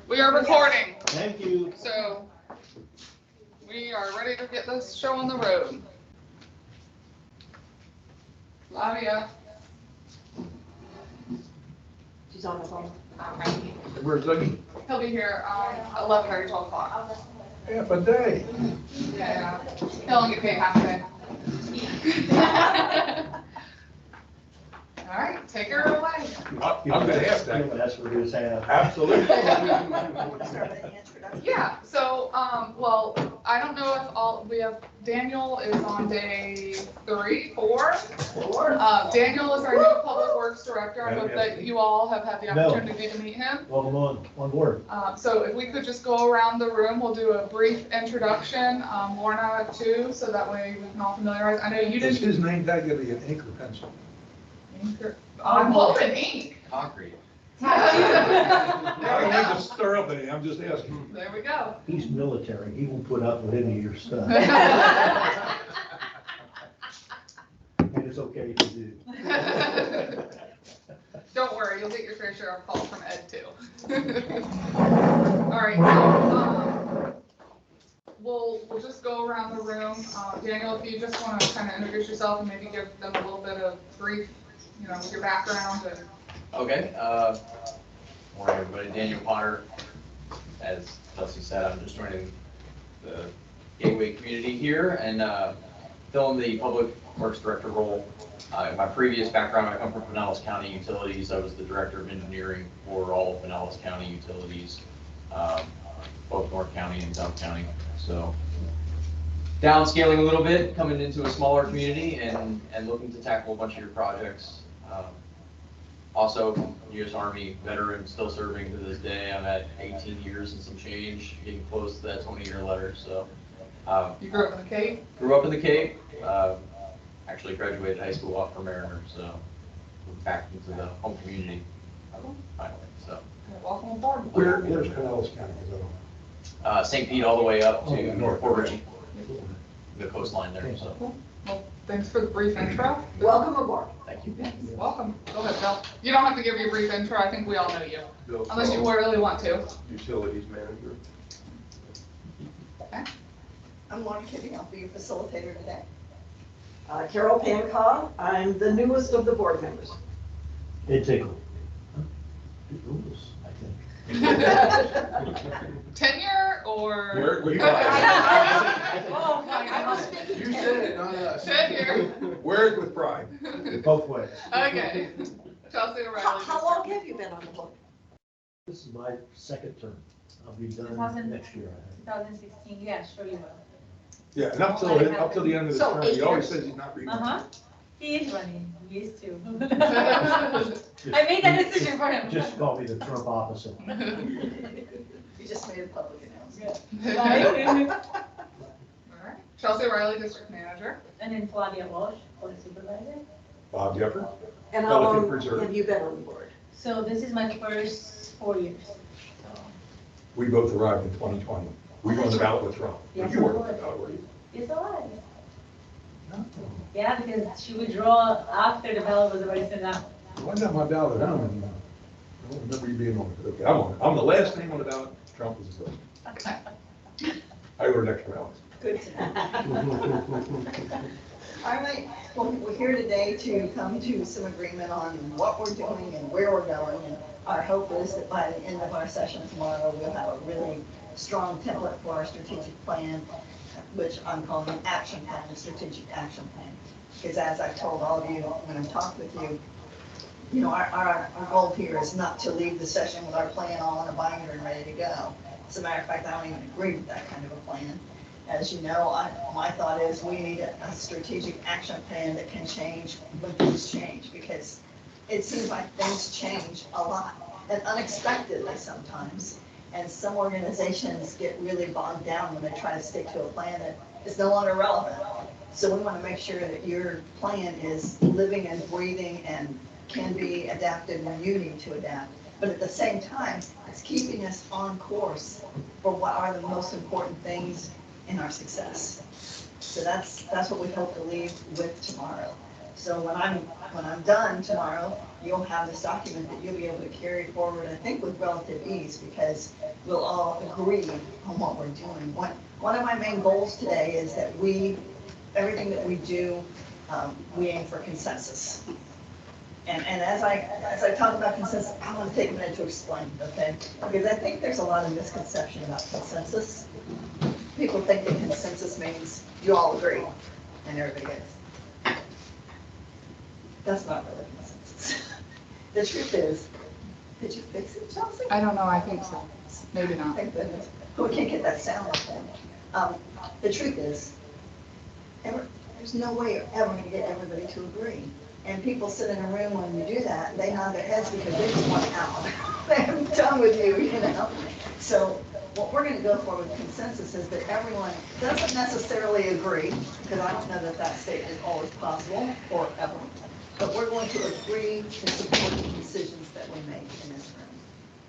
We are recording, Thank you. so we are ready to get this show on the road. Lavia. She's on the phone. Okay. Where's Dougie? He'll be here 11:30, 12 o'clock. Half a day. Yeah, he'll only get paid half a day. All right, take her away. I'm gonna ask that. That's what his half. Absolutely. Yeah, so, well, I don't know if we have, Daniel is on day 3, 4. Daniel is our new Public Works Director. I hope that you all have had the opportunity to meet him. Welcome on board. So if we could just go around the room, we'll do a brief introduction. Lorna too, so that way we can all familiarize. I know you Is didn't. his name tag gonna be an ink or pencil? I'm hoping ink. Concrete. I don't need to stir up any, I'm just asking. There we go. He's military. He won't put up with any of your stuff. And it's okay to do. Don't worry, you'll get your fair share of calls from Ed too. All right, so, we'll just go around the room. Daniel, if you just want to kind of introduce yourself and maybe give them a little bit of brief, with your background and. Okay, morning everybody, Daniel Potter. As Chelsea said, I'm just joining the Gateway community here and filling the Public Works Director role. In my previous background, I come from Pinellas County Utilities. I was the Director of Engineering for all of Pinellas County Utilities, both North County and South County. So downscaling a little bit, coming into a smaller community and looking to tackle a bunch of your projects. Also, U.S. Army veteran, still serving to this day. I'm at 18 years and some change, getting close to that 20-year letter. So, You grew up in the Cape? grew up in the Cape. Actually graduated high school off for Mariner, so back into the home community finally. So, Welcome aboard. Where's Pinellas County? 'Cause I don't- St. Pete all the way up Oh, to north. Port Richey, the coastline there. So, Well, thanks for the brief intro. Welcome aboard. thank you. Welcome. Go ahead, Bill. You don't have to give your brief intro. I think we all know you, Bill unless you Crowe, really want to. Utilities manager. I'm Lorna Kitty, I'll be your facilitator today. Carol Pancott, I'm the newest of the board members. Ed Tickle. Good rules, I think. Tenure or? Where we Oh, I was speaking. You said it, not us. Tenure. Wear it with pride. Both ways. Okay. Chelsea O'Reilly. How long have you been on the board? This is my second term. I'll be done 2000 next year, I think. 2016, yeah, sure you will. Yeah, and up till the end of the So, term, 8 he always years. says he's not reading. Uh-huh. He is running, he is too. I made that decision for him. Just call me the Trump opposite. You just made a public announcement. Right? All right. Chelsea O'Reilly, District Manager. And then Flavia Walsh, Board Supervisor. Bob Jeffers. And how Pelican long Preserve. have you been on the board? So this is my first 4 years. So, We both arrived in 2020. We won the ballot with Trump. Yes, You weren't I on the was. ballot, were you? yes, I was. Yeah, because she withdrew after the ballot was already sent out. Well, I got my ballot at home and I don't remember you being on it. Okay, I'm on it. I'm the last name on the ballot. Trump was the first. I ordered extra ballots. Good to know. All right, well, we're here today to come to some agreement on what we're doing and where we're going. And our hope is that by the end of our session tomorrow, we'll have a really strong template for our strategic plan, which I'm calling an action plan, a strategic action plan. Because as I've told all of you when I've talked with you, our goal here is not to leave the session with our plan all in a binder and ready to go. As a matter of fact, I don't even agree with that kind of a plan. As you know, my thought is we need a strategic action plan that can change when things change, because it seems like things change a lot and unexpectedly sometimes. And some organizations get really bogged down when they try to stick to a plan that is no longer relevant. So we want to make sure that your plan is living and breathing and can be adapted when you need to adapt. But at the same time, it's keeping us on course for what are the most important things in our success. So that's what we hope to leave with tomorrow. So when I'm done tomorrow, you'll have this document that you'll be able to carry forward, I think with relative ease, because we'll all agree on what we're doing. One of my main goals today is that everything that we do, we aim for consensus. And as I talk about consensus, I want to take a minute to explain, okay? Because I think there's a lot of misconception about consensus. People think that consensus means you all agree and everybody gets. That's not really consensus. The truth is, did you fix it, Chelsea? I don't know, I think so. Maybe not. Thank goodness. We can't get that sound off then. The truth is, there's no way you're ever going to get everybody to agree. And people sit in a room when you do that, they nod their heads because they just want out. I'm done with you, you know? So what we're going to go for with consensus is that everyone doesn't necessarily agree, because I don't know that that state is always possible or ever, but we're going to agree to support the decisions that we make in this room.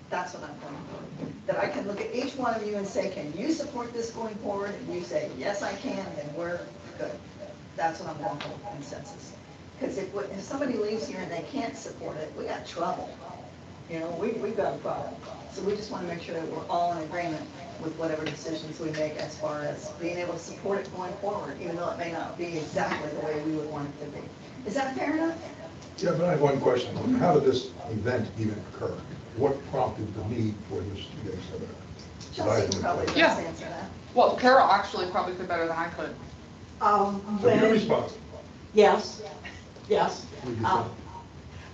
That's what I'm going for. That I can look at each one of you and say, can you support this going forward? And you say, yes, I can, then we're good. That's what I'm going for, consensus. Because if somebody leaves here and they can't support it, we got trouble. You know, we've got a problem. So we just want to make sure that we're all in agreement with whatever decisions we make as far as being able to support it going forward, even though it may not be exactly the way we would want it to be. Is that fair enough? Yeah, but I have one question. How did this event even occur? What prompted the need for this today's event? Chelsea can probably best Yeah. answer that. Well, Carol actually probably could better than I could. So you're When, responsible. yes, yes. What did you say?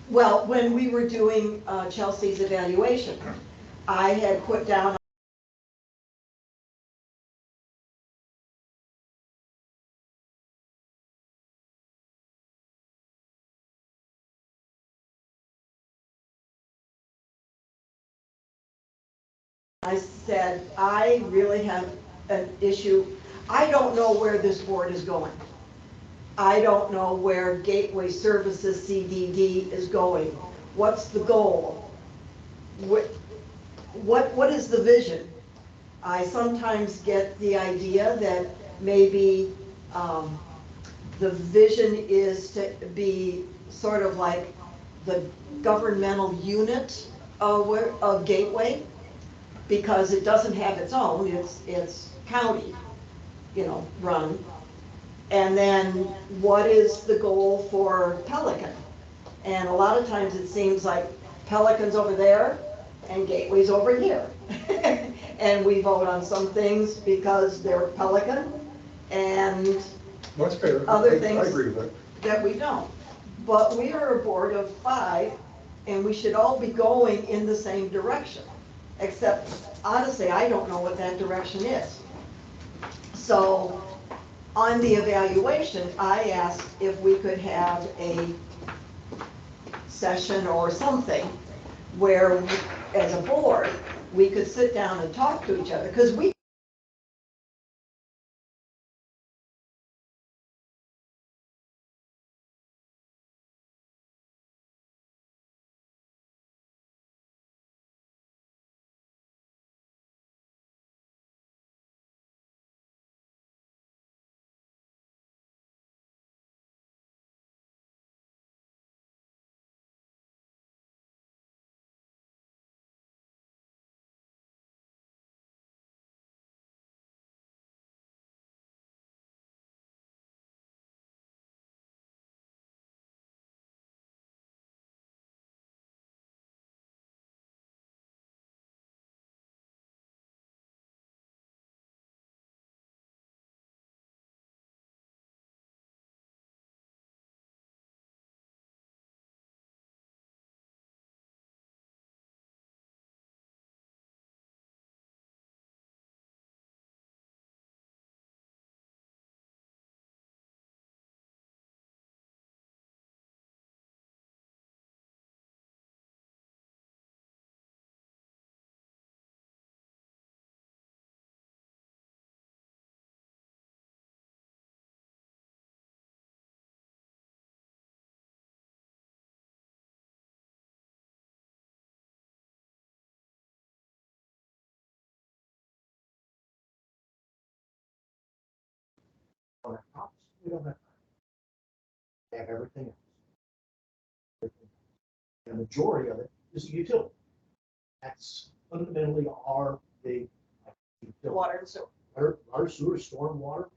Well, when we were doing Chelsea's evaluation, I had put down I said, I really have an issue. I don't know where this board is going. I don't know where Gateway Services CDD is going. What's the goal? What is the vision? I sometimes get the idea that maybe the vision is to be sort of like the governmental unit of Gateway, because it doesn't have its own, it's county, run. And then what is the goal for Pelican? And a lot of times it seems like Pelican's over there and Gateway's over here. And we vote on some things because they're Pelican and No, it's fair. Other I things- agree with that. that we don't. But we are a board of 5 and we should all be going in the same direction. Except honestly, I don't know what that direction is. So on the evaluation, I asked if we could have a session or something where, as a board, we could sit down and talk to each other, because we They have everything else. The majority of it is a utility. That's fundamentally our big utility. Water and sewer. Water, sewer, stormwater,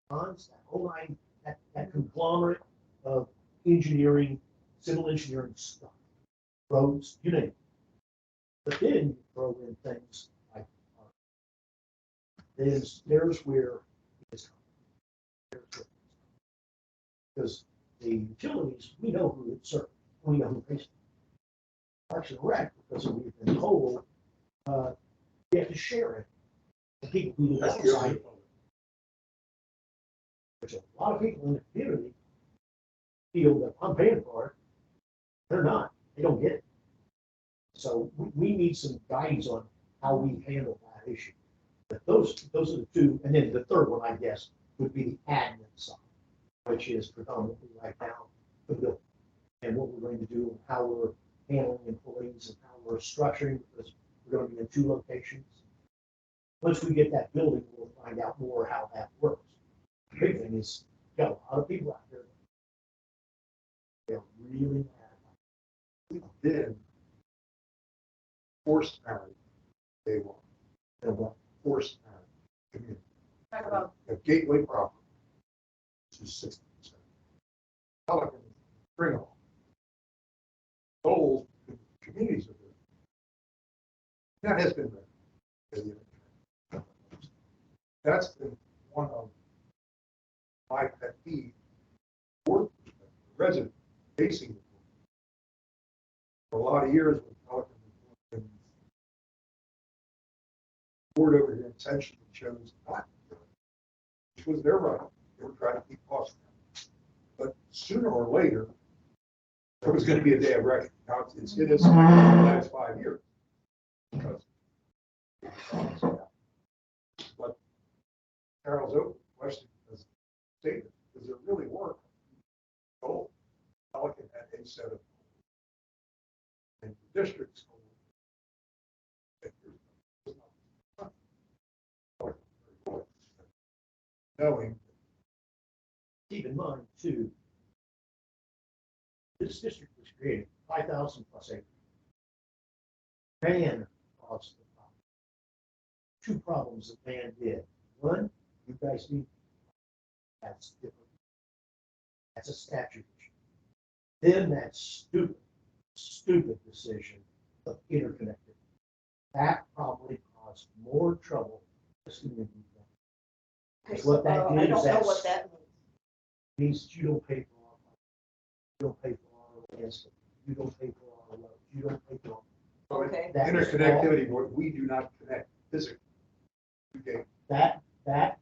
ponds, that whole line, that conglomerate of engineering, civil engineering stuff, roads, you name it. But then you throw in things like, there's where it's coming. Because the utilities, we know who it serves, we know who pays it. Parks and Rec, because we've been told, we have to share it. The people who live That's the outside, only. which a lot of people in the community feel that I'm paying for it. They're not, they don't get it. So we need some guidance on how we handle that issue. But those are the two, and then the third one, I guess, would be the admin side, which is predominantly right now the bill and what we're going to do and how we're handling employees and how we're structuring, because we're going to be in 2 locations. Once we get that building, we'll find out more how that works. The big thing is, you got a lot of people out there. They're really mad. We've been forced marriage, day one. And what Forced marriage. Community. Talk about A gateway property, which is 60%. Pelican, Springall. Those communities are there. That has been there. That's been one of my pet peeves. For resident facing it. For a lot of years, when Pelican was board over here intentionally chose not to do it, which was their right. They were trying to keep costs down. But sooner or later, there was going to be a day of reckoning. Now it's hit us in the last 5 years. Because, but Carol's open question as stated, does it really work? Goal. Pelican had a set of goals. And the district's goal. Knowing. keep in mind too, this district was created 5,000 plus acres. Van caused the problem. 2 problems that Van did. One, you guys need, that's different. That's a statute issue. Then that stupid decision of interconnected. That probably caused more trouble to this community. Because what that I did is don't know what that means. means you don't pay for our, you don't pay for our landscape, you don't pay for our roads, you don't pay for. Okay. That was Interconnectivity, what we do not connect physically. Okay. That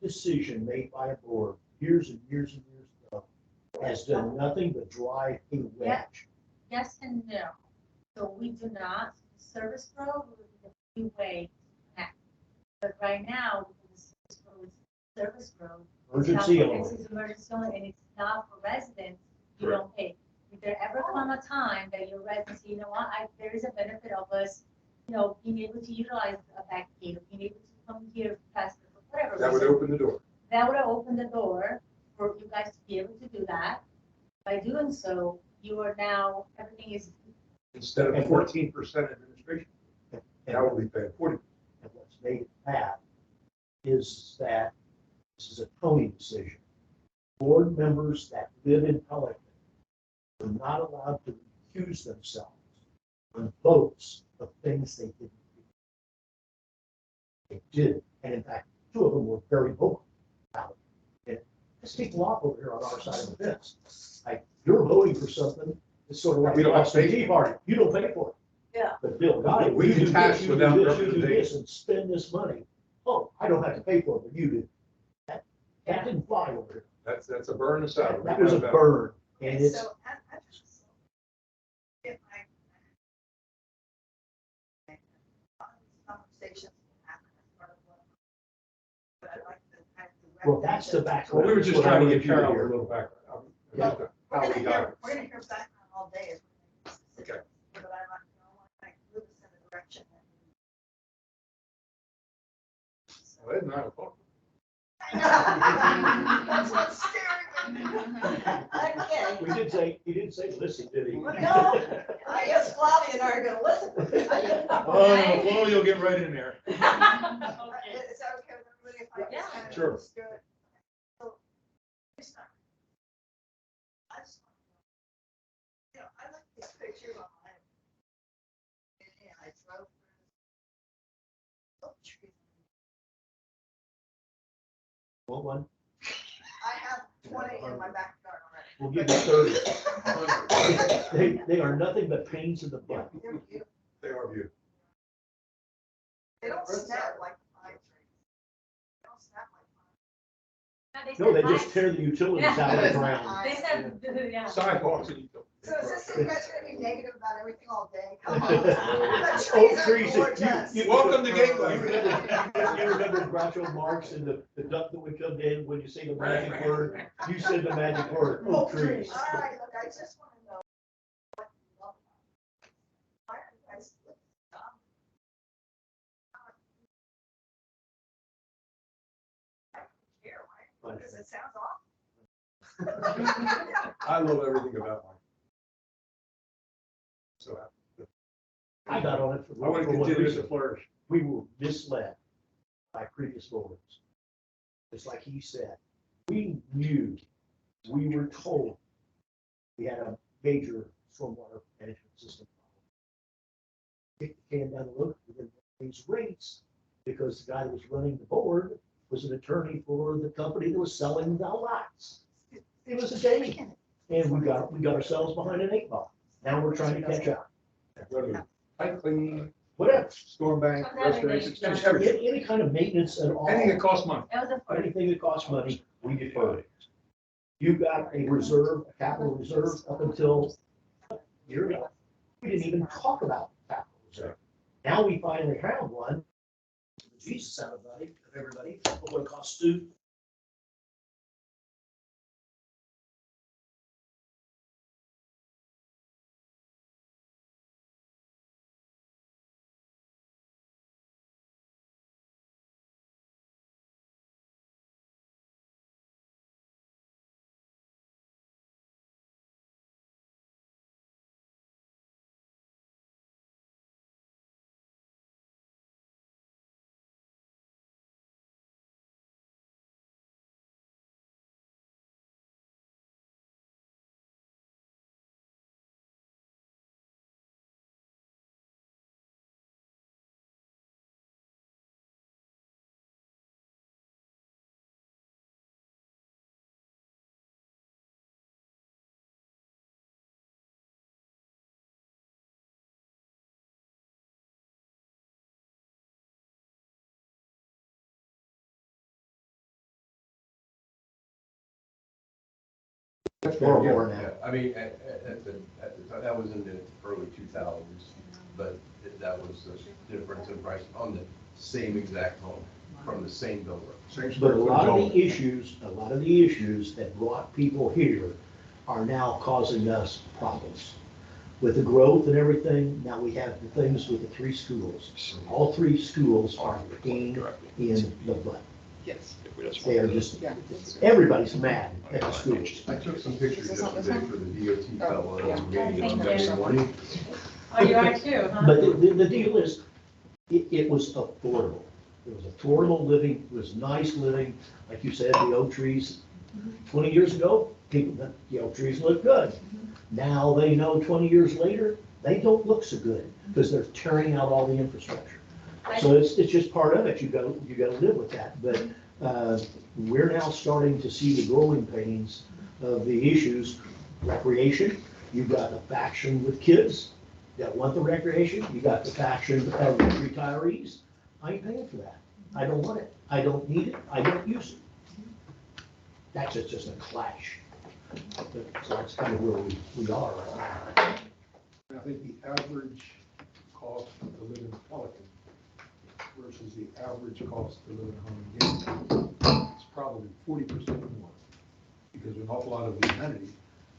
decision made by a board years and years and years ago has done nothing but drive a wedge. yes and no. So we do not, service road will be the free way to connect. But right now, because the service road. Emergency only. It's emergency only, and it's not for residents, you don't pay. If there ever come a time that your residents, say, you know what, there is a benefit of us, being able to utilize a back gate, or being able to come here faster, for whatever That would reason. open the door. That would have opened the door for you guys to be able to do that. By doing so, you are now, everything is, Instead of 14% administration, now we'll be paying 40%. And what's made it bad is that this is a Tony decision. Board members that live in Pelican are not allowed to recuse themselves on votes of things they didn't do. They did, and in fact, 2 of them were very vocal about it. And this people off over here on our side of the fence. Like, you're voting for something, it's sort of like We don't have to pay the Tea Party, you don't pay for it. Yeah. But Bill got it. We You can do tax this, you do without this, you do representation. this, and spend this money. Oh, I don't have to pay for it, but you do. That didn't fly over here. That's a burn aside. That was a burn, and it's, So I just get my conversations happen as part of what. But I'd like to kind of. well, that's the background. Well, we were just What I trying to wanted get you Carol a hear. little background. Yeah. We're How gonna we hear, got it. we're gonna hear background all day. If we make decisions. Okay. But I want to move us in a direction. Well, Ed and I will talk. That's what's scaring me. Okay. he didn't say listen, did he? No, I guess Flavia and I are gonna listen. Oh, well, you'll get right in there. Is that okay with everybody if I Yeah. just kind of Sure. just do it? So, it's not- I just want to know, I like this picture of my. And I drove through. Oak tree. Want one? I have 20 in my backyard already. We'll give you 30. They are nothing but pains in the butt. They're beautiful. They are beautiful. They don't snap like pine trees. They don't snap like pine. No, they just tear the utilities out of the ground. They said, yeah. Sidewalks and you go. So is this, you guys gonna be negative about everything all day? Come on. Oak The trees trees, are gorgeous. Welcome to Gateway. You remember Groucho Marx and the duck that would come in when you say the magic word? You said the magic word, oak trees. All right, look, I just want to know what you love about it. Why are you guys looking stop? I don't care, why? Because it sounds awful. I love everything about mine. So I got on it I want to for one continue reason. to flourish. We were misled by previous voters. Just like he said, we knew, we were told we had a major stormwater management system problem. Kick the can down the road, we didn't raise rates because the guy that was running the board was an attorney for the company that was selling the lots. It was a day, and we got ourselves behind an 8 ball. Now we're trying to catch up. Whether pipe cleaning, Whatever, storm bank, restoration, just Yeah. everything. any kind of maintenance at all. Anything that costs money. That was the first. Anything that costs money, we defer it. You've got a reserve, a capital reserve up until a year ago. We didn't even talk about capital reserve. Now we finally have one. Jesus, everybody, what it costs to. Or more now. Yeah, I mean, at the time, that was in the early 2000s, but that was the difference in price on the same exact home from the same builder. Same But square a footage lot of only. the issues that brought people here are now causing us problems. With the growth and everything, now we have the things with the 3 schools. All 3 schools are a pain in the butt. Yes. They are just, everybody's mad at the schools. I took some pictures yesterday for the DOT fellow that was meeting Thank on you. next morning. Oh, you are too, huh? But the deal is, it was affordable. It was affordable living, it was nice living, like you said, the oak trees. 20 years ago, the oak trees looked good. Now they know 20 years later, they don't look so good because they're tearing out all the infrastructure. So it's just part of it. You gotta live with that. But we're now starting to see the growing pains of the issues. Recreation, you've got the faction with kids that want the recreation. You got the faction of retirees. I ain't paying for that. I don't want it. I don't need it. I don't use it. That's just a clash. So that's kind of where we are right now. I think the average cost to live in Pelican versus the average cost to live in Huntington, it's probably 40% more. Because an awful lot of the amenities,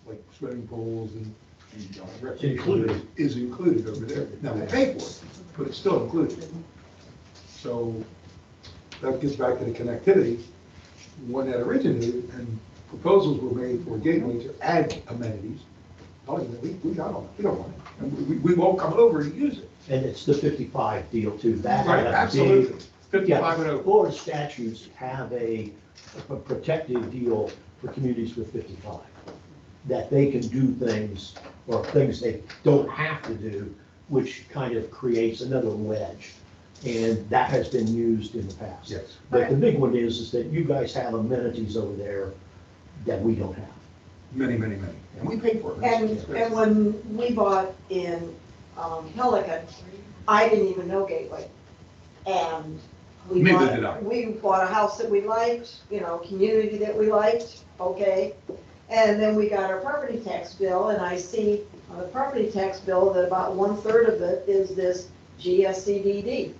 like swimming pools and recreation is included over there. Now, they pay for it, but it's still included. So that gets back to the connectivity, when that originated, and proposals were made for Gateway to add amenities. Telling them, we don't want it, and we won't come over to use it. And it's the 55 deal too. That Right, had a absolutely. big- 55 and Yeah, over. Florida statutes have a protective deal for communities with 55. That they can do things, or things they don't have to do, which kind of creates another wedge. And that has been used in the past. Yes. But the big one is that you guys have amenities over there that we don't have. Many, many, many. And we pay for it. And when we bought in Pelican, I didn't even know Gateway. And we Neither bought, did I. we bought a house that we liked, community that we liked, okay? And then we got our property tax bill, and I see on the property tax bill that about 1/3 of it is this GSCDD.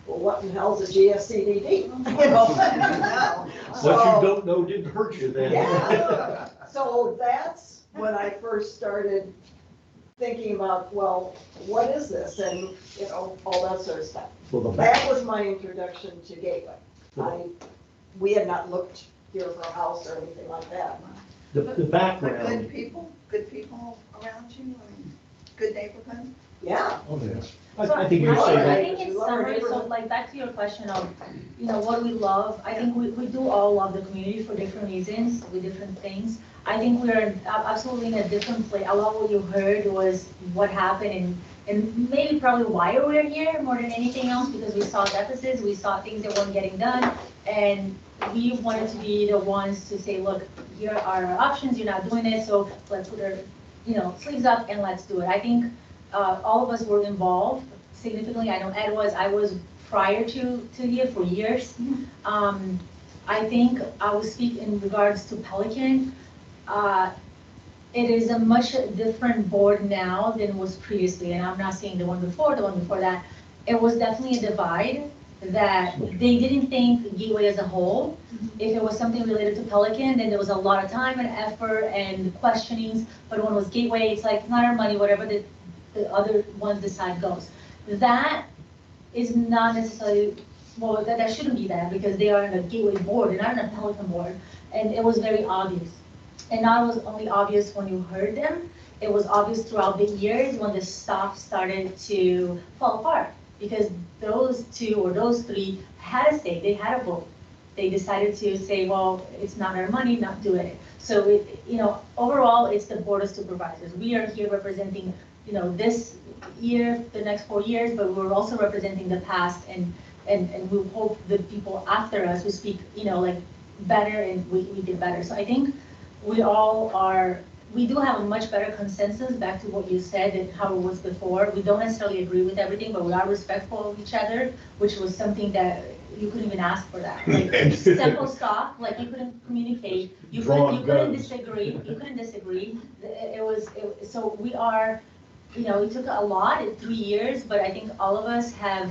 Well, what in hell's a GSCDD? No. What So- you don't know didn't hurt you then. Yeah. So that's when I first started thinking about, well, what is this? And, all that sort of stuff. Well, the back, That was my introduction to Gateway. We had not looked here for a house or anything like that. the But good background, people around you, I mean, good neighborhood. Yeah. Oh, yes. I think I you're saying I that. think it's summary, so like back to your question of, what we love, I think we do all love the community for different reasons, with different things. I think we're absolutely in a different place. A lot of what you heard was what happened and maybe probably why we're here more than anything else, because we saw deficits, we saw things that weren't getting done. And we wanted to be the ones to say, look, here are our options, you're not doing it, so let's put our, sleeves up and let's do it. I think all of us were involved significantly. I know Ed was, I was prior to here for years. I think I will speak in regards to Pelican. It is a much different board now than it was previously, and I'm not saying the one before that. It was definitely a divide that they didn't think Gateway as a whole. If it was something related to Pelican, then there was a lot of time and effort and questionings, but when it was Gateway, it's like, not our money, whatever the other ones decide goes. That is not necessarily, well, that shouldn't be that, because they are in a Gateway board, they're not in a Pelican board, and it was very obvious. And not was only obvious when you heard them, it was obvious throughout the years when the stuff started to fall apart. Because those two or those three had a stake, they had a vote. They decided to say, well, it's not our money, not doing it. So, overall, it's the Board of Supervisors. We are here representing, this year, the next 4 years, but we're also representing the past, and we hope the people after us who speak, better, and we did better. So I think we do have a much better consensus, back to what you said and how it was before. We don't necessarily agree with everything, but we are respectful of each other, which was something that you couldn't even ask for that. Like simple stuff, like you couldn't communicate, you couldn't disagree. So we are, it took a lot in 3 years, but I think all of us have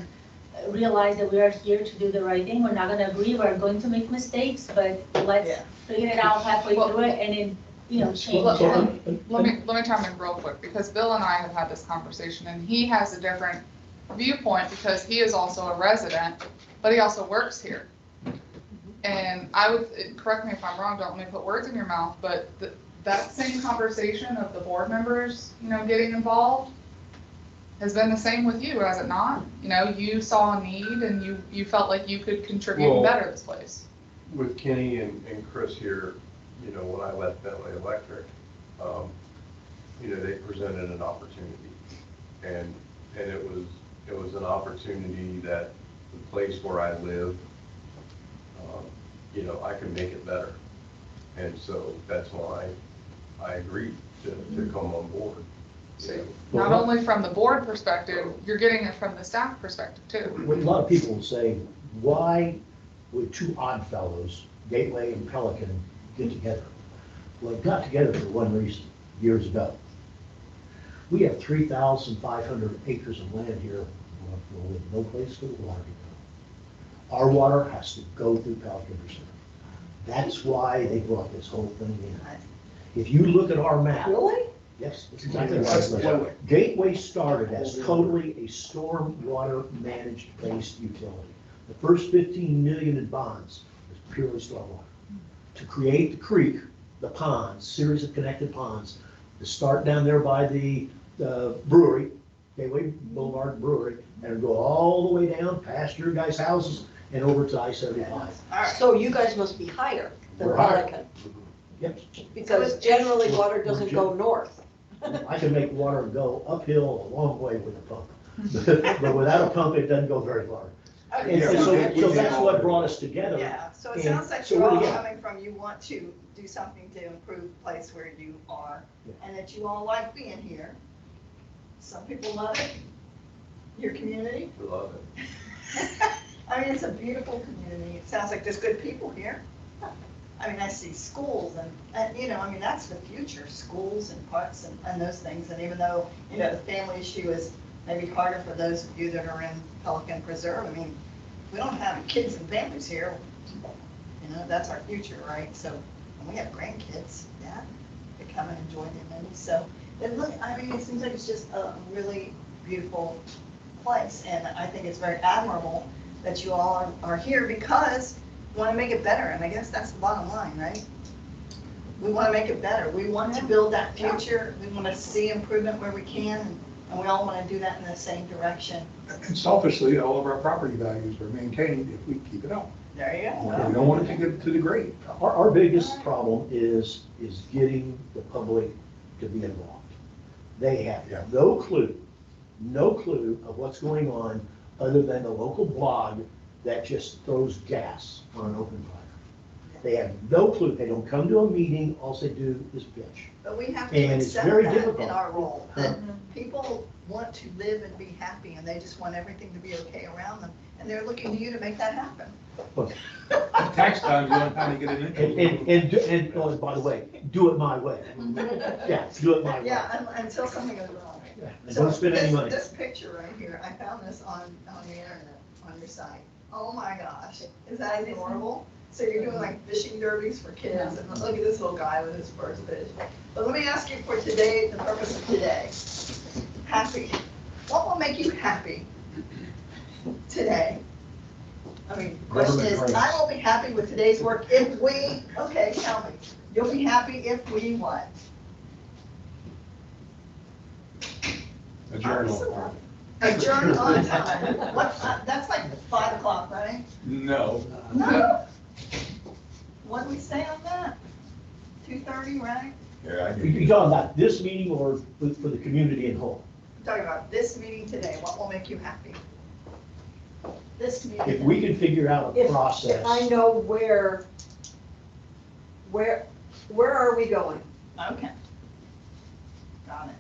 realized that we are here to do the right thing. We're not gonna agree, we're going to make mistakes, but let's figure it out halfway through it and then, change Let it. me chime in real quick, because Bill and I have had this conversation, and he has a different viewpoint, because he is also a resident, but he also works here. And I would, correct me if I'm wrong, don't let me put words in your mouth, but that same conversation of the board members, getting involved, has been the same with you, has it not? You saw a need and you felt like you could contribute and better this place. With Kenny and Chris here, when I left Bentley Electric, they presented an opportunity. And it was an opportunity that the place where I live, I can make it better. And so that's why I agreed to come on board. So not only from the board perspective, you're getting it from the staff perspective too. What a lot of people will say, why would two odd fellows, Gateway and Pelican, get together? Well, it got together for one reason, years ago. We have 3,500 acres of land here with no place for the water to go. Our water has to go through Pelican Reserve. That's why they brought this whole thing in. If you look at our map. Really? Yes, that's exactly right. Gateway started as totally a stormwater managed based utility. The first 15 million in bonds was purely stormwater. to create the creek, the ponds, series of connected ponds, to start down there by the brewery, Gateway Boulevard Brewery, and go all the way down past your guys' houses and over to I-75. All right. So you guys must be higher than We're higher. Pelican, Yep, because generally water doesn't go north. I can make water go uphill a long way with a pump. But without a pump, it doesn't go very far. And Okay, and so- so that's what brought us together. Yeah, so it And sounds like so you're what do all you got? coming from, you want to do something to improve the place where you are, Yeah. and that you all like being here. Some people love it, your community. We love it. I mean, it's a beautiful community, it sounds like there's good people here. I mean, I see schools and, you know, I mean, that's the future, schools and parks and those things, and even though, you know, the family issue is maybe harder for those of you that are in Pelican Preserve, I mean, we don't have kids and families here, you know, that's our future, right? So, and we have grandkids, yeah, they come and enjoy the amenities, so, and look, I mean, it seems like it's just a really beautiful place, and I think it's very admirable that you all are here because we want to make it better, and I guess that's the bottom line, right? We want to make it better, we want to build that future, we want to see improvement where we can, and we all want to do that in the same direction. And selfishly, all of our property values are maintained if we keep it up. There you We go. don't want it to get to the grade. Our biggest problem is getting the public to be involved. They have Yeah. no clue of what's going on other than the local blog that just throws gas on an open fire. They have no clue. They don't come to a meeting. All they do is bitch. But we have to And it's accept very that difficult. in our role, that people want to live and be happy, and they just want everything to be okay around them, and they're looking to you to make that happen. Tax time, you don't have to get an And oh, by the way, do it my way. Yeah, do it my way. Yeah, until something goes wrong. Yeah, and So don't spend any this- money. This picture right here, I found this on the internet, on your site. Oh my gosh, is that adorable? So you're doing like fishing derbies for kids, and look at this little guy with his first fish. But let me ask you for today, the purpose of today. Happy. What will make you happy today? I mean, the question is, Government I will be happy with today's work if we, okay, tell me. You'll be happy if we what? A journal. Adjourn on time. What, that's like 5 o'clock, right? No. No. What do we say on that? 2:30, right? Yeah, I You talking about this meeting or for the community in whole? We're talking about this meeting today, what will make you happy? This meeting. If we can figure out a If process. I know where are we going? Okay. Got it.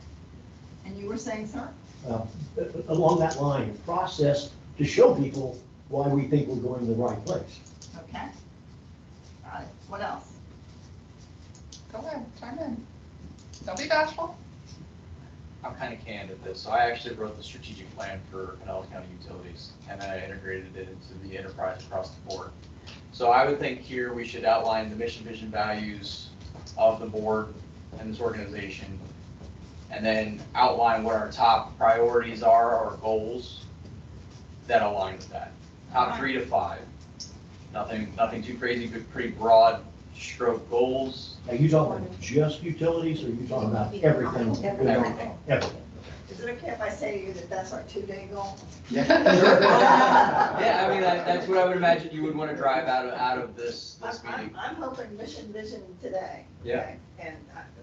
And you were saying, sir? Along that line, process to show people why we think we're going the right place. Okay. Got it. What else? Go ahead, chime in. Don't be bashful. I'm kind of canned at this, so I actually wrote the strategic plan for Pinellas County Utilities, and then I integrated it into the enterprise across the board. So I would think here we should outline the mission, vision, values of the board and this organization, and then outline what our top priorities are or goals that align with that. Top 3 to 5. Nothing too crazy, but pretty broad stroke goals. Are you talking just utilities or are you talking about everything? Everything. Everything. Is it okay if I say to you that that's our 2-day goal? Yeah, I mean, that's what I would imagine you would want to drive out of this meeting. I'm hoping mission, vision today. Yeah. okay? And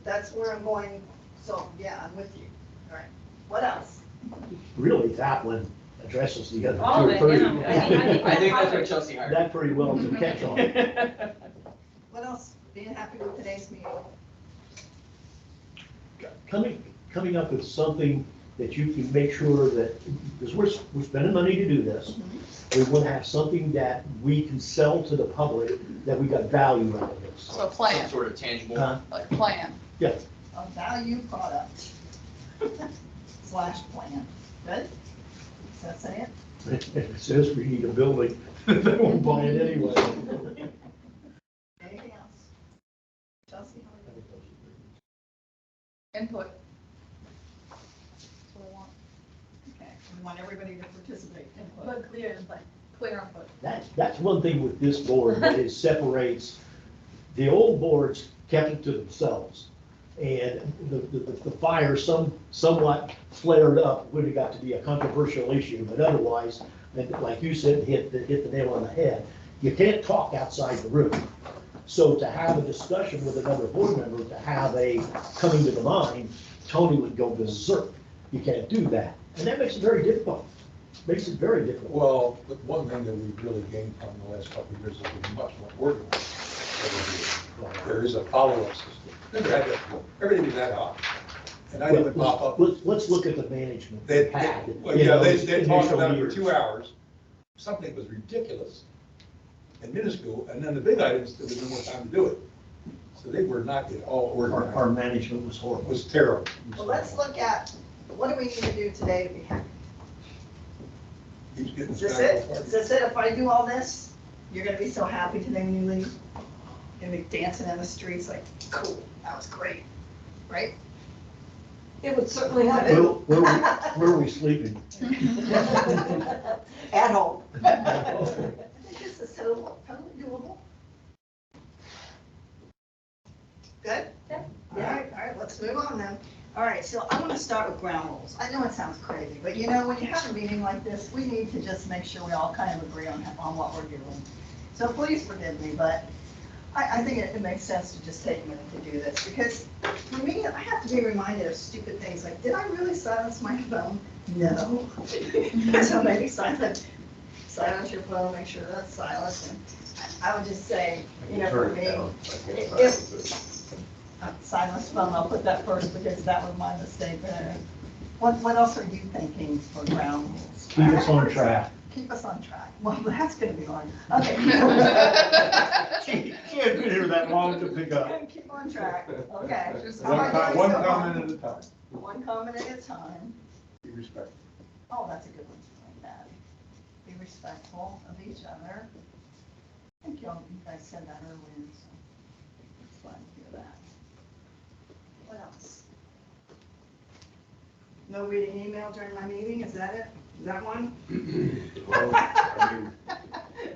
that's where I'm going, so yeah, I'm with you. All right. What else? Really, that one addresses the other All of two or it, three. yeah. I think that's what Chelsea hired. That pretty well to catch on. What else? Being happy with today's meeting? Coming up with something that you can make sure that, because we're spending money to do this, we want to have something that we can sell to the public, that we got value out of this. So plan, Some sort of tangible. like plan. Yeah, A value product / plan. Good? Does that say it? it says we need a building, they won't buy it anyway. Anything else? Chelsea? Input. That's what I want. Okay, we want everybody to participate. Input. But clear input. Clear input. That's one thing with this board that it separates The old boards kept it to themselves. And the fire somewhat flared up when it got to be a controversial issue, but otherwise, and like you said, hit the nail on the head. You can't talk outside the room. So to have a discussion with another board member, to have a coming to the mind, Tony would go berserk. You can't do that. And that makes it very difficult. Makes it very difficult. Well, the one thing that we've really gained from the last couple of years is we're much more organized. There is a follow-up system. Never had that before. Everything was ad hoc. And I didn't pop up. Let's look at the management. They had well, in yeah, those they talked initial about it for years. 2 hours. Something was ridiculous and minuscule, and then the big items, there was no more time to do it. So they were not at all Our organized. management was It horrible. was terrible. Well, let's look at, what do we need to do today to be happy? Keeps getting Is this back it? on Is this it? If I do all this, you're gonna be so happy today when you leave? You're gonna be dancing in the streets like, cool, that was great, right? It would certainly happen. Where are we sleeping? At home. I think this is totally doable. Good? Yeah. All right, let's move on then. All right, so I want to start with ground rules. I know it sounds crazy, but you know, when you have a meeting like this, we need to just make sure we all kind of agree on what we're doing. So please forgive me, but I think it makes sense to just take a minute to do this, because for me, I have to be reminded of stupid things like, did I really silence my phone? No. So maybe silence your phone, make sure that's silenced. And I would just say, you know, for me, silence phone, I'll put that first because that was my mistake there. What else are you thinking for ground rules? Keep us on track. Keep us on track. Well, that's gonna be hard. Okay. She hasn't been here that long to pick up. Keep on track, okay. Just How am I doing One so far? comment at a time. One comment at a time. Be respectful. Oh, that's a good one, like that. Be respectful of each other. I think you guys said that earlier, so it's fun to hear that. What else? No reading email during my meeting, is that it? Is that one? Well, I mean,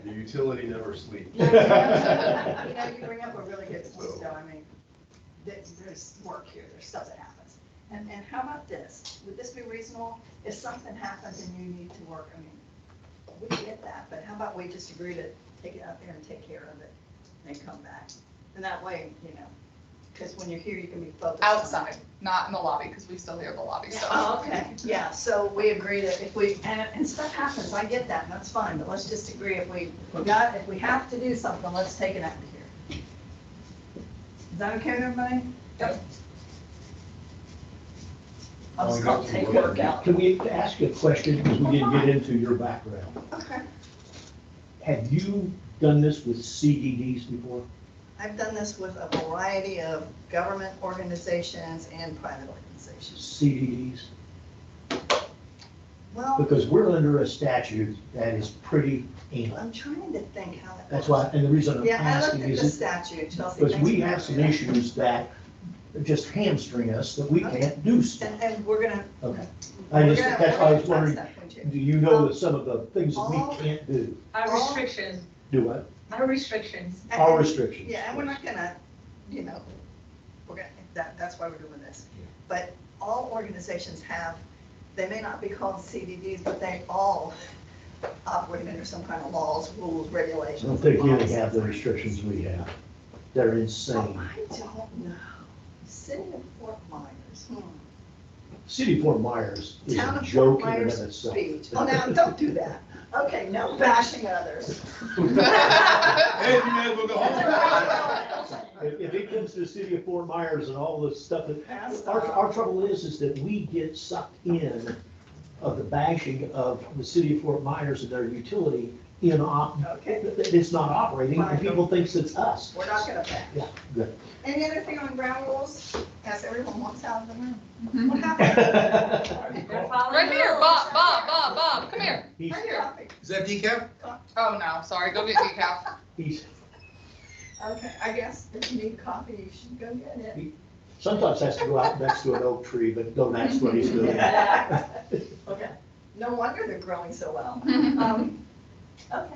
the utility never sleeps. You know, you bring up a really good point, though, I mean, there's work here, there's stuff that happens. And how about this? Would this be reasonable? If something happens and you need to work, I mean, we get that, but how about we just agree to take it out there and take care of it and come back? And that way, you know, because when you're here, you can be focused on. Outside, not in the lobby, because we still hear the lobby, so. Oh, okay, yeah, so we agree that if we, and stuff happens, I get that, and that's fine, but let's just agree, if we have to do something, let's take it out of here. Is that okay with everybody? Yep. I'll just call take work out. Can we ask you a question, because we didn't get into your background? Okay, Have you done this with CDDs before? I've done this with a variety of government organizations and private organizations. CDDs? Well, Because we're under a statute that is pretty anal. I'm trying to think how that. That's why, and the reason I'm Yeah, I looked asking at the is statute, Chelsea. because thanks we for have some that. issues that just hamstring us, that we can't do stuff. And we're gonna. Okay. I we're just, gonna- that's why I was we're gonna wondering, touch that point, too. do you know that some of the things that all- we can't do? Our restrictions, Do what? our restrictions. Our restrictions. Yeah, and we're not gonna, you know, we're gonna, that's why we're doing this. But all organizations have, they may not be called CDDs, but they all operate under some kind of laws, rules, I regulations. don't think you policies. have the restrictions we have. They're So insane. I don't know. City of Fort Myers. City of Fort Myers is Town a of Fort joke in and Myers of itself. Beach. Oh, now, don't do that. Okay, no bashing others. Hey, you may as well go home. If it comes to the city of Fort Myers and all the stuff that, Pass our trouble is that we get sucked in of the bashing of the city of Fort Myers and their utility Okay. it's not operating, and people thinks it's us. We're not gonna bash. Yeah, good. Any other thing on ground rules? As everyone walks out of the room. Mhm. What happened? They're following Right the here, rules. Bob, come here. He's, Right here. Is that decaf? Oh, no, sorry, go get decaf. he's, Okay, I guess if you need coffee, you should go get it. sometimes has to go out next to an oak tree, but don't ask what he's doing. Okay, no wonder they're growing so well. Okay,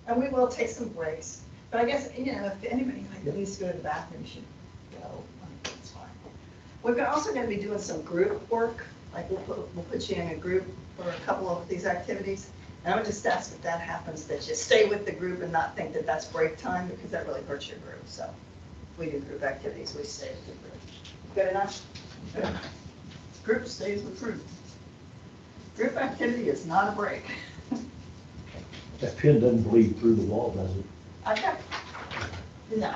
and we will take some breaks. But I guess, you know, if anybody needs to go to the bathroom, you should go. It's fine. We're also gonna be doing some group work, like we'll put you in a group for a couple of these activities. And I would just ask if that happens, that you stay with the group and not think that that's break time, because that really hurts your group. So if we do group activities, we stay with the group. Good enough? Good. Group stays with group. Group activity is not a break. That pin doesn't bleed through the wall, does it? Okay. No.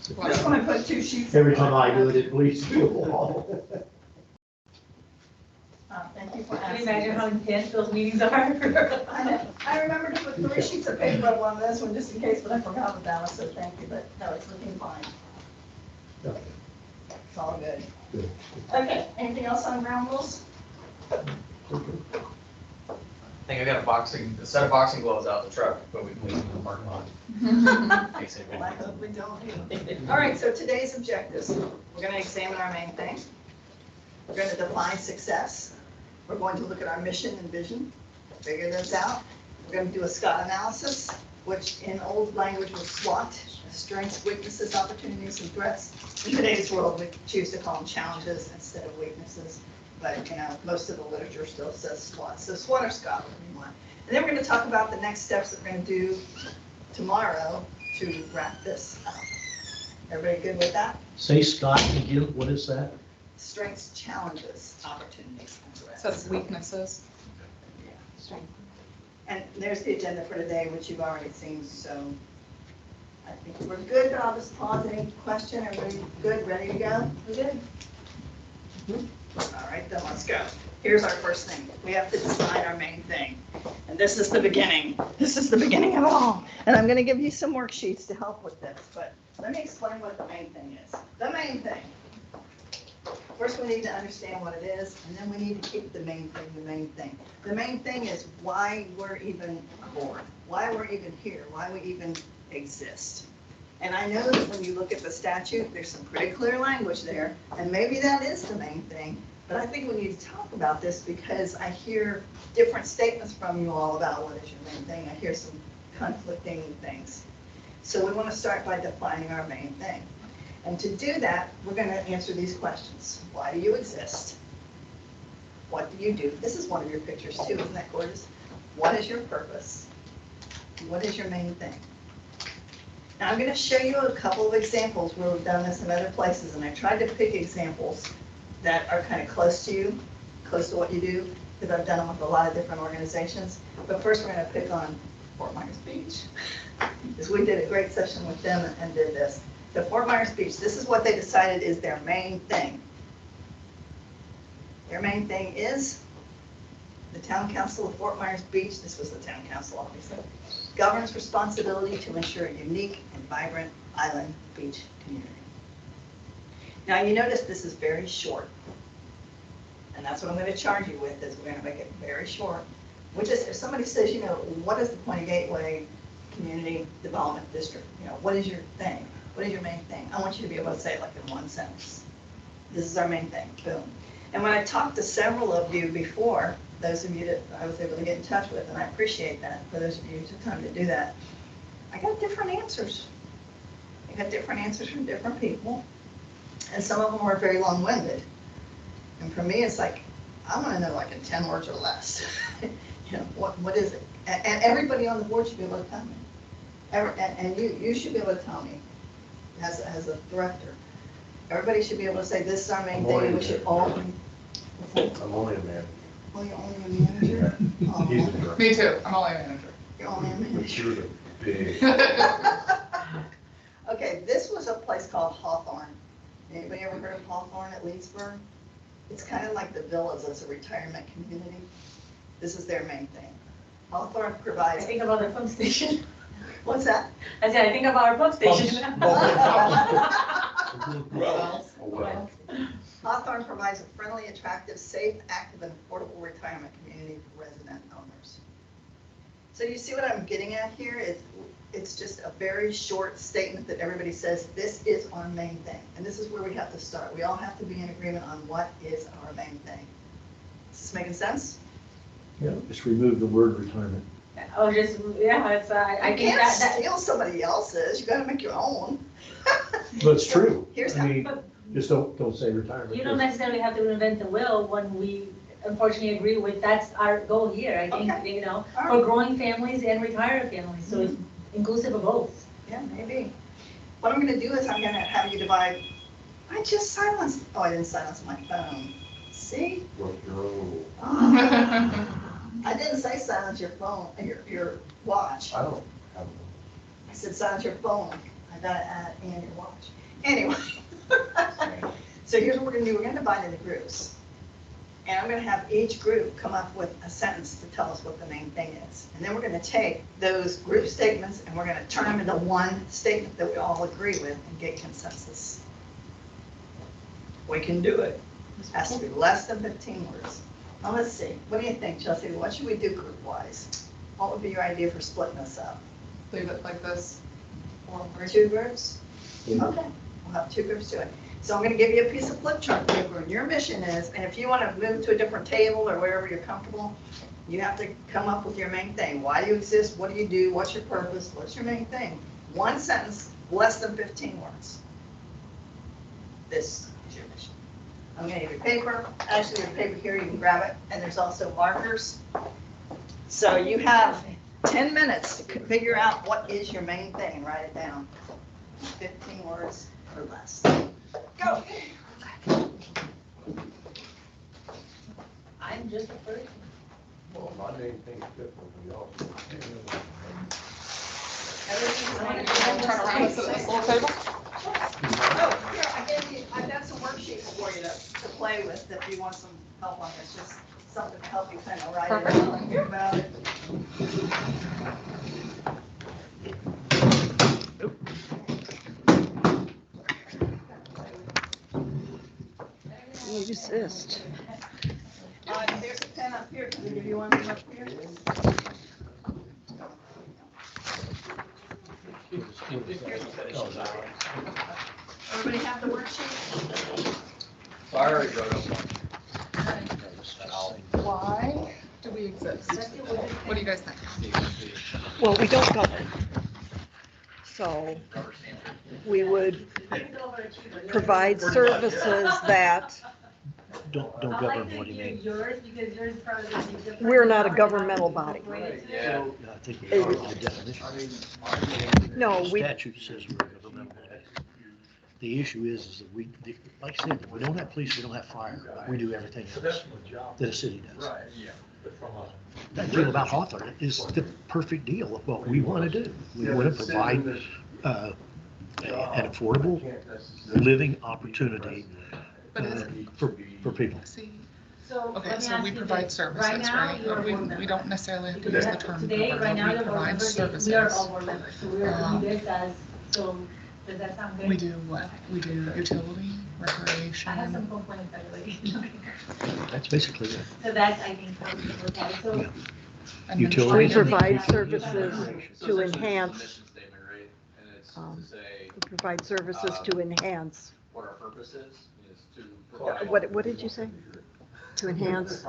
Just when I put two sheets. Every time I do it, it bleeds through the wall. Thank you for Can asking. you imagine how intense those meetings are? I know. I remember to put 3 sheets of paper up on this one just in case, but I forgot about that one, so thank you, but no, it's looking fine. It's all good. Good. Okay, anything else on ground rules? I think I got a set of boxing gloves out in the truck, but we can leave them in the parking lot. Thanks, Well, I everybody. hope we don't. All right, so today's objectives. We're gonna examine our main thing. We're gonna define success. We're going to look at our mission and vision, figure this out. We're gonna do a SWOT analysis, which in old language was SWOT, strengths, weaknesses, opportunities, and threats. In today's world, we choose to call them challenges instead of weaknesses. But, you know, most of the literature still says SWOT. So SWOT or SCOT, whatever you want. And then we're gonna talk about the next steps that we're gonna do tomorrow to wrap this up. Everybody good with that? Say Scott again, what is that? Strengths, challenges, opportunities, and threats. Says weaknesses. Yeah. And there's the agenda for today, which you've already seen, so I think we're good, but I'll just pause. Any question? Everybody good, ready to go? We're good. All right, then let's go. Here's our first thing. We have to decide our main thing. And this is the beginning. This is the beginning of it all. And I'm gonna give you some worksheets to help with this, but let me explain what the main thing is. The main thing. First, we need to understand what it is, and then we need to keep the main thing the main thing. The main thing is why we're even born, why we're even here, why we even exist. And I know that when you look at the statute, there's some pretty clear language there, and maybe that is the main thing, but I think we need to talk about this because I hear different statements from you all about what is your main thing. I hear some conflicting things. So we want to start by defining our main thing. And to do that, we're going to answer these questions. Why do you exist? What do you do? This is one of your pictures too, isn't that gorgeous? What is your purpose? What is your main thing? Now I'm going to show you a couple of examples where we've done this in other places, and I tried to pick examples that are kind of close to you, close to what you do, because I've done them with a lot of different organizations. But first we're going to pick on Fort Myers Beach, because we did a great session with them and did this. The Fort Myers Beach, this is what they decided is their main thing. Their main thing is the Town Council of Fort Myers Beach, this was the Town Council obviously, governs responsibility to ensure a unique and vibrant island beach community. Now you notice this is very short. And that's what I'm going to charge you with, is we're going to make it very short. Which is, if somebody says, you know, what is the Pointy Gateway Community Development District? You know, what is your thing? What is your main thing? I want you to be able to say it like in one sentence. This is our main thing, boom. And when I talked to several of you before, those of you that I was able to get in touch with, and I appreciate that, for those of you who took time to do that, I got different answers. I got different answers from different people, and some of them were very long-winded. And for me, it's like, I want to know like in 10 words or less. You know, what is it? And everybody on the board should be able to tell me. And you should be able to tell me as a director. Everybody should be able to say, this is our main thing, and we should all. I'm only a man. Well, you're only a manager? Oh, He's the director. Me too, I'm only a manager. you're only a manager. You're the big. Okay, this was a place called Hawthorne. Anybody ever heard of Hawthorne at Leesburg? It's kind of like the Villas as a retirement community. This is their main thing. Hawthorne I provides, think about the pump station. what's that? I said, I think about our pump station. Well, well. Hawthorne provides a friendly, attractive, safe, active, and affordable retirement community for resident owners. So you see what I'm getting at here? It's just a very short statement that everybody says, this is our main thing. And this is where we have to start. We all have to be in agreement on what is our main thing. Is this making sense? Yeah, just remove the word retirement. Yeah. or just, yeah, it's, I You think can't that, steal somebody else's, you gotta make your own. But it's true. Here's I how, mean, just don't say retirement. you don't necessarily have to invent the wheel when we unfortunately agree with, that's our goal here, I think, Okay. you know, All for right. growing families and retired families, so it's inclusive of both. Yeah, maybe. What I'm gonna do is I'm gonna have you divide, I just silenced, oh, I didn't silence my phone. See? What's your own? I didn't say silence your phone, your watch. I don't have. I said silence your phone. I got it at and your watch. Anyway. So here's what we're gonna do. We're gonna divide into groups. And I'm gonna have each group come up with a sentence to tell us what the main thing is. And then we're gonna take those group statements and we're gonna turn them into one statement that we all agree with and get consensus. We can do it. It has to be less than 15 words. Now, let's see. What do you think, Chelsea? What should we do group-wise? What would be your idea for splitting this up? Leave it like this. Or Two groups? Yeah. Okay, we'll have two groups do it. So I'm gonna give you a piece of flip chart paper, and your mission is, and if you wanna move to a different table or wherever you're comfortable, you have to come up with your main thing. Why do you exist? What do you do? What's your purpose? What's your main thing? One sentence, less than 15 words. This is your mission. I'm gonna give you paper. Actually, there's paper here, you can grab it, and there's also markers. So you have 10 minutes to figure out what is your main thing and write it down. 15 words or less. Go. I'm just a person. Well, my main thing's different than y'all. turn around and sit at this little table. Oh, here, I've got some worksheets for you to play with if you want some help on this, just something to help you kind of write it out and think about it. You desist. There's a pen up here, can I give you one from up here? Everybody have the worksheet? So I already wrote up one. And I'll Why do we exist? What do you guys think? Well, we don't govern. So rubber stamp it. we would provide services that, Don't I'd like govern to what do you hear mean. yours, because yours is probably gonna be different. We're not a governmental body. Yeah. I think we are by definition. No, we- Statute says we're a governmental body. The issue is that like I said, we don't have police, we don't have fire, but we do everything else that a city does. Yeah. That deal about Hawthorne is the perfect deal of what we want to do. We want to provide an affordable living opportunity But is for people. See, So, okay, let me so ask we you provide this. services, now, right? you're a We, board we member. don't necessarily have to Today, use the term today, right now, government, we you're a board provide member, services. we are all board members, so we're Um, doing this as, so, does that sound good? We do what? We do utility, I have some recreation. complaints, by the way. That's basically it. So that's, I think, what we look at, so. Yeah. we administrative. provide services So to essentially, it's a enhance, mission statement, right? And it's Um, to say we provide services to enhance. what our purpose is to provide. What did you say? To enhance?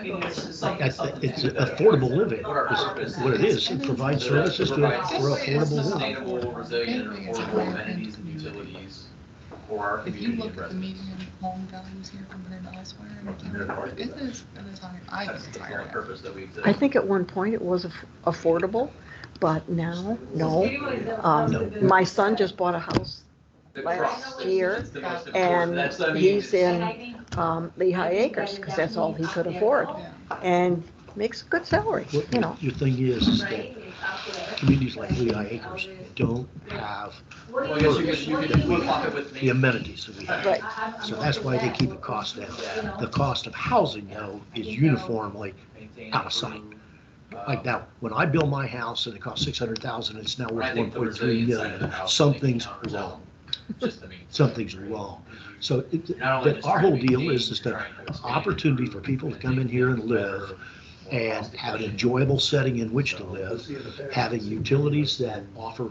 It's affordable living, is what it is. It provides services for affordable living. Sustainable, resilient, and affordable amenities and utilities for our If you community. look and at the residents. median home values here compared to elsewhere in the county, it is high. I think That's it's the higher. only purpose that we exist. I think at one point it was affordable, but now, no. My son just bought a house The last crux, year, it's the most important. and That's, I mean, he's And I in think Lehigh Acres, because that's all he could afford, Yeah. and makes a good salary, you know. Your thing is that Right, it's out there. communities like Lehigh Acres don't have What do Well, you- I guess you could flip it with the me. amenities that we have. Right. So that's why they keep the cost down. The cost of housing, though, is uniformly out of sight. Like now, when I build my house and it costs 600,000, it's now worth 1.3 million, something's wrong. Something's wrong. So but our whole deal is the opportunity for people to come in here and live and have an enjoyable setting in which to live, having utilities that offer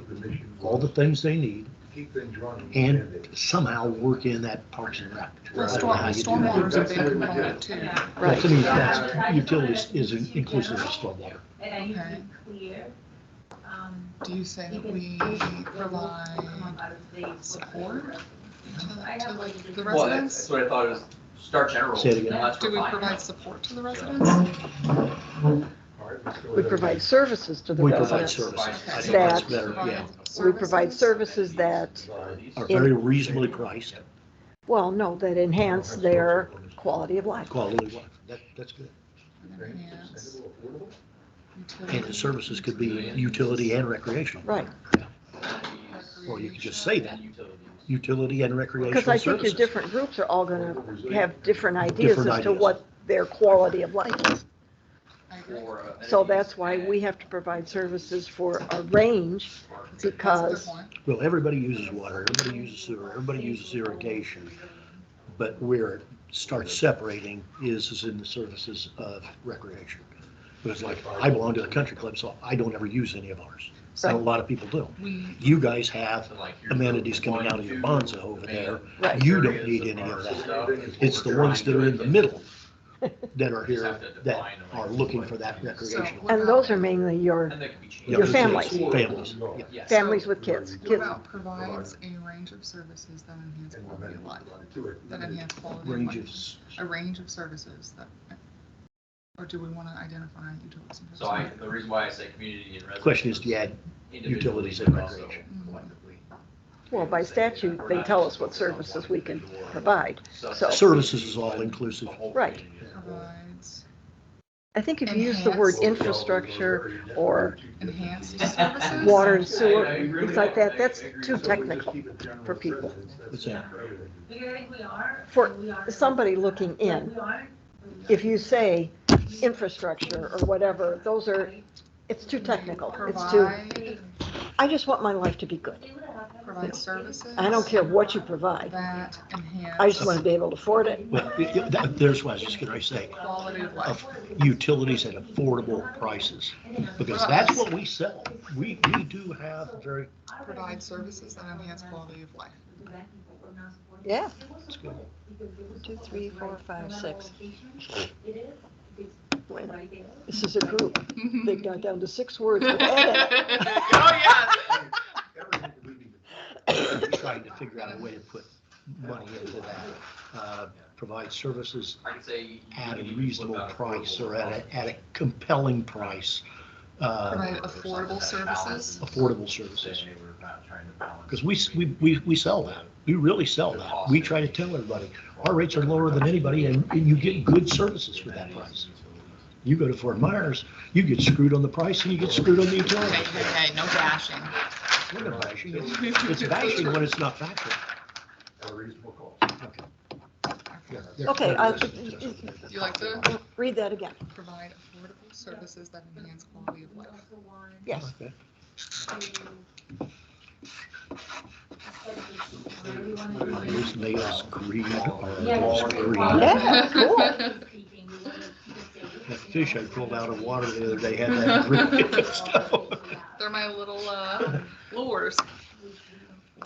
all the things they need, keep things running. and somehow work in that Parks and Rec. Well, I don't know how you do that. stormwater's a big component too. Well, to me, that's, utilities is inclusive of stormwater. Okay. Do you say that we provide support to like the Well, residents? that's what I thought it was, start general. Say it again. and let's Do we refine. provide support to the residents? All right, let's go We ahead. provide services to the We provide residents. services. I think That- that's better, yeah. We provide services that, Are very reasonably priced, well, no, that enhance their quality of life. quality of life. That's good. Enhance And the services could be utility and recreational. Right, Or you could just say that, utility and recreational because I think your services. different groups are all gonna have different ideas Different as to ideas. what their quality of life is. I agree. So that's why we have to provide services for a range, That's a good because, point. Well, everybody uses water, everybody uses sewer, everybody uses irrigation. But where it starts separating is in the services of recreation. Because like, I belong to the country club, so I don't ever use any of ours. And a lot of people do. We, You guys have amenities coming out of your bonza over there. Right. You don't need any of that. It's the ones that are in the middle that are here that are looking for that recreational. and those are mainly your And they can be changed. Yeah, your families. Families, yeah. Yes. families with kids. what Kids, about provides a range of services that enhance quality of life? That enhance quality of Range life? of, A range of services that, or do we want to identify utilities? and So I, services? the reason why I say community and residents. question is, do you add individually, utilities and but also recreation? collectively. well, by statute, they tell us what services we can provide. So, Services is all inclusive. Right. Provides I think if you use the word Enhance. infrastructure or enhanced services? water and sewer, things like that, that's too technical for people. What's that? For somebody looking in, if you say infrastructure or whatever, those are, it's too technical. It's too, Provide, I just want my life to be good. provide services. I don't care what you provide. That enhance. I just want to be able to afford it. Well, there's what I was just gonna say, Quality of life. of utilities at affordable prices. Because that's what we sell. We do have very, Provide services that enhance quality of life. Yeah. that's good. 2, 3, 4, 5, 6. Wait a minute. This is a group. They got down to 6 words with that in it. Oh, yes. Trying to figure out a way to put money into that. Provide services I could say. at a reasonable price or at a compelling price. Provide affordable services. Affordable services. Because we sell that. We really sell that. We try to tell everybody, our rates are lower than anybody and you get good services for that price. You go to Fort Myers, you get screwed on the price and you get screwed on the utility. Hey, no bashing. We're not bashing. It's bashing when it's not factual. At a reasonable cost. Okay, You like to read that again. provide affordable services that enhance quality of life. Yes. Okay. Those nails green are those green. Yeah, cool. The fish I pulled out of water the other day had that green stuff. They're my little lures.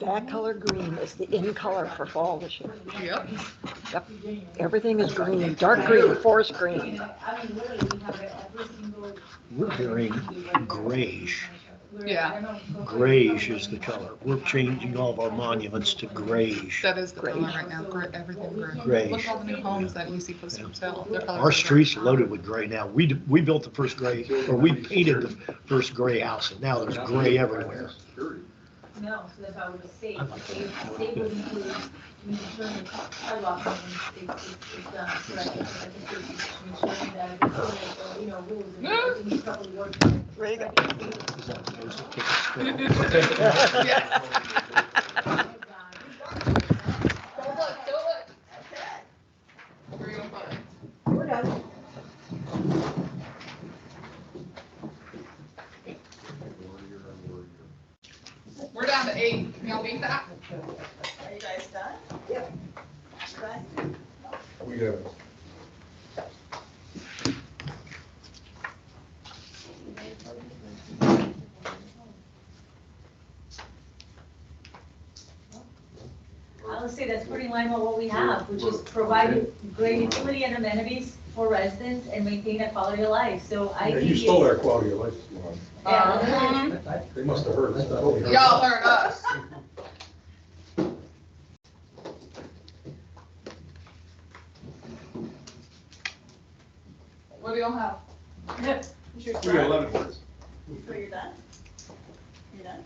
That color green is the in color for fall this year. Yep. Yep. Everything is green, dark green, forest green. We're hearing grayish. Yeah, Grayish is the color. We're changing all of our monuments to grayish. that is the color right now. Everything gray. Grayish. Look at all the new homes that you see posted for sale. Their colors are Our gray. streets loaded with gray now. We built the first gray, or we painted the first gray house, and now there's gray everywhere. No, so that's why I would say, I like that. they would include, ensuring sidewalk maintenance is done, correct? I think it's ensuring that it's, you know, rules and things properly worked. There you go. Is that supposed to take a stroke? Yeah. We're done. We're down to 8. Can y'all beat that? Are you guys done? Yep. Done? We have. in line with what we have, which is provide great utility and amenities for residents and maintain a quality of life. So I Yeah, think you stole it's- our quality of life. Yeah. They must have heard us. Y'all heard us. What do y'all have? We got 11 words. So you're done? You're done?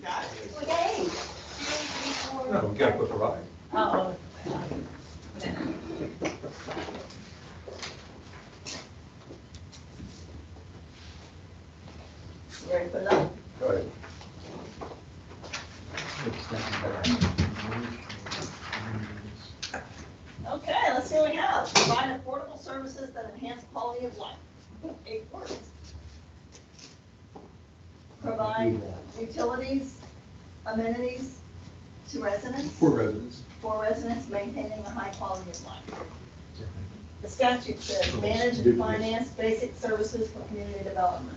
Got it? Okay. No, we gotta put provide. Uh-oh. You ready to put it up? Go ahead. Okay, let's see what we have. Provide affordable services that enhance quality of life. 8 words. Provide utilities, amenities to residents, For residents. for residents maintaining a high quality of life. The statute says manage and finance basic services for community development.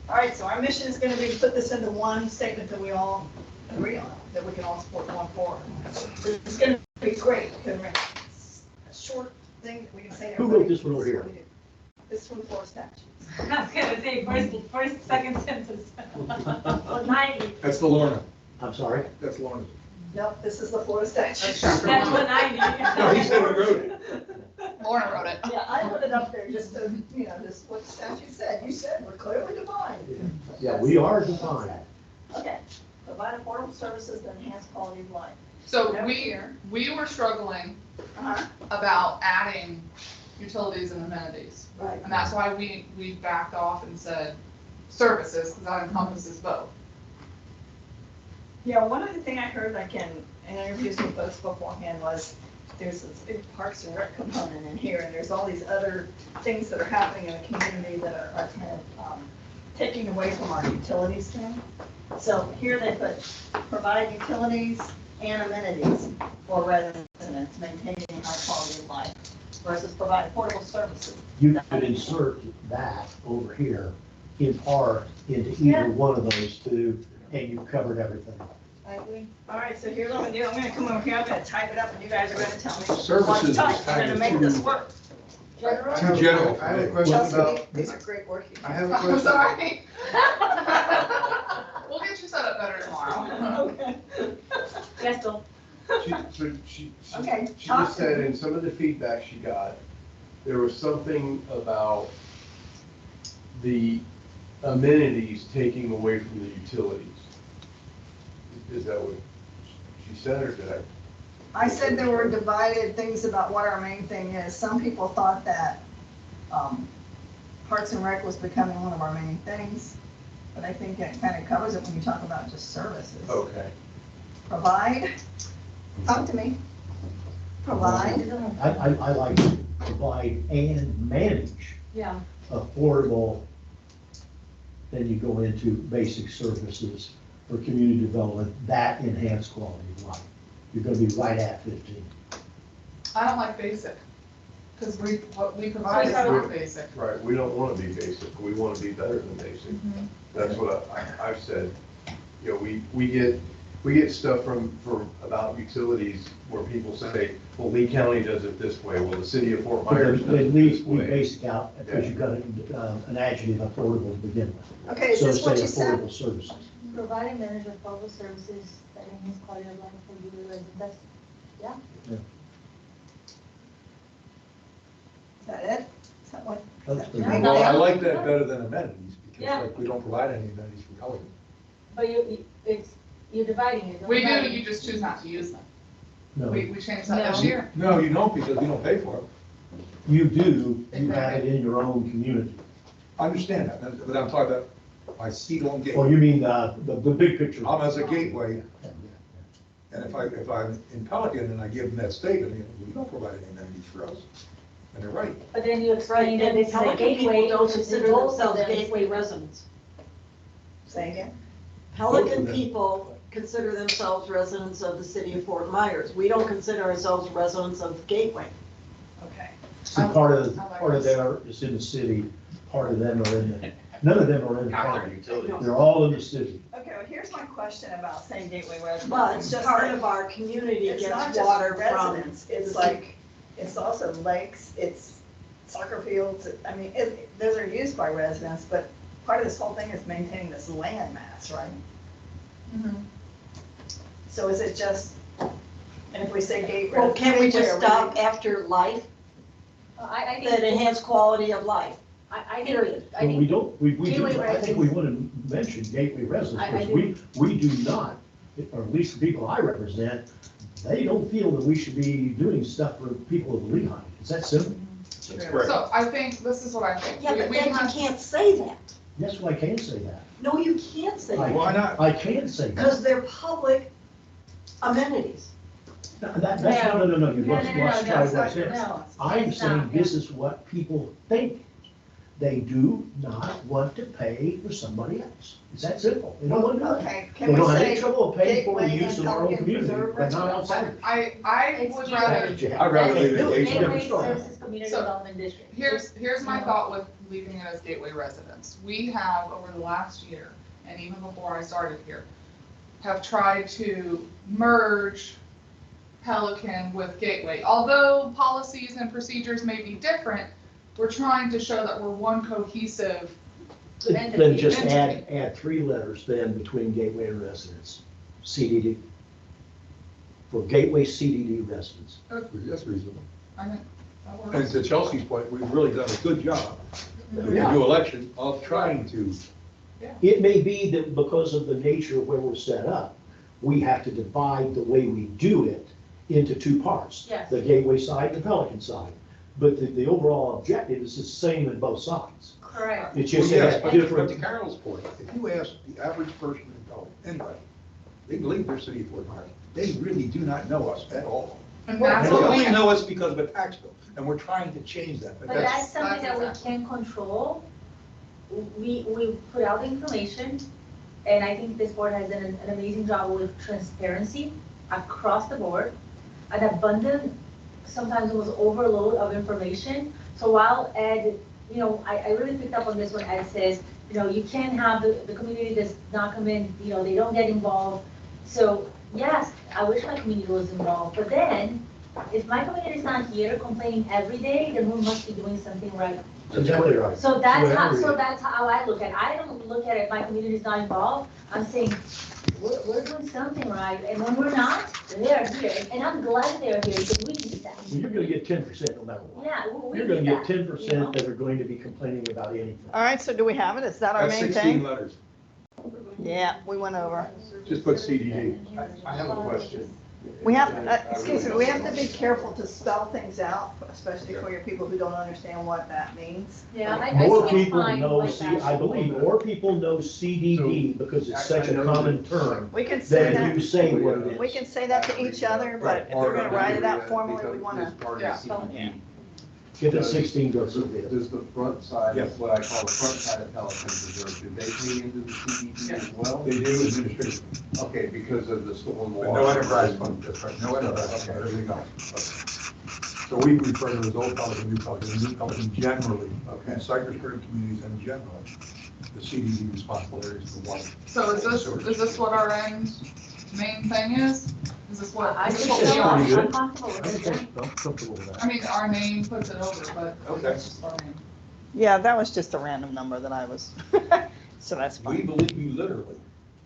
All right, so our mission is going to be to put this into one statement that we all agree on, that we can all support going forward. It's going to be great, because we're a short thing that we can say to Who everybody. wrote this one over here? This is from Florida statutes. I was gonna say first, second sentence. Well, 90, That's the Lorna. I'm sorry? That's Lorna. Nope, this is the Florida statute. that's what 90. No, he said we wrote it. Lorna wrote it. Yeah, I put it up there just to, just what the statute said. You said we're clearly defined. Yeah, we are defined. Okay, provide affordable services that enhance quality of life. So Over we here. were struggling Uh-huh, about adding utilities and amenities. right. And that's why we backed off and said services, because that encompasses both. Yeah, one other thing I heard, like in interviews with folks beforehand, was there's this big Parks and Rec component in here, and there's all these other things that are happening in the community that are kind of taking away from our utilities thing. So here they put, provide utilities and amenities for residents maintaining high quality of life versus provide affordable services. You could insert that over here in part into Yeah. either one of those two, and you've covered everything. I agree. All right, so here's what I'm gonna do. I'm gonna come over here, I'm gonna type it up, and you guys are gonna tell me what Services to is type. We're kind gonna of make this too- work. Too general. I have a question Chelsea, about, these are great working. I have a I'm question. sorry. We'll get you set up better tomorrow. Okay. Yes, Bill. She Okay, She talk just to me. said in some of the feedback she got, there was something about the amenities taking away from the utilities. Is that what she said, or did I? I said there were divided things about what our main thing is. Some people thought that Parks and Rec was becoming one of our main things, but I think it kind of covers it when you talk about just services. Okay. Provide, talk to me. Provide, I like to provide and manage Yeah. affordable, then you go into basic services for community development, that enhance quality of life. You're gonna be right at 15. I don't like basic, because what we provide is not basic. Right, we don't want to be basic, we want to be better than basic. That's what I've said. You know, we get stuff from about utilities where people say, well, Lee County does it this way, well, the city of Fort But Myers does at it least this we way. basic out, because you've got an adjective affordable to begin with. okay, is So this what say you said? affordable services. Provide and manage affordable services that enhance quality of life for you residents. Is that it? Is that what? That's is that- pretty Right Well, I there? like that better than amenities, Yeah. because like, we don't provide any amenities for Pelican. But you're dividing it. We do, you just choose not to use them. No, We changed that this No. year. No, you don't, because we don't pay for it. you do, you have it in your own community. I understand that, but I'm talking about my seat-on gate. Or you mean the big picture? I'm as a gateway, and if I'm in Pelican and I give them that statement, you don't provide any amenities for us, and they're right. But then you explain Right, that and this is a Pelican gateway. people don't which is consider both of themselves them. gateway residents. Say again? Pelican people consider themselves residents of the city of Fort Myers. We don't consider ourselves residents of Gateway. Okay. See, part of there is in the city, part of them are in the None of them are in the After county. utilities. They're all in the city. Okay, well, here's my question about saying gateway residents. But It's just part like- of our community It's not gets just water from. residents, it's like, it's also lakes, it's soccer fields, I mean, those are used by residents, but part of this whole thing is maintaining this land mass, right? Mhm. So is it just, and if we say gate Well, residents. can we just gateway, stop after life, I think. that enhance quality of life, I period? I But we think, don't, we do, Gateway I think we residents. want to mention gateway residents, I because we do not, or at least the people I represent, they don't feel that we should be doing stuff for people of Lehigh. Is that simple? That's correct. So I think, this is what I think. Yeah, We- but we then you have- can't say that. Yes, well, I can say that. No, you can't say I- that, Why not? I can say that. because they're public amenities. That's, no, you No, let's, no, no, let's no, try no, what's no, this. no. I'm It's saying not, this is what people think. They do not want to pay for somebody else. It's that simple. They don't want to do it. Okay, They can we don't have any say, trouble paying for the gateway use and of our own Pelican community, Preserve but not residents? outside. I would rather, I'd rather leave it Gateway. gateway. Gateway Strong. Services Community So, Development District. here's my thought with leaving it as gateway residents. We have, over the last year, and even before I started here, have tried to merge Pelican with Gateway. Although policies and procedures may be different, we're trying to show that we're one cohesive. Then just add 3 letters then between gateway and residents, CDD. For gateway CDD residents. That's reasonable. I think that And works. to Chelsea's point, we've really done a good job in the Yeah. new election of trying to, It may be that because of the nature of where we're set up, we have to divide the way we do it into 2 parts. Yes. The gateway side and the Pelican side. But the overall objective is the same in both sides. Correct. It's well, just yes, that but to different. Carol's point, if you ask the average person in Pelican, anybody, they can leave their city of Fort Myers, they really do not know us at all. And They that's what we only have. know us because of a tax bill, and we're trying to change that, but But that's that's, something that we that's can control. We put out the information, and I think this board has done an amazing job with transparency across the board. An abundant, sometimes it was overload of information. So while Ed, I really picked up on this when Ed says, you can't have the community does not come in, they don't get involved. So yes, I wish my community was involved, but then if my community is not here complaining every day, then we must be doing something right. Exactly right. So that's Whatever. that's how I look at it. I don't look at it, my community is not involved. I'm saying, we're doing something right, and when we're not, they're here. And I'm glad they're here, because we need that. Well, you're gonna get 10% no matter what. Yeah, we You're need gonna get that. 10% that are going to be complaining about anything. All right, so do we have it? Is that our that's main 16 thing? letters. Yeah, we went over. Just put CDD. I have a question. We have, excuse me, we have to be careful to spell things out, especially for your people who don't understand what that means. Yeah, I More still people find know, like that. I believe more people know CDD because it's such a common term We can say than you that, say what it we is. can say that to each other, but if we're gonna write it out formally, we wanna, Yeah. If it's 16, goes with it. Does the front side, Yes. what I call the front side of Pelican Preserve, do they pay into the CDD as well? They do administrative, Okay, because of the storm but water. no enterprise fund, that's right, no enterprise fund, everything else. So we refer to it as old Pelican, new Pelican generally, Okay. in Cypress Creek communities in general, the CDD responsible areas for water. So is this what our end main thing is? Is this what, I is this think what we so. are? pretty good. I'm comfortable I'm with it. comfortable with I that. mean, our name puts it over, but Okay. that's just our name. yeah, that was just a random number that I was, so that's We fine. believe you literally.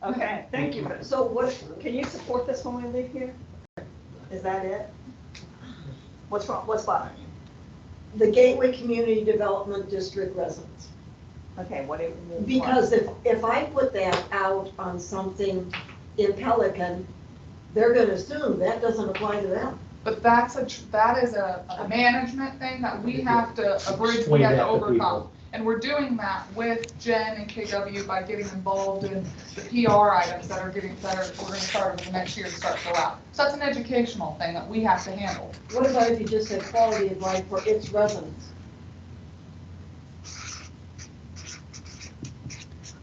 Okay, thank you. So what, can you support this when we leave here? Is that it? What's wrong, what's bothering you? The Gateway Community Development District residents. Okay, what do you? Because if I put that out on something in Pelican, they're gonna assume that doesn't apply to them. But that is a management thing that we have to, a bridge we Explain have to that to overcome. people. And we're doing that with Jen and KW by getting involved in the PR items that we're gonna start over the next year to start to go out. So that's an educational thing that we have to handle. What about if you just said quality of life for its residents?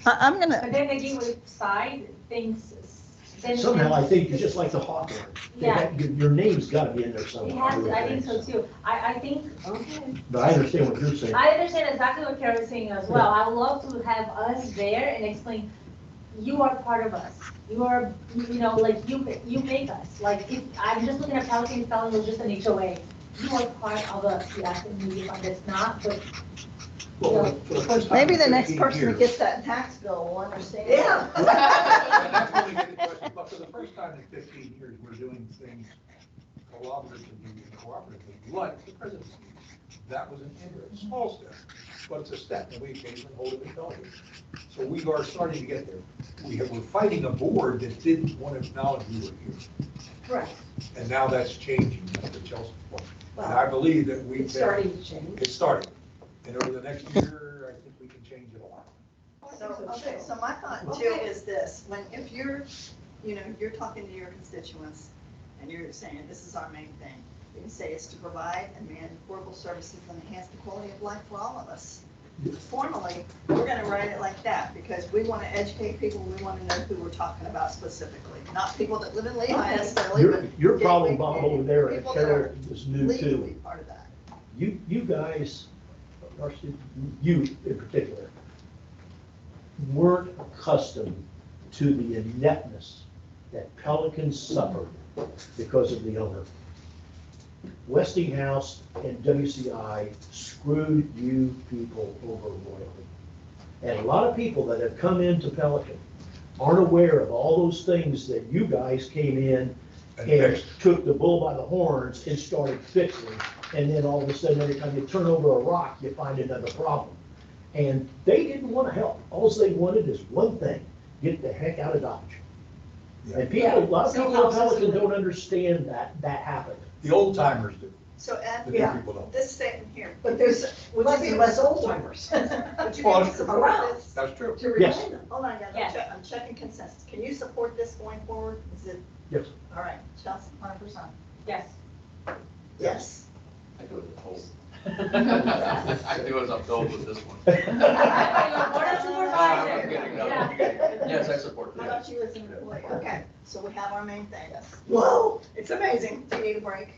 I'm gonna, But then the Gateway side thinks then. Somehow I think it's just like the Hawthorne. They Yeah. got- Your name's gotta be in there It somewhere. has, I think so too. I think, okay. But I understand what you're saying. I understand exactly what Carol's saying as well. I would love to have us there and explain, you are part of us. You are, you know, like, you make us. Like, if, I'm just looking at Pelican Felon was just an HOA. You are part of us. You have to maybe if it's not, but, you know, For the first time Maybe in the next 15 person that years. gets that tax bill will understand. Yeah. And that's when we get the question, but for the first time in 15 years, we're doing things collaboratively and cooperatively, like the presidency. That was an small step, but it's a step, and we occasionally hold it in Pelican. So we are starting to get there. We're fighting a board that didn't want to acknowledge we were here, Correct. and now that's changing, that's what Chelsea wants. And Well, I believe that we've. it's starting to change. It's starting, and over the next year, I think we can change it a lot. So, okay, so my thought too Okay. is this, if you're, you're talking to your constituents and you're saying, this is our main thing, you can say it's to provide and manage affordable services and enhance the quality of life for all of us. Formally, we're gonna write it like that, because we wanna educate people, we wanna know who we're talking about specifically, not people that live in Lehigh necessarily, but. Your problem, gateway Bob, over there, and people that Carol are is new legally too. part of that. You guys, or you in particular, weren't accustomed to the ineptness that Pelican suffered because of the owner. Westinghouse and WCI screwed you people over royally. And a lot of people that have come into Pelican aren't aware of all those things that you guys came in And and fixed. took the bull by the horns and started fixing. And then all of a sudden, every time you turn over a rock, you find another problem. And they didn't want to help. All they wanted is one thing, get the heck out of Dodge. And people, a lot of people in Pelican don't understand that happened. The old timers do, So Ed, the new Yeah. people don't. this statement here. But there's Would less you and be less able old to- timers Would you be Well, able to support around. this? That's true. to Yes. remind them. Hold on, guys, Yes. I'm checking consensus. Can you support this going forward? Is it, Yes. all right, Chelsea, 100%? yes. Yes. I do as I'm told. I do as I'm told with this one. Board of Supervisors. I'm kidding, no, Yeah. I'm kidding. Yes, I support How that. about you as an employee? Okay, so we have our main thing. Whoa. It's amazing. Do you need a break?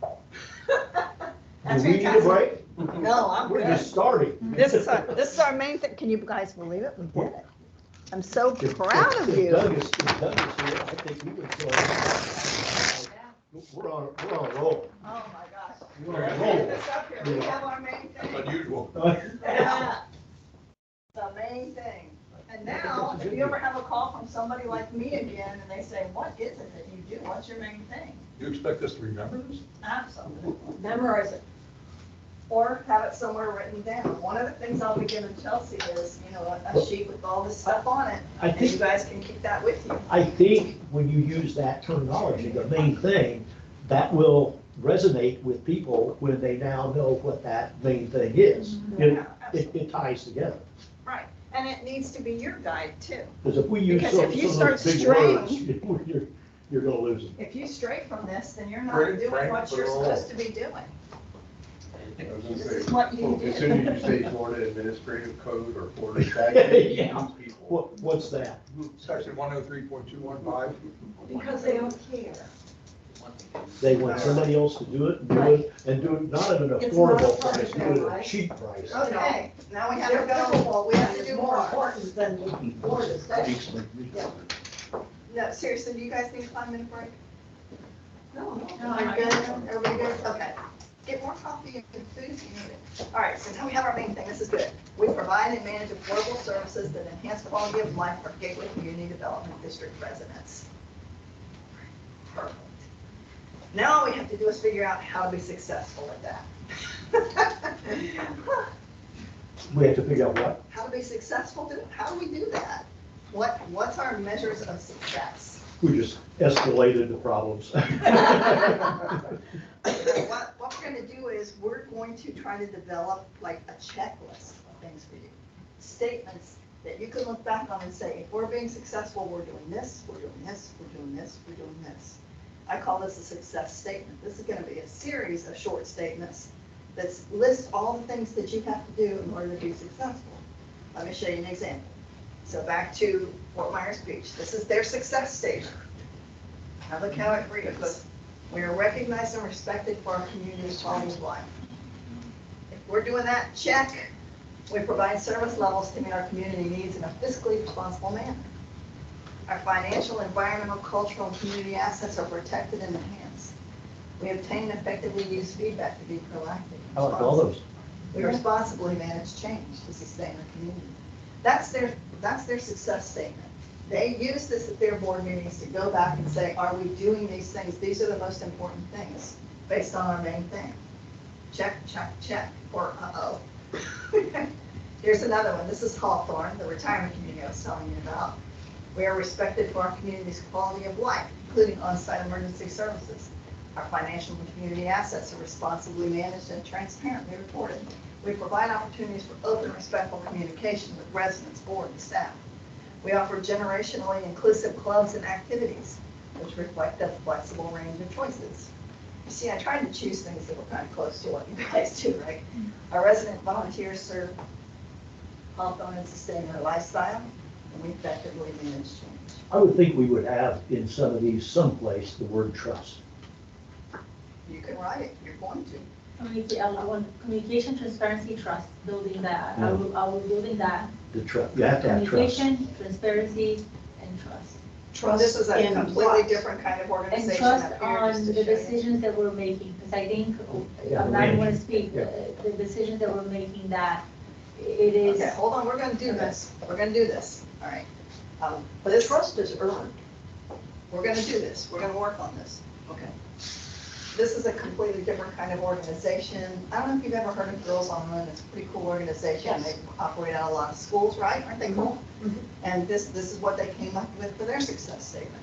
Do That's we need a fantastic. break? No, I'm We're good. just starting. This is our main thing. Can you guys believe it? We did it. I'm so proud of If you. Doug is here, I think we would join. We're on a roll. Oh, my gosh. We're on a Get roll. this up here. We have our main That's thing. unusual. Yeah. The main thing. And now, if you ever have a call from somebody like me again, and they say, what is it that you do? What's your main thing? You expect us to remember this? Absolutely. Memorize it. Or have it somewhere written down. One of the things I'll be giving Chelsea is, a sheet with all this stuff on it. I And you think, guys can keep that with you. I think when you use that terminology, the main thing, that will resonate with people when they now know what that main thing is. It ties together. Right. And it needs to be your guide too. Because if we use Because some if you of start those big straying- words, you're gonna lose them. If you stray from this, then you're not Frank, doing Frank, what you're put it all. supposed to be doing. I was gonna This say, is what you well, as soon as you do. say Florida Administrative Code or Florida statute, Yeah. these people. What's that? Section 103.215. Because they don't care. They want somebody else to do it, and do it not at an It's not a affordable part price, of do their it at a life. cheap price. Okay, now we have Their to go, pickleball we have to is do more more. important than Florida statute. No, seriously, do you guys need a 5-minute break? No, Are you good? Everybody good? Okay. Get more coffee and food if you need it. All right, so now we have our main thing. This is good. We provide and manage affordable services that enhance quality of life for Gateway Community Development District residents. Perfect. Now all we have to do is figure out how to be successful at that. We have to figure out what? How to be successful, how do we do that? What's our measures of success? We just escalated the problems. What we're gonna do is, we're going to try to develop like a checklist of things for you. Statements that you can look back on and say, if we're being successful, we're doing this, we're doing this, we're doing this, we're doing this. I call this a success statement. This is gonna be a series of short statements that list all the things that you have to do in order to be successful. Let me show you an example. So back to Fort Myers Beach. This is their success statement. Now look how it reads. We are recognized and respected for our community's quality of life. If we're doing that, check. We provide service levels to meet our community needs in a fiscally responsible manner. Our financial, environmental, cultural, and community assets are protected and enhanced. We obtain and effectively use feedback to be proactive. I like all those. We responsibly manage change to sustain our community. That's their success statement. They use this at their board meetings to go back and say, are we doing these things? These are the most important things based on our main thing. Check, check, check, or uh-oh. Here's another one. This is Hawthorne, the retirement community I was telling you about. We are respected for our community's quality of life, including on-site emergency services. Our financial and community assets are responsibly managed and transparently reported. We provide opportunities for open, respectful communication with residents, board, and staff. We offer generationally inclusive clubs and activities, which reflect a flexible range of choices. You see, I tried to choose things that were kind of close to what you guys do, right? Our resident volunteers serve Hawthorne and sustain their lifestyle, and we effectively manage change. I would think we would have in some of these someplace the word trust. You can write it, you're going to. I want communication, transparency, trust, building that. I will building that. The trust, you have to have trust. Communication, transparency, and trust. Trust. This is a in completely what? different kind of And organization. trust up here on just to the show you. decisions that we're making, because I think, Yeah, I'm the not going to management. speak, Yeah. the decisions that we're making, that it is. Okay, hold on, we're gonna do this. We're gonna do this, all right. But the trust is earned. We're gonna do this. We're gonna work on this. Okay. This is a completely different kind of organization. I don't know if you've ever heard of Girls on Run. It's a pretty cool organization. Yes. They operate out of a lot of schools, right? Aren't they cool? Mhm. And this is what they came up with for their success statement.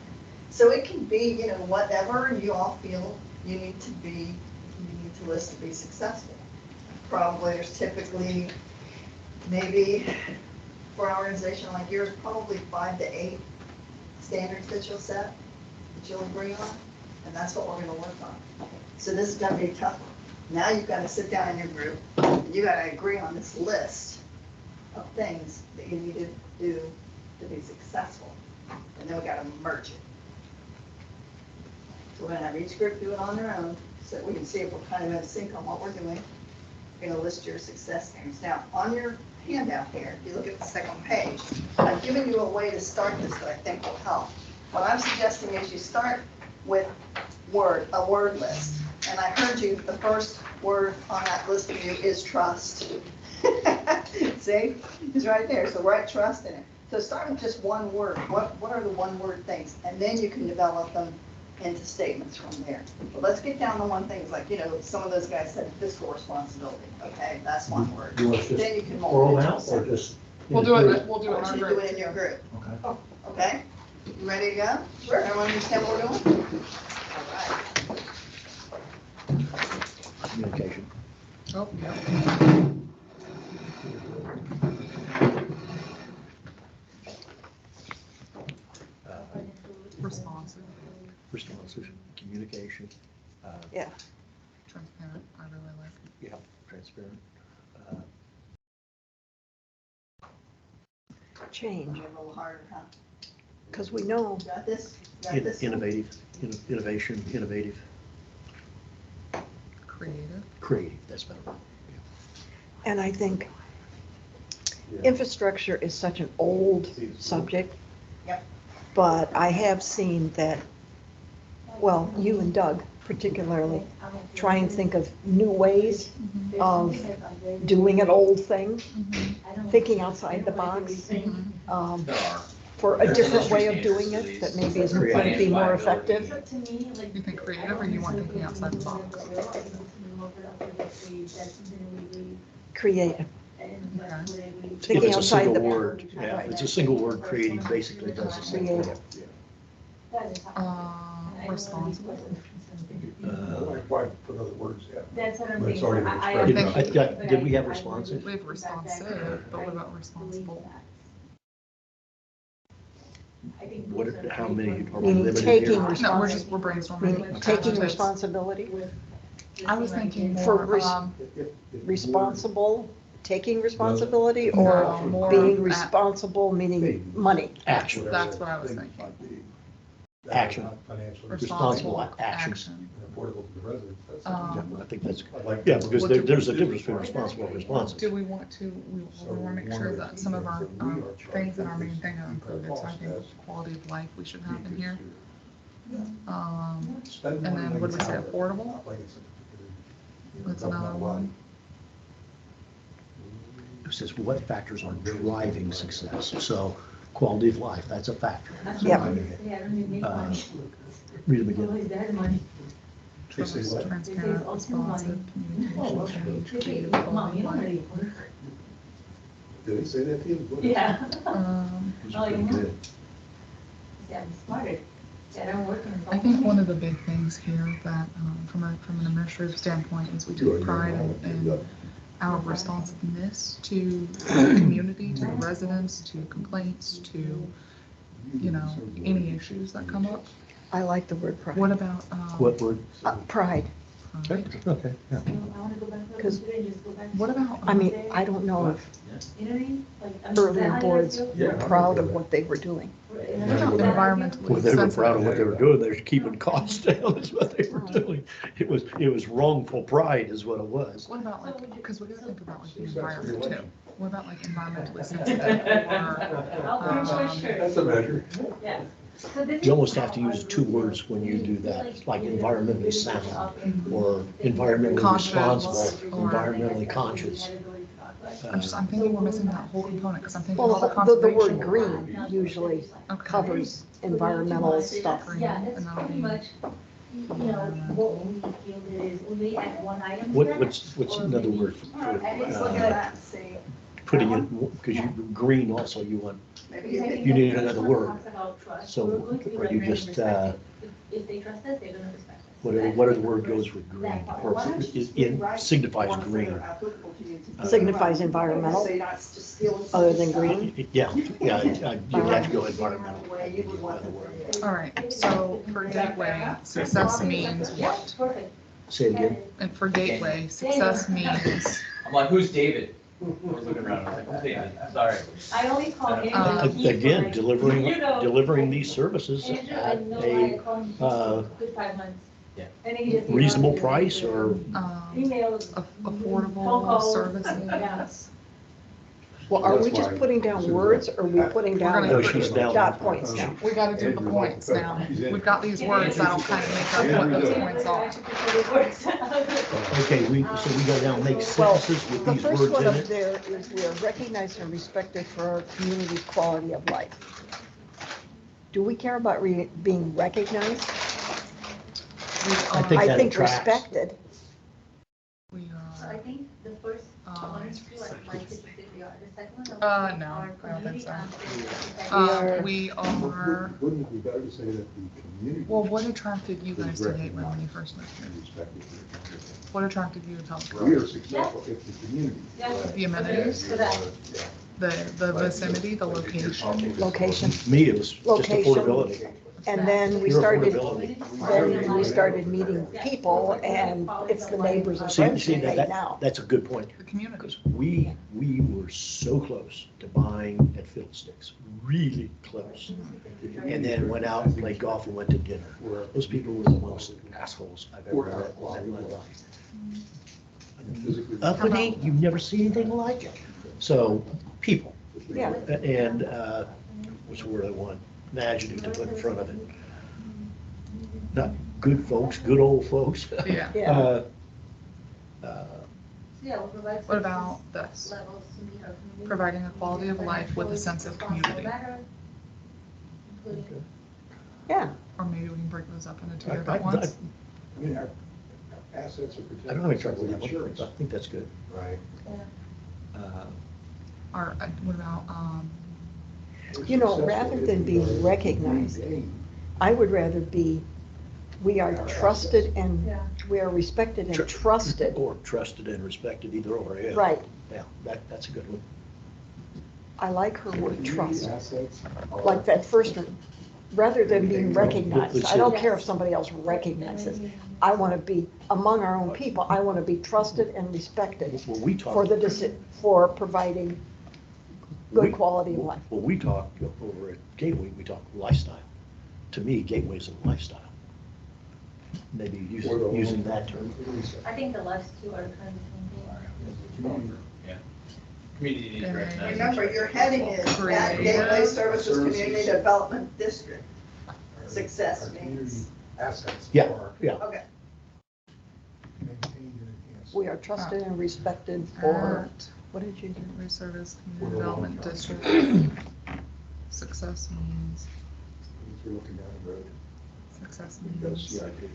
So it can be, whatever you all feel you need to list to be successful. Probably there's typically, maybe for an organization like yours, probably 5 to 8 standards that you'll set, that you'll agree on, and that's what we're gonna work on. So this is gonna be tough. Now you've gotta sit down in your group, and you gotta agree on this list of things that you need to do to be successful. And then we gotta merge it. So we're gonna have each group do it on their own, so that we can see if we're kind of in sync on what we're doing. We're gonna list your success standards. Now, on your handout here, if you look at the second page, I've given you a way to start this that I think will help. What I'm suggesting is you start with a word list. And I heard you, the first word on that list for you is trust. See, it's right there, so write trust in it. So start with just one word. What are the one word things? And then you can develop them into statements from there. But let's get down to one thing, like, some of those guys said fiscal responsibility. Okay, that's one word. You want us Then you just can oral mold it. out or just? We'll do it in I our want you to do group. it in your group. Okay. Okay? You ready to go? Sure. Everyone understand what we're doing? All right. Communication. Oh, yeah. Responsive, Responsive, communication, transparent, I really like it. yeah, transparent. Change, A little harder, huh? because we know Got this? Got this? Innovative, innovation, innovative, Creative. creative, that's better. And I think infrastructure is such an old subject. Yep. But I have seen that, well, you and Doug particularly, try and think of new ways of doing an old thing, thinking outside the box, There are. for a different way of doing it that maybe is going to be more effective. But to me, like. You think creative or you want thinking outside the box? Creative, If thinking it's a outside the. single word, yeah, if it's a single word, creative basically does the same thing. Creative. Responsible. Why put other words in? That's what I'm But it's saying. already I been expressed. agree, Did we have but I responsive? We have responsive, but what about responsible? What, how many are we Meaning limited taking here? No, responsibility. we're brainstorming. Meaning taking Adjectives. responsibility, I was thinking For more, responsible, taking responsibility, or No, more being at- responsible, meaning money. Action. That's what I was thinking. Action. Not financially Responsible responsible action. action. and affordable to the residents. That's Yeah, Um, I think that's, I'd like yeah, to- because What do- there's a difference between responsible and responsive. Do we want to, we So want to make one sure of the that key some of things our that we are charged things in our with main is thing are keep our included, so I costs think as quality of life we should have in here. decreased. And Spend money then like what did we it's say, out. affordable? Not like it's a particular, you know, That's another governmental one. It says what factors are driving success. So quality of life, that's a factor. Yeah. Uh, Read them again. Always that money. They say Trust, what? transparent, They say responsive, Oh, communication, They say, creative, Mom, quality you of don't life. really work. Did they say that to you? Yeah. Those Oh, are pretty yeah. good. Yeah, I'm smarter. Yeah, I'm working. I think one of the big things here that, from an administrative standpoint, is we take pride in our responsiveness to the community, to the residents, to complaints, to, you know, any issues that come up. I like the word pride. What about, What word? Pride, Okay, okay, yeah. I wanna go back to 'Cause- today and just go back. to- what about? I mean, I don't know if You know what I mean? Like, I mean, is that earlier how you boards guys were feel? proud of what they were doing. What about environmentally Well, they were proud of sensitive? what they were doing. They're keeping costs down is what they were doing. It was wrongful pride is what it was. What about like, because we gotta think about like the environment too. What about like environmentally sensitive or, That's a measure. Yeah. You almost have to use two words when you do that, like environmentally sound or environmentally Conscious, responsible, or- environmentally conscious. I'm thinking we're missing that whole component, because I'm thinking Well, all the the conservation. word green usually Okay. covers environmental stuff. Green, Yeah, and that's that'll pretty be- much, you know, what we feel it is. We may add one item. What, here, what's or another maybe- word for, Let's look at that and see. putting it, because you, green also, you want, Maybe Because I if think You the need first another one word. talks about trust. So, We're going to be or you learning just, respect. If they trust us, they're gonna respect us. whatever word goes with green, or it signifies green. Signifies environmental, So you're not just stealing. other than green. Yeah, you have to go environmental. Another word. All right, so for gateway, success means what? Perfect. Say it again. And for gateway, success means, I'm like, who's David? I was looking around, I was like, who's David? Sorry. I only call him. Again, delivering these services Andrew, at I know I a call him uh, good 5 months. Yeah. And then he just. reasonable price or, Emails. affordable services. Yeah. Well, are we just putting down words or are we putting down We're no, she's down. dot points now? We gotta do the points now. We've got these words that'll kind of make up what those points are. Okay, so we go down, make Well, sentences with the these first words one in up it. there is we are recognized and respected for our community's quality of life. Do we care about being recognized? I think I that think attracts. respected. We So I are, think the first one is like my specific, the second one. No, our I don't think so. community we are, Wouldn't it be better to say that the community? well, what attracted you guys to Gateway when you first moved here? and respected? What attracted you to Pelican We are Grove? successful if the community. The amenities, the vicinity, the location? Location. Me, it was just Location. affordability. And then we Pure started, affordability. then we started meeting people and it's the neighbors and friends See, we made that, now. that's a good point. The community. Because we were so close to buying at Fiddlesticks, really close. And then went out and played golf and went to dinner. Those people were the most assholes I've ever met in my life. Uppity, you never see anything like it. So, people. Yeah. And, what's the word I want? An adjective to put in front of it. Not good folks, good old folks. Yeah. Yeah. Yeah, we'll provide. What about this? Levels to meet our community. Providing a quality of life with a sense of community. Including- Yeah. Or maybe we can break those up into two I- different I- ones. I mean, our assets are protected. I don't have any trouble with that. Insurance. I think that's good. Right. Or what about, You know, rather than being recognized, I would rather be, we are trusted and Yeah. we are respected and trusted. Or trusted and respected, either or, yeah. Right. Yeah, that's a good one. I like her word trust, Assets are- like that first one. Rather than being recognized, I don't care if somebody else recognizes. I want to be, among our own people, I want to be trusted and respected Well, we for talked, for providing good quality of life. well, we talked over at Gateway, we talked lifestyle. to me, Gateway's a lifestyle. Maybe using that term. I think the last two are kind of same thing. Community needs recognized. Remember, your heading is at Creative. Gateway Services Community Development District. Our Success community means. Assets. Yeah. are Yeah. Okay. maintained and enhanced. We are trusted and respected for, At what did you do? Gateway Service Community Development District. Success means, If you're looking down the road, success you've got a means, CIP.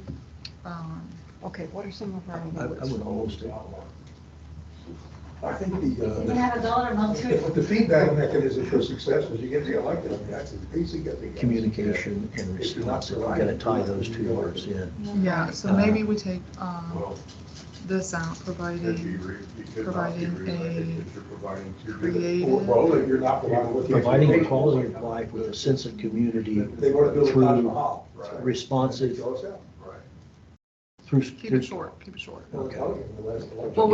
Okay, what are some of our I awards? would almost, I think You can have a dollar amount to it. the feedback mechanism for success is you get reelected. I mean, that's as basic as it gets. communication and responsive, you gotta tie those two words in. yeah, so maybe we take, Well, this out, it'd be providing, you could not be providing related a if you're providing two creative, Well, if you're not providing with. the Providing a education, quality of life with a sense of community They want to build a Taj through Mahal. responsive, Go south. Right. through. keep it short, keep it short. Well, it's not in the last election. Well,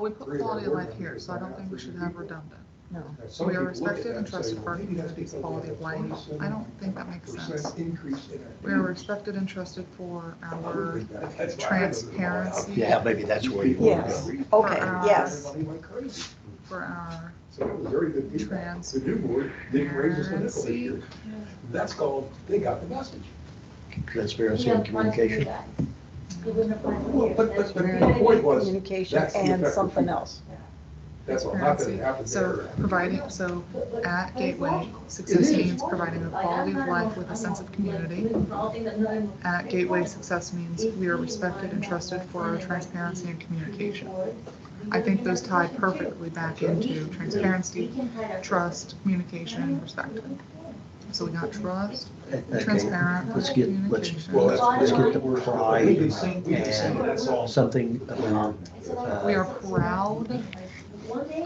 we put quality of life here, so I don't think we should have redundant. No. Now, some We are people look at respected that and say, trusted for our well, maybe that's community's because quality we of have life. I don't think that makes 27% sense. increase in We are respected and trusted for our transparency, Yeah, maybe that's where you want to Yes, go. okay, yes. Everybody went crazy. for our So it was very good feedback. The new board didn't raise us a nickel this year. That's called, they got the message. Transparency and communication. You wouldn't apply for Well, years. but That's the right. point was, Communication that's the and effective something feedback. else. That's all, not that it transparency. happened So there. providing, so at Gateway, success means providing a quality of life with a sense of community. At Gateway, success means we are respected and trusted for our transparency and communication. I think those tie perfectly back into transparency, trust, communication, respected. So we got trust, Okay, transparent, let's communication. Well, let's get the We pride can sing, we can sing that song. and something about. We are proud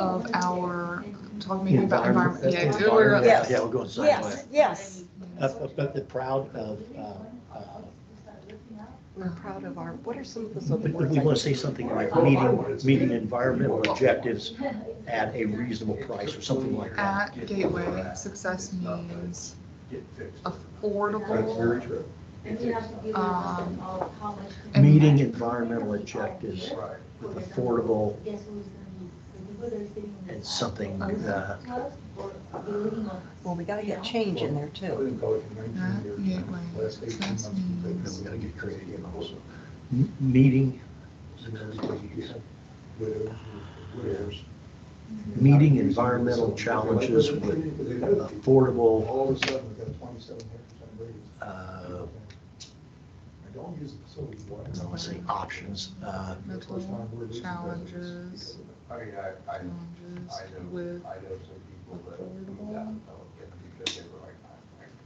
of our, talk maybe about environment. Yeah, we're, Yes. Yeah, we're going side by Yes, yes. But the proud of, We're proud of our, what are some of the other we words? want to say something like meeting environmental objectives at a reasonable price or something like that. at Gateway, success means Get fixed. That's affordable, very true. and- Meeting environmental objectives Right. with affordable and something, Well, we gotta get change in there I too. didn't go for 19 at years. Gateway, Last 18 months, success we've taken means we gotta get creative also. also. Meeting, Widows. meeting environmental challenges with affordable, All of a sudden, we got a 27% raise. uh, I don't use the facilities. I don't want to say options, mental challenges, I mean, I know, with, I know some people that moved out of Pelican because they were like,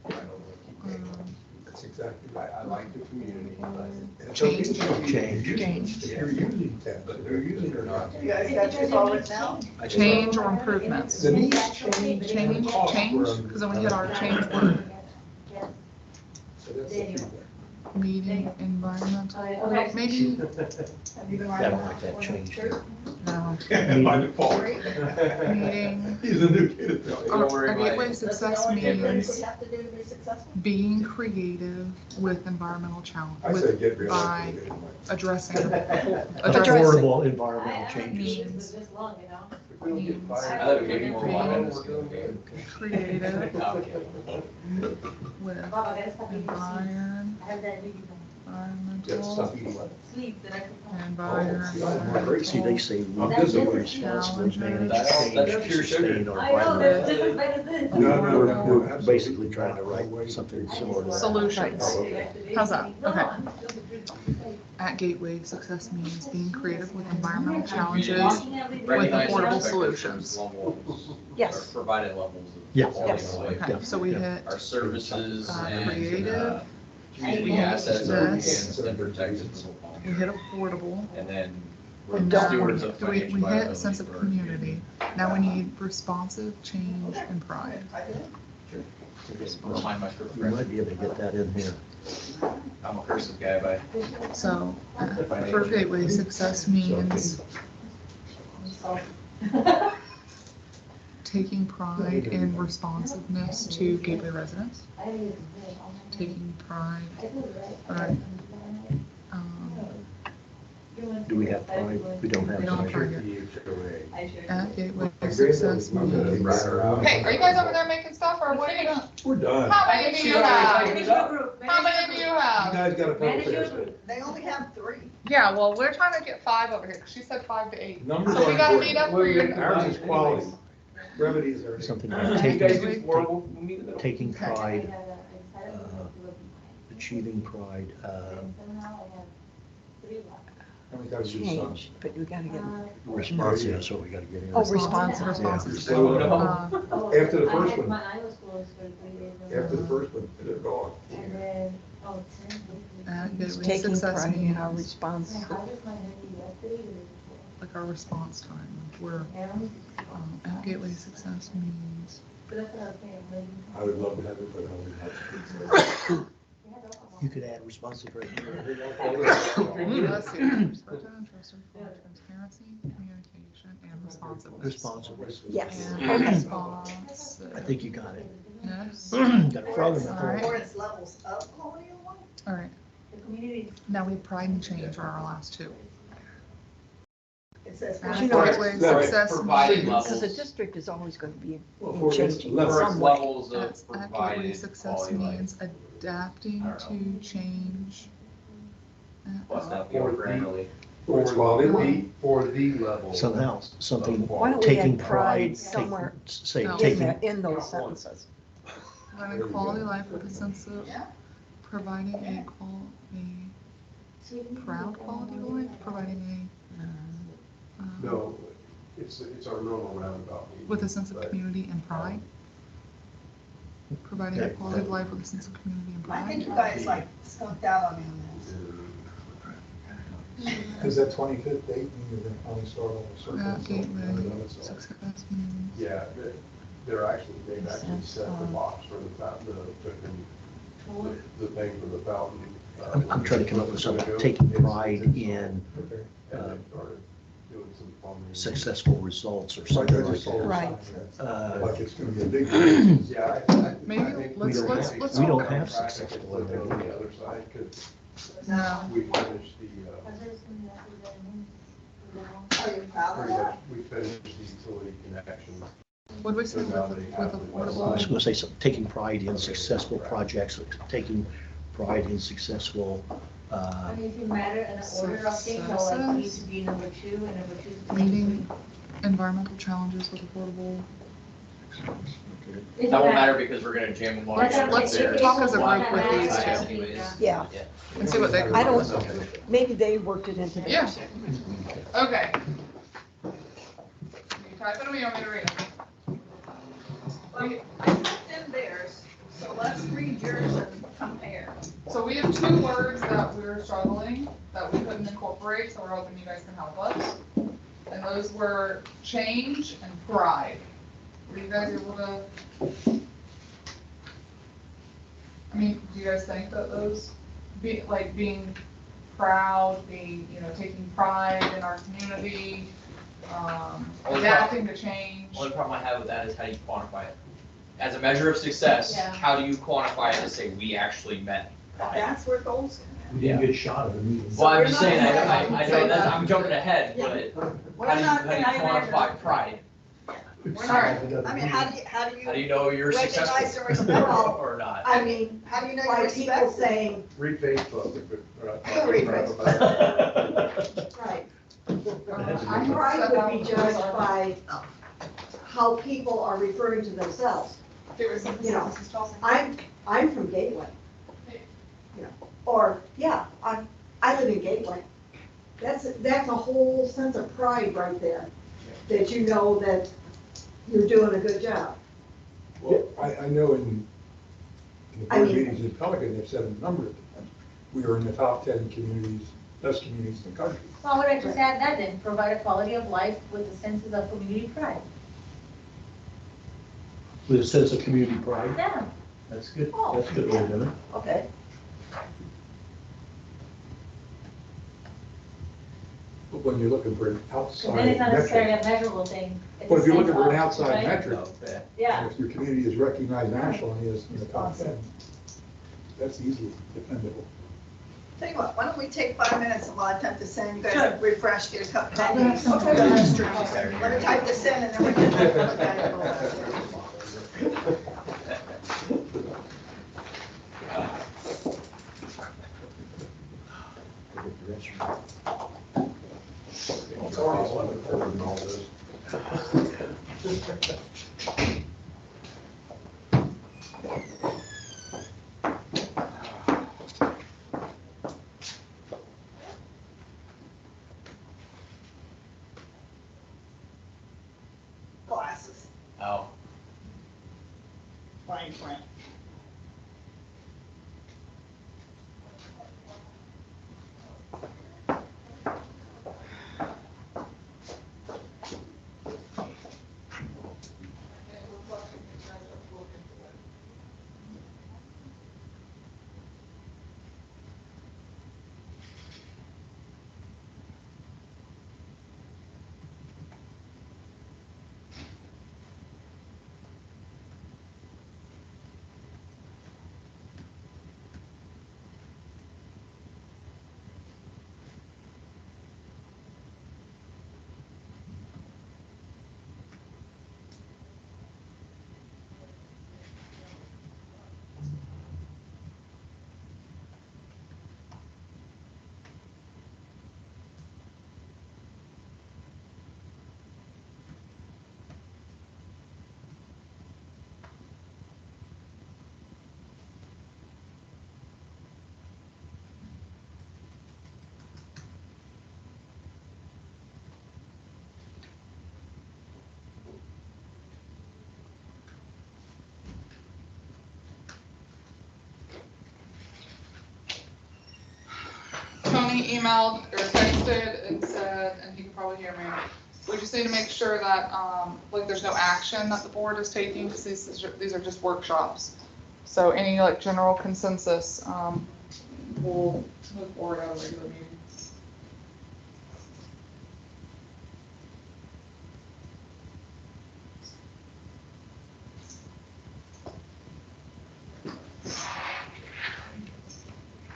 I don't want to keep paying rent. That's exactly I right. like the community, but And it's okay to change. If you're using that, but if you're using it or not. You guys got your forward now? change or improvements. The needs change. Change, because then we hit our change word, So that's the feedback. meeting environmental, maybe, I don't like that change there. no, By default. meeting, He's a new kid. Don't worry, a Gateway Mike. success What means we have to do to be successful? being creative with environmental challenge, I say with get rid by of it. addressing, Affordable environmental changes. means if we don't get fired. I thought we were getting more money. creative Okay. with Get stuff environmental, eating. environmental. See, they say we are responsible to manage, change, to sustain our environment. We're basically trying to write something similar to that. Solutions. How's that? Okay. At Gateway, success means being creative with environmental challenges with affordable solutions. Yes. Provided levels of Yeah. quality Yes. of life. Okay, so we hit Our services and creative, community assets are this. enhanced and protected. we hit affordable, And then we're and stewards of now we financial hit a viability sense of for our community. Now we need responsive, change, and pride. Remind my We friend, might be able to get that in here. I'm a cursive guy, but So for Gateway, success means taking pride in responsiveness to Gateway residents, taking pride. Alright. Do we have pride? We don't have We don't have pride. pride yet. DHOA. At Gateway My Success granddaughter's Meetings. right around. Hey, are you guys over there making stuff or what are you doing? We're done. How many do you have? How many do you You have? guys got a couple Manage your pairs. group. They only have 3. Yeah, well, we're trying to get 5 over here, 'cause she said 5 to 8. Numbers So we are gotta important. meet up for you. Ours is quality. Remedies are. Something You like guys taking, do 4, we'll meet in the middle. taking pride, achieving pride, How many times you saw? Change, but we gotta get, responsive, that's what we gotta get in. oh, responsive. Responsive. So, after the first one, My eye was closed for 3 days. after the first one, they're gone. And then, oh, 10 At It's Gateway taking Success pride in our Meetings, response. And how was my headache yesterday? like our response time, we're, And, at Gateway Success Meetings. so that's what I was saying. maybe- I would love to have it, but I would have. You could add responsive right here. Let's see, respect and trust for transparency, communication, and responsiveness. Responsive. Yes, And okay. response. I think you got it. Yes, Got a frog in my All throat. right. Or it's levels of quality of life. all right. The community. Now we have pride and change are our last 2. It says. At You know, Gateway that's Success providing Meetings. Because the levels. district is always going to be Well, in for it's changing in levels. some way. Levels At of Gateway provided Success quality life. means adapting to change. Plus that be over annually. For its quality of life. For the level. Somehow, something, Why don't we taking add pride pride, somewhere say, No. in taking, there, in those sentences? Providing quality life with a sense of Yeah. providing a proud quality of life, providing No, it's our normal roundabout meeting. with a sense of but, community and pride. Providing a quality of life with a sense of community and I think pride. you guys like skunked out on me on Because that 25th date, you're gonna finally start on the circle. At Gateway Success Meetings. Yeah, they've actually set the box for the thing for the fountain. I'm trying to come up with something, taking pride in And they started doing some plumbing. successful results or Like something I like just saw that. Right. Like it's gonna be a big deal. Yeah, I Maybe think let's- we let's- don't- let's- We don't have practice successful it in on there. the other side, because No. we finished Are you proud of pretty much, that? we finished the utility connections. What do we say with the, what I was was gonna say something, taking pride in successful projects, taking pride in successful, I mean, if you matter in the order of things, so like needs to be number 2 and number 2 is. meeting environmental challenges with affordable? Doesn't That won't matter because we're gonna jam them all. Let's- together let's there. talk as a group with these Yeah, two. anyways. Yeah. And see what they come I up don't, with. maybe they worked it into Yeah. theirs. Okay. You type it or you want me to read it? Well, I typed in theirs, so let's read yours and compare. So we have 2 words that we're struggling, that we couldn't incorporate, so we're hoping you guys can help us. And those were change and pride. Were you guys able to? I mean, do you guys think that those, being proud, being, taking pride in our community, adapting to change? Only problem I have with that is how do you quantify it? As a measure of success, Yeah. how do you quantify it to say we actually met pride? That's where goals come We didn't get shot at the meeting. Well, I'm we're just not saying, I gonna know that, say I'm jumping ahead, Yeah. but in. We're how do you not gonna quantify pride? We're not, I mean, how do How do you you know you're recognize successful or respect? or not? I mean, How do you know you're like people respected? saying, Read Facebook. if we're not talking Read about- right, I'm pride would be judged by how people are referring to themselves. You know, I'm from Gateway. You know, or, yeah, I live in Gateway. That's a whole sense of pride right there, that you know that you're doing a good job. Well, I know in the I board mean- meetings in Pelican, they've said a number of times, we are in the top 10 communities, best communities in the country. So I would I just add that then, provide a quality of life with a sense of community pride. with a sense of community pride. Yeah. That's good, Oh, that's a good way of doing it. Okay. But when you're looking for an So outside then it's not necessarily metric, a measurable thing. It's but if a you're looking sense for an of, outside right? metric, Okay. Yeah. if your community is recognized nationally as in the top 10, That's easily dependable. Tell you what, why don't we take 5 minutes while I type this in, you guys Sure. have refreshed, get a cup of coffee. Okay. Let me type this in and then we can look at it a little bit. It's already wonderful and all this. Glasses, Oh, fine print. Tony emailed or texted and said, and he can probably hear me, we just need to make sure that, like, there's no action that the board is taking, because these are just workshops. So any, like, general consensus, we'll move forward at a regular meeting.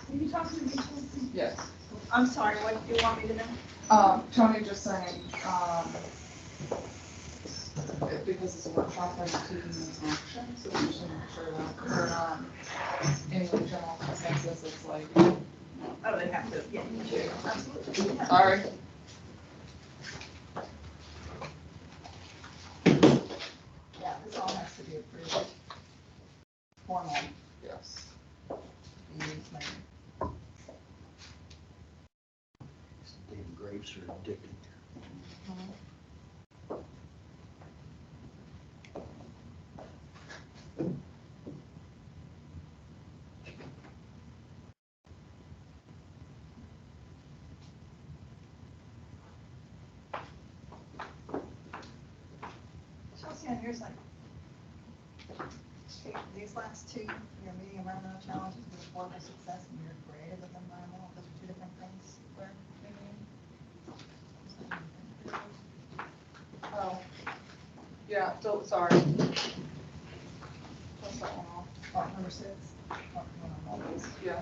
Can you talk to me? Yes. I'm sorry, what do you want me to know? Tony just saying, because it's a workshop, they're not taking any action, so we should make sure that we're not, any general consensus, it's like, Oh, they have to, yeah, you do. Absolutely. Yeah. sorry. Yeah, this all has to be approved. Formally. Yes. Meetings made. David Graves are addicted. Chelsea, on your side. Okay, these last two, your meeting environmental challenges with affordable success and your creative with environmental, those are two different things. Where? Oh, yeah, so, sorry. Cross that one off. Oh, number 6. Oh, no, no, no, those. Yeah.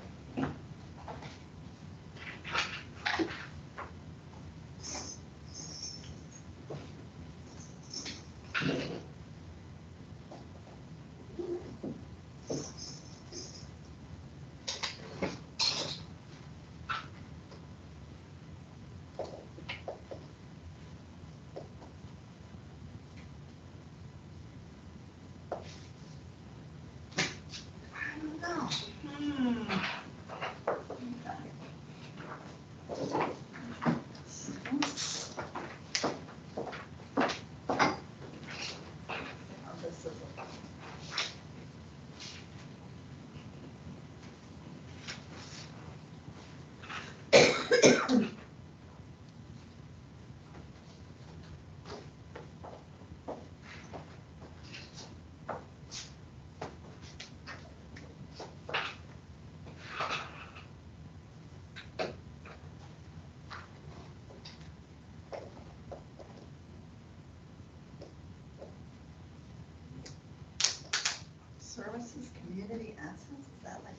I don't know. Oh, this is services, community assets, is that like?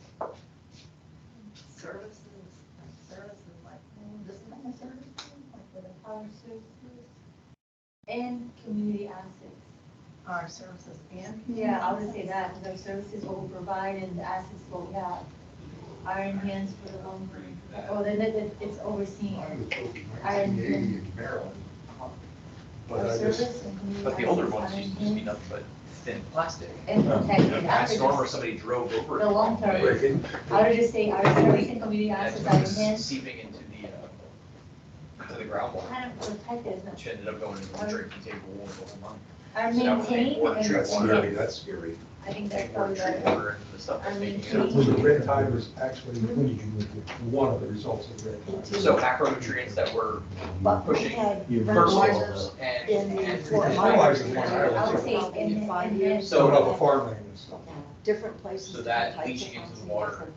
Our services and community assets. Our services and. Yeah, I would say that, because our services, what we provide, and the assets, what we have, are enhanced for the long term. Or then it's overseen. I was told in Our 1980 in Maryland. But Our I just, service and community But the older assets ones are used to just be enhanced nothing but thin plastic. and You know, protected. I bad would storm or just- somebody drove over it. The long term. way, break in. I would just say our service and community and assets it are was enhanced, seeping into the groundwater, kind of protected, is not. which ended up going into the drinking table water the whole month. Are So that was maintained water and treatment That's water. scary, enhanced. that's scary. I think that's Take water, probably treat better. water and the stuff that's I making mean, it. So the red tide was actually one of the results of the red tide. So macronutrients that were But we pushing had fertilizers in and. the Fort Fertilizers Myers were area, I would say about in- 5 in- years. So- Some of the farmland and stuff. Different places. So that different types of leaching into the housing, water different-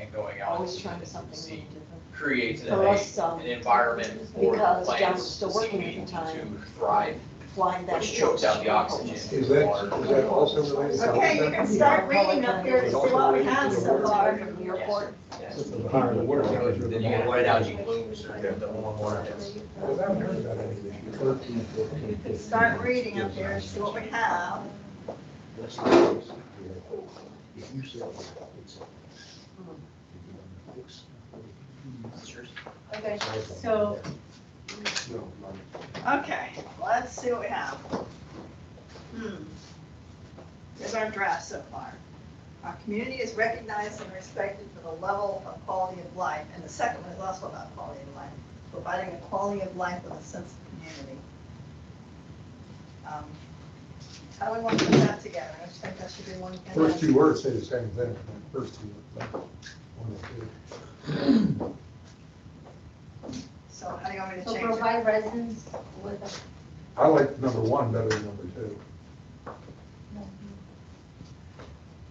and going out Always into trying the something a sea little different. creates For us, an environment for because John plants was still working at the seeming time, to thrive, Flying back. which chokes out the oxygen. Is that also related to? Okay, you can start reading up here to see what we have so far. From the airport. The higher the water towers are, the Then you get more white algae blooms or the warm water hits. Well, I haven't heard about anything. 13, 14, 15. Start reading up here, see what we have. That's the case. If you said it's. Okay, so Okay, let's see what we have. Here's our draft so far. Our community is recognized and respected for the level of quality of life. And the second one is also about quality of life, providing a quality of life with a sense of community. How do we want to put that together? I think that should be one. First two words say the same thing, first two words. One or two. So how do you want me to so change it? provide residents with a. I like number one better than number two.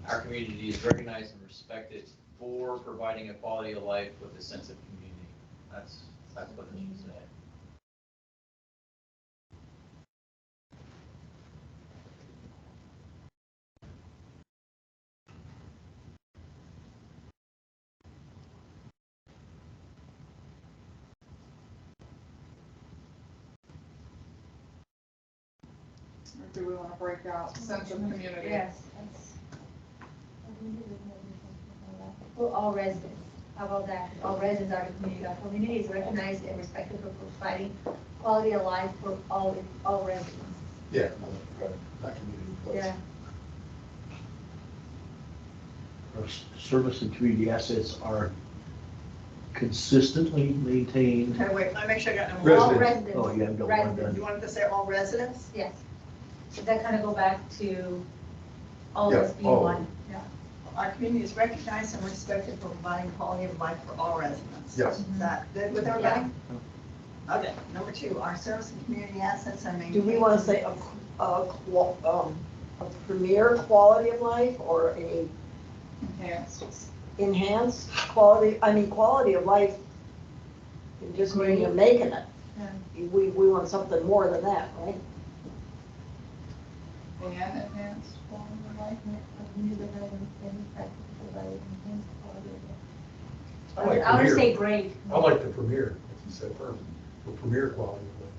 Our community is recognized and respected for providing a quality of life with a sense of community. That's what it should say. Or do we want to break out sense of community? Yes. For all residents, how about that? All residents are the community. Our community is recognized and respected for providing quality of life for all residents. Yeah. Not community. Yeah. Our service and community assets are consistently maintained. Okay, wait, let me make sure I got number one. All Residents. residents. Oh, you haven't got one Residents, done. You wanted to say all residents? yes. Does that kind of go back to all Yeah, us being all. one? Yeah. Our community is recognized and respected for providing quality of life for all residents. Yes. Is that good with everybody? Okay, number two, our service and community assets are maintained. Do we want to say a premier quality of life or a Enhanced. enhanced quality, quality of life can just mean you're making it. We want something more than that, right? And enhanced quality of life. I like I would premier. say great. I like the premier, as you said first, the premier quality of life.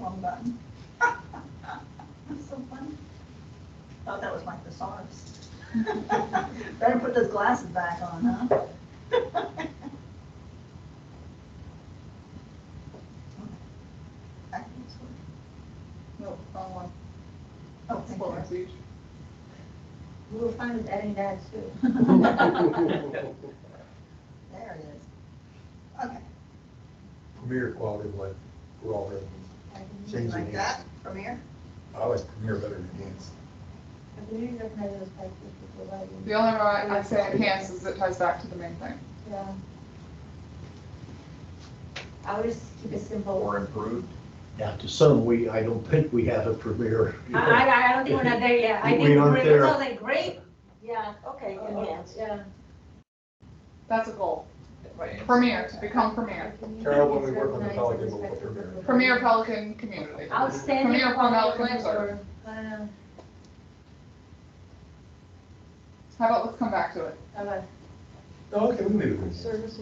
Wrong button. That's so funny. Thought that was like the SARS. Better put those glasses back on, huh? No, wrong one. Oh, thank Full you. message. We were fine with adding that too. There it is. Okay, Premier quality of life for all residents. Change the like name. that, Premier? I like premier better than enhanced. The only way I'd say enhanced is it ties back to the main thing. Yeah. I would just keep it simple. Or improved. Now, to some, I don't think we have a premier. I don't think we're not there yet. I We think aren't great, there. that sounds like great. Yeah. Okay, enhanced. Yeah. That's a goal. Right. Premier, to become premier. Carol, when we work on the Pelican, we'll put premier. Premier Pelican community. Outstanding Premier quality of Pelican life, Reserve. or, I don't know. How about let's come back to it? Okay. Okay, we can leave it. Service.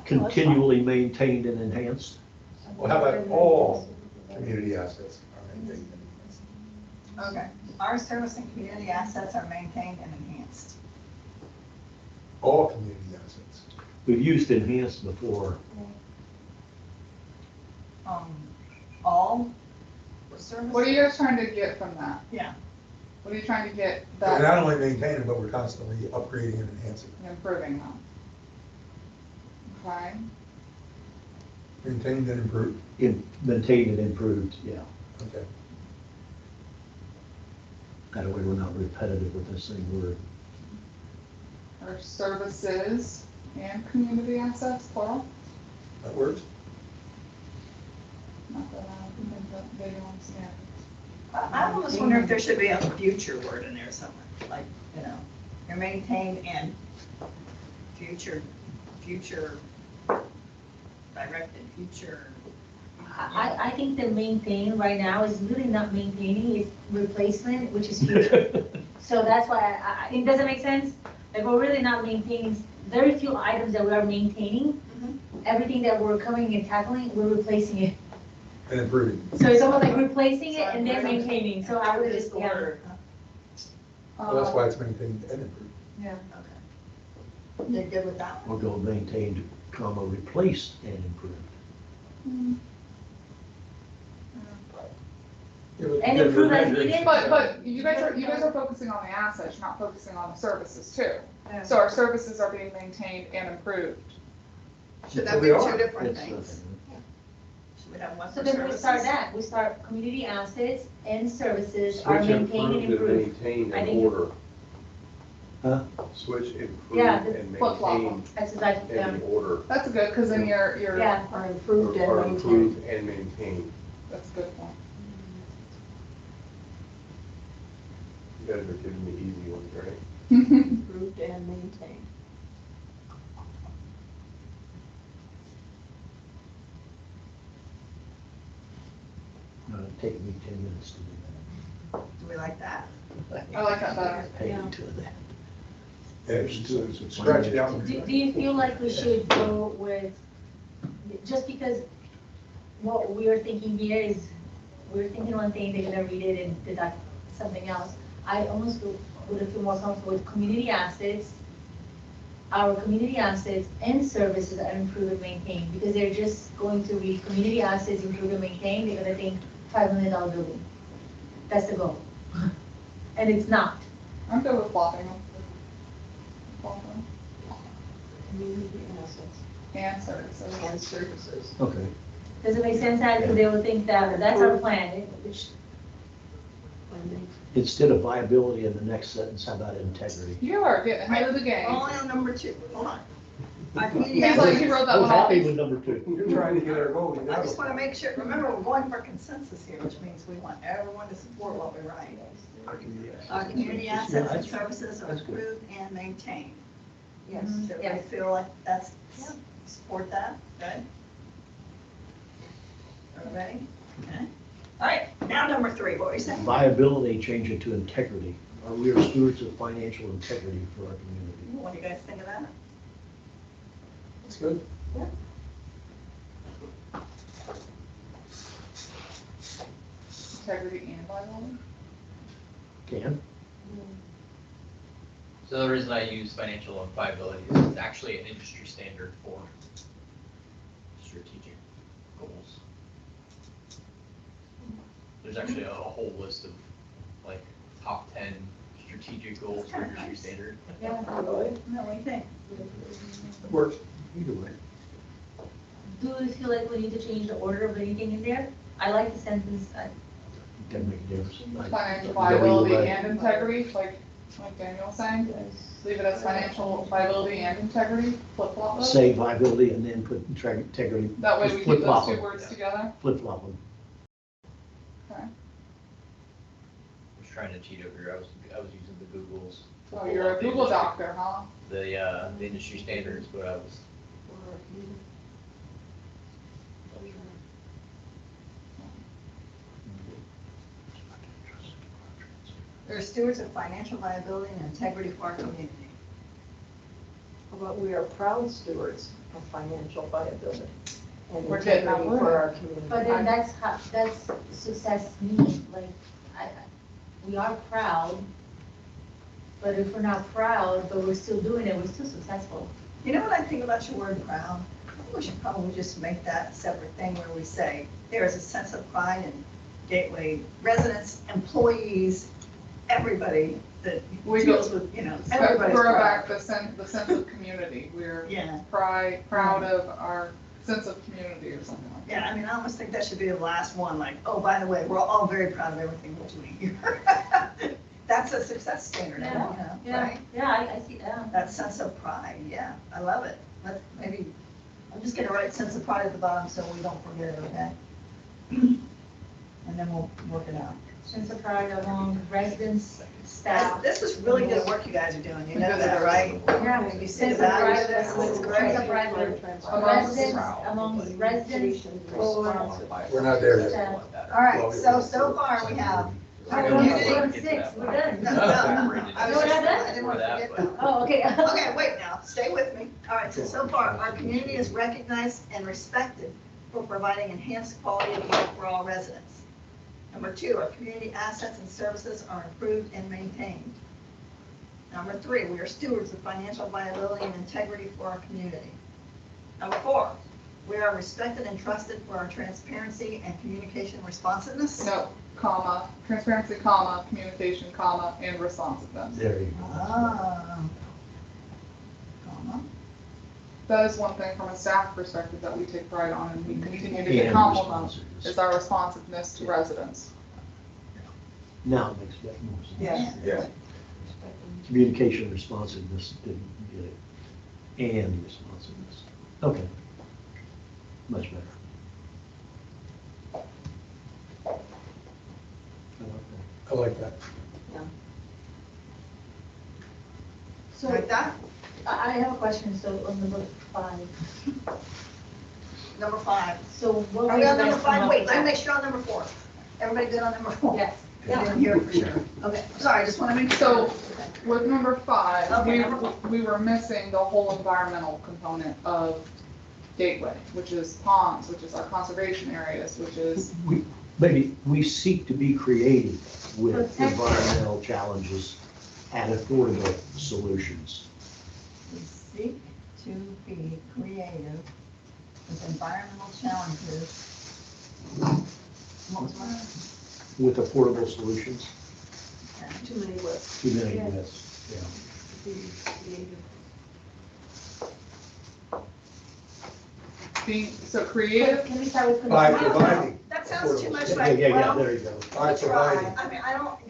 Continually maintained and enhanced. Well, how about all community assets are maintained? Okay, our service and community assets are maintained and enhanced. All community assets. We've used enhanced before. All for service. What are you guys trying to get from that? Yeah. What are you trying to get So we're not that only maintaining, but we're constantly upgrading and enhancing. and improving them? Okay, Maintained and improved. Maintained and improved, yeah. Okay. That way we're not repetitive with the same word. or services and community assets, plural? That works? Not that I think that they don't understand. I almost wonder if there should be a future word in there somewhere, like, you know, you're maintained and future directed, future. I think the maintain right now is really not maintaining, it's replacement, which is future. So that's why it doesn't make sense. Like, we're really not maintaining, very few items that we are maintaining. Everything that we're coming and tackling, we're replacing it. And improving. So it's almost like replacing it and then maintaining, so I would just, yeah. Order. Well, that's why it's maintained and improved. Yeah. Okay. You're good with that one? We'll go maintained, comma, replaced and improved. And improve as needed. But you guys are focusing on the assets, you're not focusing on the services too. So our services are being maintained and improved. Should So that we be are. two different It's things? Should we have one So for then we start services? that, we start community assets and services are Switch maintained and improved and improved. maintained I in think- order. Huh? Switch improved Yeah, and flip-flop. maintained That's exactly, in order. That's good, because then you're, yeah. Are improved Or and maintained. improved and maintained. that's a good point. You guys are giving me easy ones, right? Improved and maintained. Take me 10 minutes to do Do we like that? that. I like that better. Pay me to that. Yeah, just scratch it out. Do you feel like we should go with, just because what we are thinking here is, we're thinking one thing, they're gonna read it and deduct something else. I almost would feel more comfortable with community assets, our community assets and services are improved and maintained, because they're just going to read community assets, improved and maintained, they're gonna think $5 million building. That's the goal. And it's not. I'm good with flopping them. Flopping. Community assets And services. And services. Okay. Does it make sense, Ad? Because they will think that that's our plan, which, Instead of viability in the next sentence, how about integrity? You are getting ahead of the game. Only on number 2, hold on. Our community He's like, assets, he wrote I that was one off. happy with number 2. You're trying to get our goal. I just want to make sure, remember, we're going for consensus here, which means we want everyone to support what we write. Our community assets and services are that's good. improved and maintained. yes, Does everybody yes. feel like that's, support that? Good? Everybody? Okay. All right, now number 3, what were you saying? Viability, change it to integrity. We are stewards of financial integrity for our community. What do you guys think of that? That's good. Integrity and viability. Can? So the reason I use financial viability is it's actually an industry standard for strategic goals. There's actually a whole list of like top 10 strategic goals for industry standard. Yeah. No, what do you think? It works. Either way. Do you feel like we need to change the order of anything in there? I like the sentence, Doesn't make a difference. Financial Go either viability way. and integrity, like Daniel was saying. Leave it as financial viability and integrity, flip flop those. Say viability and then put integrity. That way we Just keep those flip-flop two them. words together. Flip flop them. Okay. I was trying to cheat over here. I was using the Googles. to Oh, pull you're up a the Google industry- doctor, huh? The industry standards, but I was. We're stewards of financial viability and integrity for our community. But we are proud stewards of financial viability and We're getting that integrity for word. our community. But then that's success mean, like, we are proud, but if we're not proud, but we're still doing it, we're still successful. You know what I think about your word proud? I think we should probably just make that a separate thing where we say there is a sense of pride in Gateway residents, employees, everybody that We deals with, everybody's Throw proud. back the sense of community. We're Yeah. proud of our sense of community or something like that. Yeah, I mean, I almost think that should be the last one, like, oh, by the way, we're all very proud of everything we're doing here. That's a success standard, right? Yeah, I see that. That sense of pride, yeah, I love it. Maybe, I'm just gonna write sense of pride at the bottom so we don't forget it, okay? And then we'll work it out. Sense of pride among residents, staff. This is really good work you guys are doing, you know that, right? Yeah, You see the sense of values pride, of this, it's sense great. of pride with residents, among residents, or We're not there yet. staff. All right, so far we have our We're community. on 6, we're done. No, I was We're just, not done? I didn't want to forget that. Oh, okay. Okay, wait now, stay with me. All right, so far, our community is recognized and respected for providing enhanced quality of life for all residents. Number 2, our community assets and services are improved and maintained. Number 3, we are stewards of financial viability and integrity for our community. Number 4, we are respected and trusted for our transparency and communication responsiveness. No, comma, transparency, comma, communication, comma, and responsiveness. There you go. Ah. Comma. That is one thing from a staff perspective that we take pride on and we continue to get And compliments, responsiveness. is our responsiveness to residents. Now it makes that more sense. Yeah. Yeah. Communication responsiveness didn't get it. And responsiveness. Okay. Much better. I like that. I like that. So Like that? I have a question, so on number 5. Number 5. So what Are was we on the number best 5? one Wait, up let me there? make sure on number 4. Everybody good on number 4? Yes. I didn't hear it for sure. Okay, sorry, I just want to make sure. So with number 5, Okay, number we were missing the whole environmental component of Gateway, which is ponds, which is our conservation areas, which is, We seek to be creative with Protect- environmental challenges and affordable solutions. We seek to be creative with environmental challenges. What was mine? With affordable solutions, Too many lists. too many Yeah. lists, yeah. being, so creative. Can we start with? By consumer? providing. That sounds too much Yeah, like, yeah, well, there you go. By we try. providing. I mean,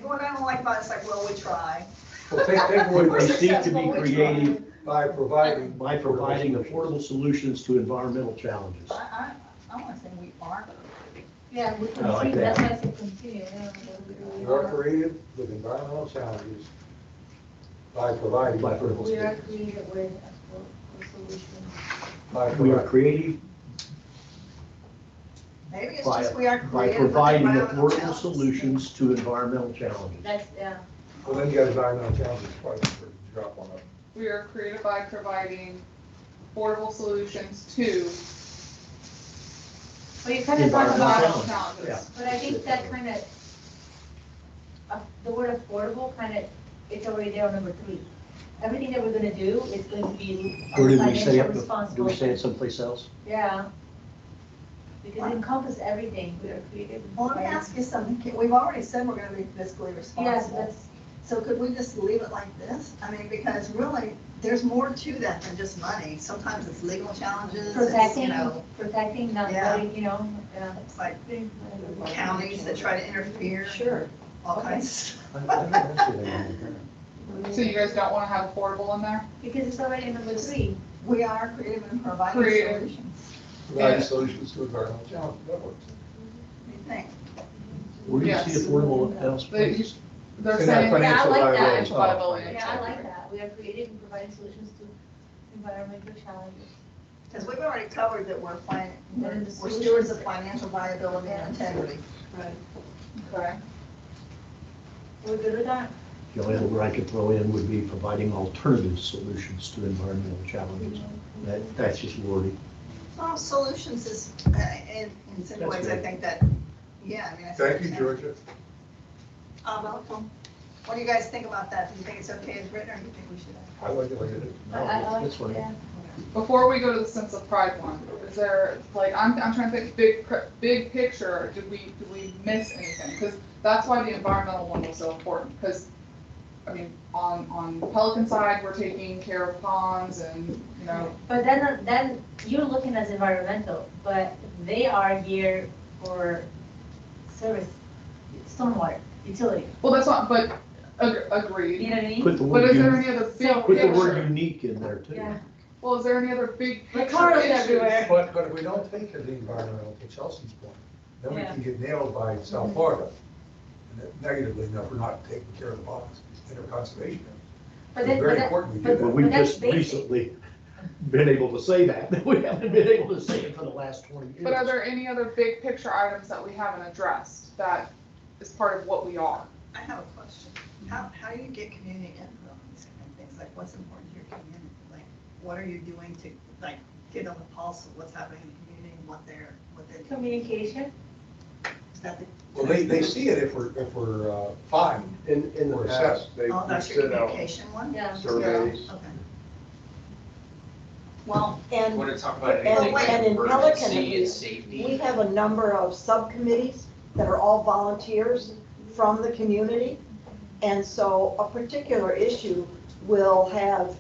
what I don't like about it's like, well, we try. Well, take away We're We by, seek to successful, be we creative by providing. by providing affordable solutions to environmental challenges. I want to say we are. Yeah, we I like continue, that. that's why I said continue. Yeah, We are creative with environmental challenges by providing. By affordable We are solutions. creative with a solution. By We are providing. creative Maybe it's by, just we are by creative with providing environmental affordable challenges. solutions to environmental challenges. That's, yeah. Well, then you got environmental challenges, twice, for drop one up. We are creative by providing affordable solutions to But you kind of talk Environmental about, challenges. Yeah. but I think that kind of, the word affordable kind of, it's already there on number 3. Everything that we're gonna do is going to be Or did we say financial it, do responsible. we say it someplace else? Yeah. Because it encompasses everything, we are creative. Well, let me ask you something. We've already said we're gonna be fiscally Yes, responsible. that's, So could we just leave it like this? I mean, because really, there's more to that than just money. Sometimes it's legal challenges, it's, protecting, not Yeah. letting, yeah. it's like counties that try to interfere. Sure. All kinds. So you guys don't want to have affordable in there? Because it's already in number 3. We are creative in providing Creative. solutions. Providing solutions to environmental challenges, that works. What do you think? Where do you see Yes. affordable else? They- They're And that saying Yeah, I like that. financial viability. Yeah, I like that. We are creative in providing solutions to environmental challenges. Because we've already covered that we're And the we're solutions- stewards of financial viability and integrity. Right. Okay. We're good with that? The only other word I could throw in would be providing alternative solutions to environmental challenges. That's just wording. Well, solutions is, in some That's ways, I good. think that, yeah, I mean. I Thank you, think- Georgia. Welcome. What do you guys think about that? Do you think it's okay as written, or do you think we should? I like it like it is. No, that's fine. Yeah. Before we go to the sense of pride one, is there, like, I'm trying to think big picture, did we miss anything? Because that's why the environmental one was so important, because, I mean, on the Pelican side, we're taking care of ponds and, you know, But then you're looking at environmental, but they are here for service, stormwater, utility. well, that's not, but You agreed. know what I mean? Put the But word, is there uni- any other big put the word picture? unique in there too. Yeah. Well, is there any other big Like picture cars issues? everywhere. But if we don't take care of the environmental, to Chelsea's point, then we Yeah. can get nailed by South Florida. And negatively, no, we're not taking care of the bonds, inter conservation. But It's then, very important we do But that. we've that's just basic. recently been able to say that. We haven't been able to say it for the last 20 years. But are there any other big picture items that we haven't addressed that is part of what we are? I have a question. How do you get community input on these kind of things? Like, what's important to your community? Like, what are you doing to, like, get on the pulse of what's happening in the community and what they're. communication, Is that the? Well, they see it if we're fined. In the Or past, assessed. they Oh, that's your sent out communication one? yeah. surveys. Okay. Well, and, Want to talk about and anything like and in Pelican, at emergency and least, safety? we have a number of subcommittees that are all volunteers from the community. And so a particular issue will have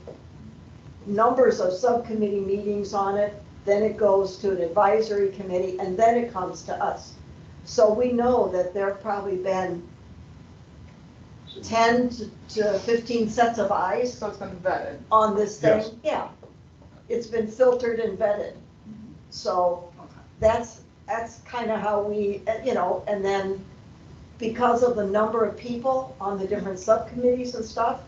numbers of subcommittee meetings on it, then it goes to an advisory committee, and then it comes to us. So we know that there've probably been 10 to 15 sets of eyes So it's been vetted. on this thing. Yes. Yeah, it's been filtered and vetted. So that's kind of how we, and then because of the number of people on the different subcommittees and stuff,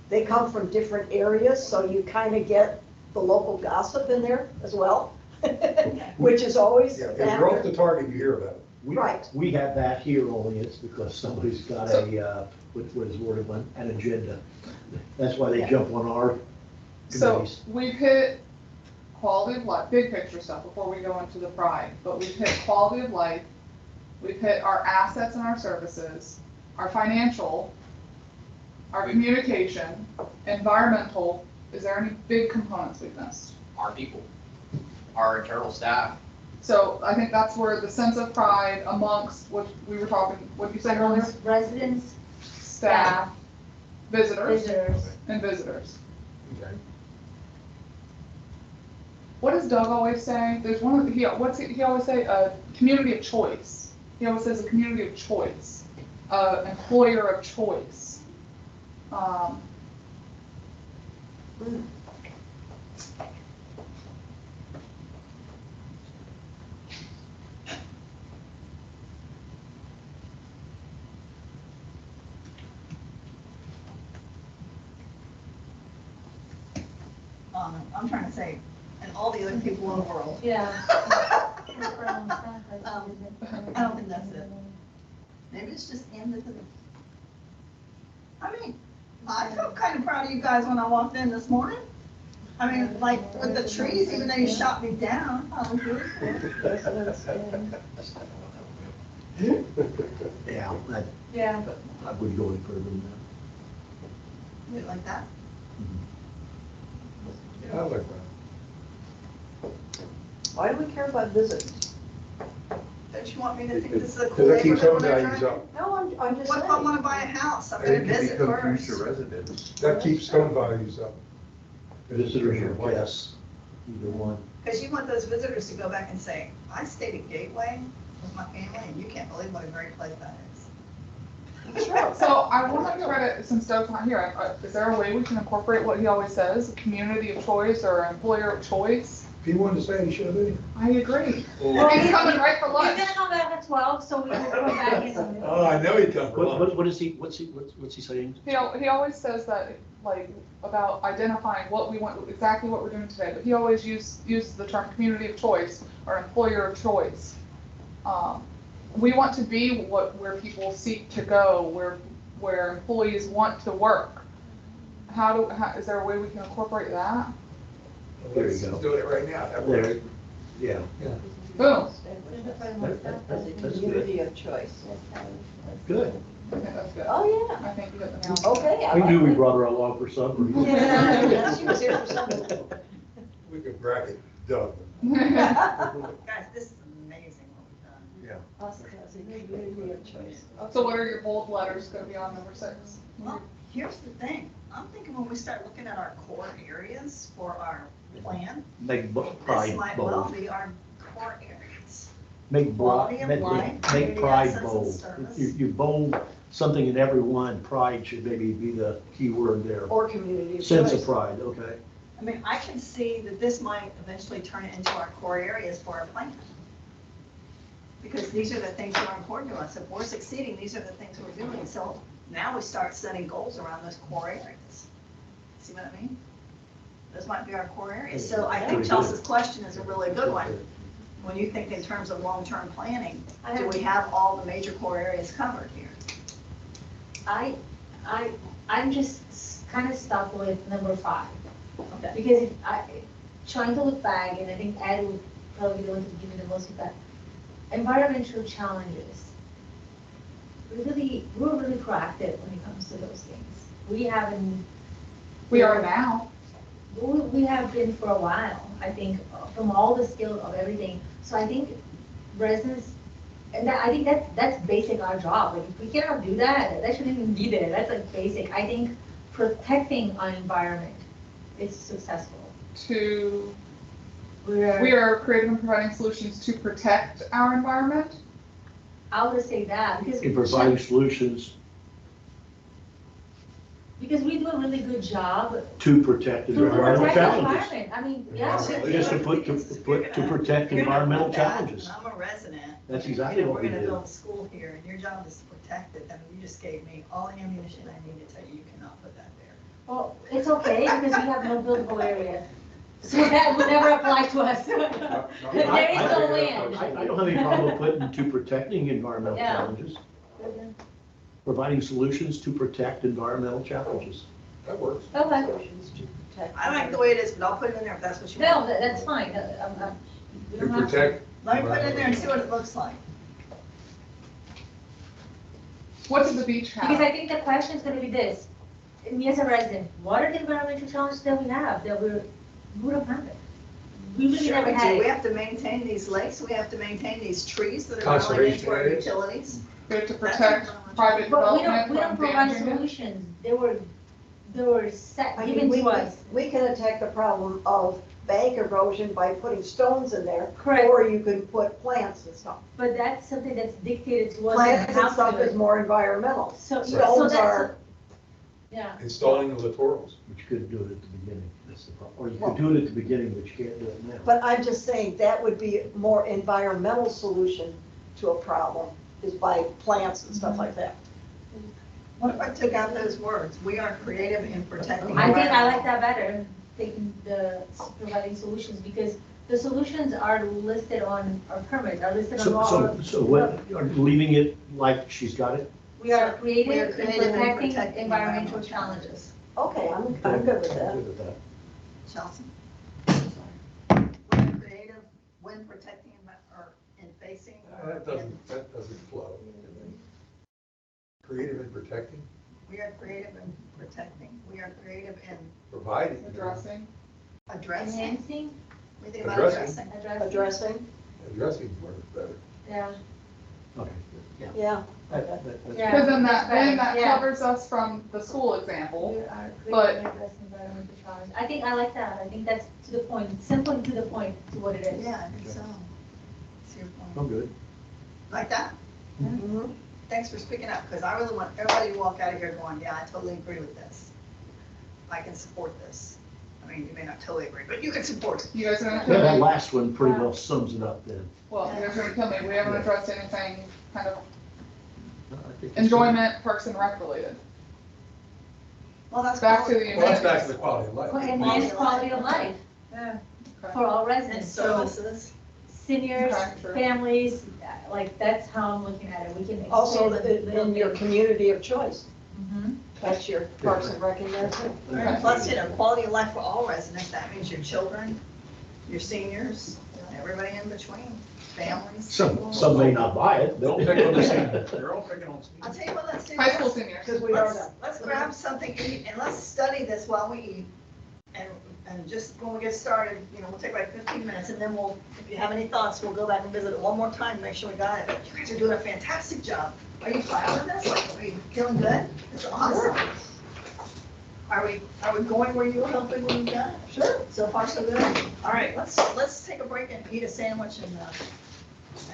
they come from different areas, so you kind of get the local gossip in there as well, which is always Yeah, a if you're off factor. the target, you hear about it. Right. We have that here, only it's because somebody's got a, what is the word, an agenda. That's why they Yeah. jump on our So committees. we've hit quality of life, big picture stuff before we go into the pride, but we've hit quality of life, we've hit our assets and our services, our financial, our communication, environmental. Is there any big components we've missed? Our people, our internal staff. So I think that's where the sense of pride amongst what we were talking, what you said earlier, Amongst residents, staff, visitors, visitors. and visitors. Okay. What does Doug always say? There's one of, he always say? A community of choice. He always says a community of choice, employer of choice. I'm trying to say, and all the other people in the world. Yeah. I don't think that's it. Maybe it's just into the. I mean, I felt kind of proud of you guys when I walked in this morning. I mean, like with the trees, even though you shot me down, I was really cool. Yeah, that, Yeah. I wouldn't go any further than that. You like that? Yeah, I like that. Why do we care about visitors? Don't you want me to think this is a cool Because that keeps home neighborhood? values up. No, I'm just What if I saying. want to buy a house? I'm They gonna can visit become first. future residents. That keeps home values up. Visitors or guests, either one. Because you want those visitors to go back and say, I stayed at Gateway with my family, and you can't believe what a great place that is. So I want to try to, since Doug's not here, is there a way we can incorporate what he always says, community of choice or employer of choice? If he wanted to say, he should have been. I agree. Well, He's coming right for He's lunch. gonna come back at 12, so we will go back in. Oh, I know he'd come for lunch. What is he, what's he saying? He always says that, like, about identifying what we want, exactly what we're doing today, but he always uses the term community of choice or employer of choice. We want to be where people seek to go, where where employees want to work. Is there a way we can incorporate that? There you go. Let's do it right now. That works. There, yeah. Boom. That's Community of choice. Good. I think that's good. Oh, I think you hit the nail. Okay. We knew we brought her along for some reason. Yeah, she was here for something. We could bracket Doug. Guys, this is amazing what we've done. Yeah. Us as a community of choice. So what are your bold letters gonna be on number 6? Well, here's the thing. I'm thinking when we start looking at our core areas for our plan, Make this pride might well bold. be our core areas. Make Quality of life, make community pride assets and bold. service. You bold something in every one, pride should maybe be the key word there. Or community of Sense choice. of pride, okay. I mean, I can see that this might eventually turn into our core areas for our plan. Because these are the things that are important to us. If we're succeeding, these are the things we're doing. So now we start setting goals around those core areas. See what I mean? Those might be our core areas. So I think Pretty good. Chelsea's question is a really good one. When you think in terms of long-term planning, do we have all the major core areas covered here? I'm just kind of stuck with number 5. Okay. Because trying to look back, and I think Ed would probably be the one to give me the most feedback. Environmental challenges. We're really proactive when it comes to those things. We We are now. We have been for a while, I think, from all the skill of everything. So I think residents, and I think that's basic our job. Like if we cannot do that, that shouldn't even be there. That's like basic. I think protecting our environment is successful. We are creating and providing solutions to protect our environment. I would say that because In providing solutions we do a really good job to protect to environmental protect the challenges. environment. I mean, yeah. Just to protect environmental challenges. I'm a resident. That's exactly what we We're gonna do. build a school here, and your job is to protect it. I mean, you just gave me all the ammunition I need to tell you, you cannot put that there. Well, it's okay because we have no buildable area. So that would never apply to us. There is no land. I don't have any problem putting to protecting environmental Yeah. challenges. Providing solutions to protect environmental challenges. That works. Okay. Solutions to protect. I like the way it is, but I'll put it in there if that's what you No, want. that's fine. We To don't have to. protect. Let me put it in there and see what it looks like. What does the beach Because I have? think the question is gonna be this, me as a resident, what are the environmental challenges that we have that we don't have it? We really Sure never we had do. We it. have to maintain these lakes, we have to maintain these trees that are growing into Conservation our areas. utilities. We have to protect private But we development don't from provide damaging it. solutions. They were set, I given mean, to us. we can attack the problem of bank erosion by putting stones in there. Correct. Or you can put plants and stuff. But that's something that's dictated to us. Plants and how to stuff do is it. more environmental. So Stones that's, are, yeah. Installing the littorals. But you couldn't do it at the beginning, that's the problem. Or you could do it at the beginning, but you can't do it now. but I'm just saying that would be a more environmental solution to a problem, is by plants and stuff like that. What if I took out those words? We are creative in protecting. I think I environment. like that better, taking providing solutions, because the solutions are listed on our permit, are listed on all. So what, are you leaving it like she's got it? We are We are creative in creative in protecting protecting environmental environmental challenges. Okay, I'm good with that. I'm good with that. Chelsea? We're creative when protecting or in facing. That doesn't flow. Creative in protecting, We are creative in protecting. We are creative in providing. Addressing. addressing. Enhancing, We think about Addressing. addressing. Addressing, Addressing word better. yeah. Okay. yeah. That's Yeah. Because then that Yeah. covers us from the school example. We are But- creative in addressing environmental challenges. I think I like that. I think that's to the point, it's simple and to the point to what it is. Yeah, I think so. That's your I'm point. good. Like that? Mhm. Thanks for speaking up, because I really want everybody to walk out of here going, yeah, I totally agree with this. I can support this. I mean, you may not totally agree, but you can support it. You guys are gonna Yeah, kill that me. last one pretty well sums it up then. Well, you guys are gonna kill me. We haven't addressed anything kind of I think it's- enjoyment, Parks and Rec related. Well, that's. Back to quality. the Well, that's back to the quality of life. Enhance quality of life Yeah. for all And residents. So services. seniors, Okay, sure. families, like that's how I'm looking at it. We can. Also, expand in your little community of choice. That's your Parks and Rec in there too. And plus, quality of life for all residents, that means your children, your seniors, everybody in between, families. Some may not buy it, They're all but. picking on the same, they're all picking on I'll Steve. tell you what, let's do. High school this. seniors. Because we are Let's, done. let's grab something to eat and let's study this while we eat. And just when we get started, we'll take like 15 minutes and then we'll, if you have any thoughts, we'll go back and visit it one more time, make sure we got it. But you guys are doing a fantastic job. Are you proud of this? Like, are you feeling good? It's awesome. Are we going where you were hoping we would go? Sure. So far, so good. All right, let's take a break and eat a sandwich and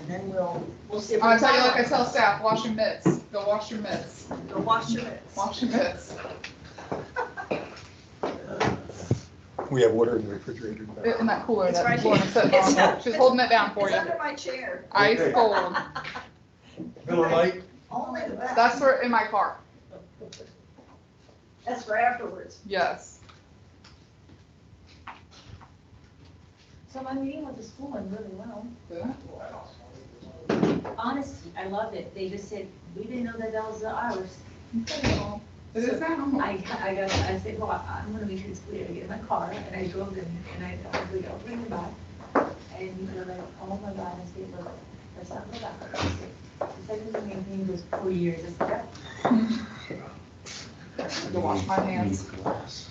then we'll see if we I'm gonna tell you, can- like I tell staff, wash your mitts. Go wash your mitts. Go wash your mitts. Wash your mitts. We have water in the refrigerator. In that cooler It's that right Lauren's here. sitting on. She's holding it down for It's you. under my chair. Ice cold. Miller Lite? Only the best. That's for in my car. That's for afterwards. Yes. So my meeting with the school went really well. Yeah. Honestly, I loved it. They just said, we didn't know that was ours. It is now. I said, well, I'm gonna make sure it's clear. I get in my car and I drove in and I was like, I'll bring it back. And they're like, oh my God, I said, look, let's not go back. I said, the second thing I think was 4 years. I said, I have to wash my hands. Glass.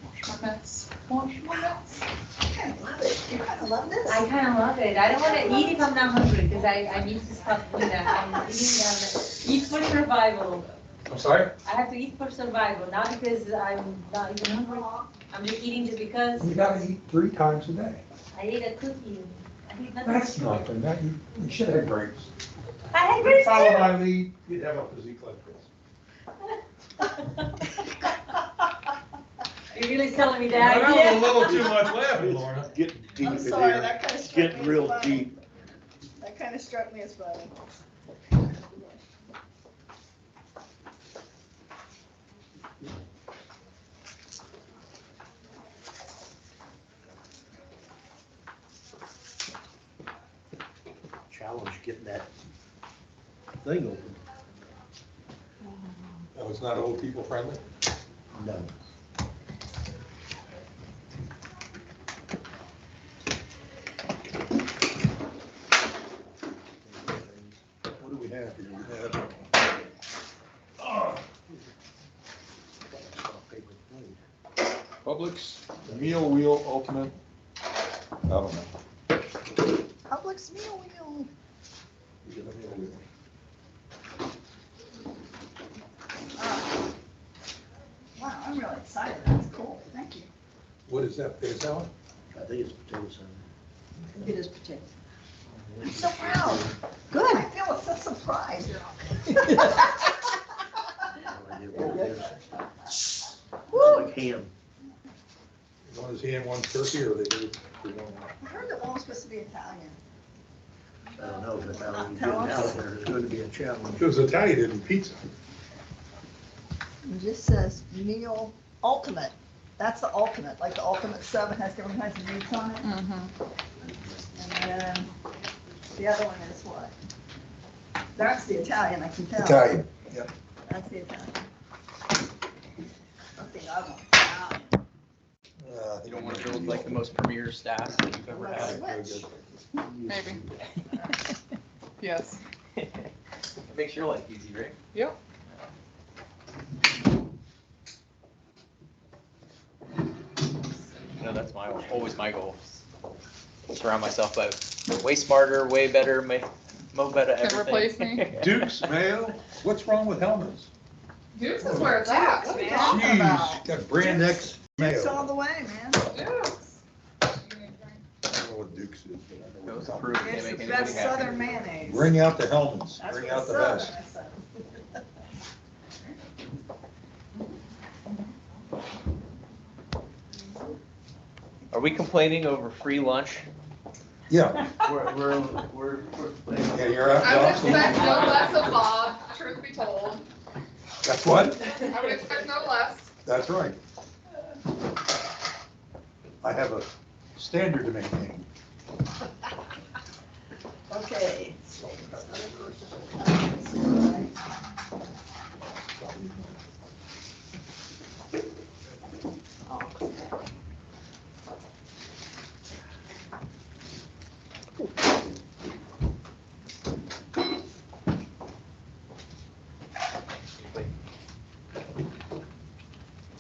Wash my mitts. Wash my mitts. I kind of love it. You kind of love this? I kind of love it. I don't want to eat if I'm not hungry because I need to stop doing that. I'm eat for survival. I'm sorry? I have to eat for survival, not because I'm not even hungry. I'm just eating just because You gotta eat 3 times a day. I ate a cookie. I eat nothing. That's nothing, you should have grapes. I had grapes Follow too. my lead, you'd have a physique like this. You're really telling me I that? know, Yeah. a little too much laughing, Lorna. Getting deep I'm in sorry, here. that kind of It's struck me getting as real funny. deep. That kind of struck me as funny. Challenge getting that thing open. Oh, it's not old people friendly? No. What do we have here? We have, Publix, Meal Wheel Ultimate, I don't know. Publix meal wheel. We get a Meal Wheel. Wow, I'm really excited. That's cool. Thank you. What is that, potato salad? I think it's potato salad. It is potato. I'm so proud. Good. I feel so surprised. No idea what it is. Like ham. One is ham, one's turkey, or they do? I heard that one was supposed to be Italian. I don't know, but now you get it out there, there's going to be a challenge. If it was Italian, it'd be pizza. It just says meal ultimate. That's the ultimate, like the ultimate 7 has different kinds of meats on it. Mm-hmm. And then the other one is what? That's the Italian, I can tell. Italian, yep. That's the Italian. That's the other one. Wow. You don't want to build like the most premier staff that you've ever had. Switch. Maybe. Yes. It makes your life easy, right? Yep. No, that's always my goal. Surround myself by way smarter, way better, mo better Can everything. replace me. Duke's Mayo, what's wrong with helmets? Duke's is where it's at. What are you talking about? Jeez, got brand X It's all mayo. the way, man. Duke's. I don't know what Duke's is, but I know It was what approved. It's Can't the make best anybody happy. southern mayonnaise. Bring out the helmets, That's bring what out the southern best. I said. Are we complaining over free lunch? Yeah, We're yeah, you're out. I would Johnson. expect no less of Bob, truth be told. That's what? I would expect no less. That's right. I have a standard to maintain. Okay.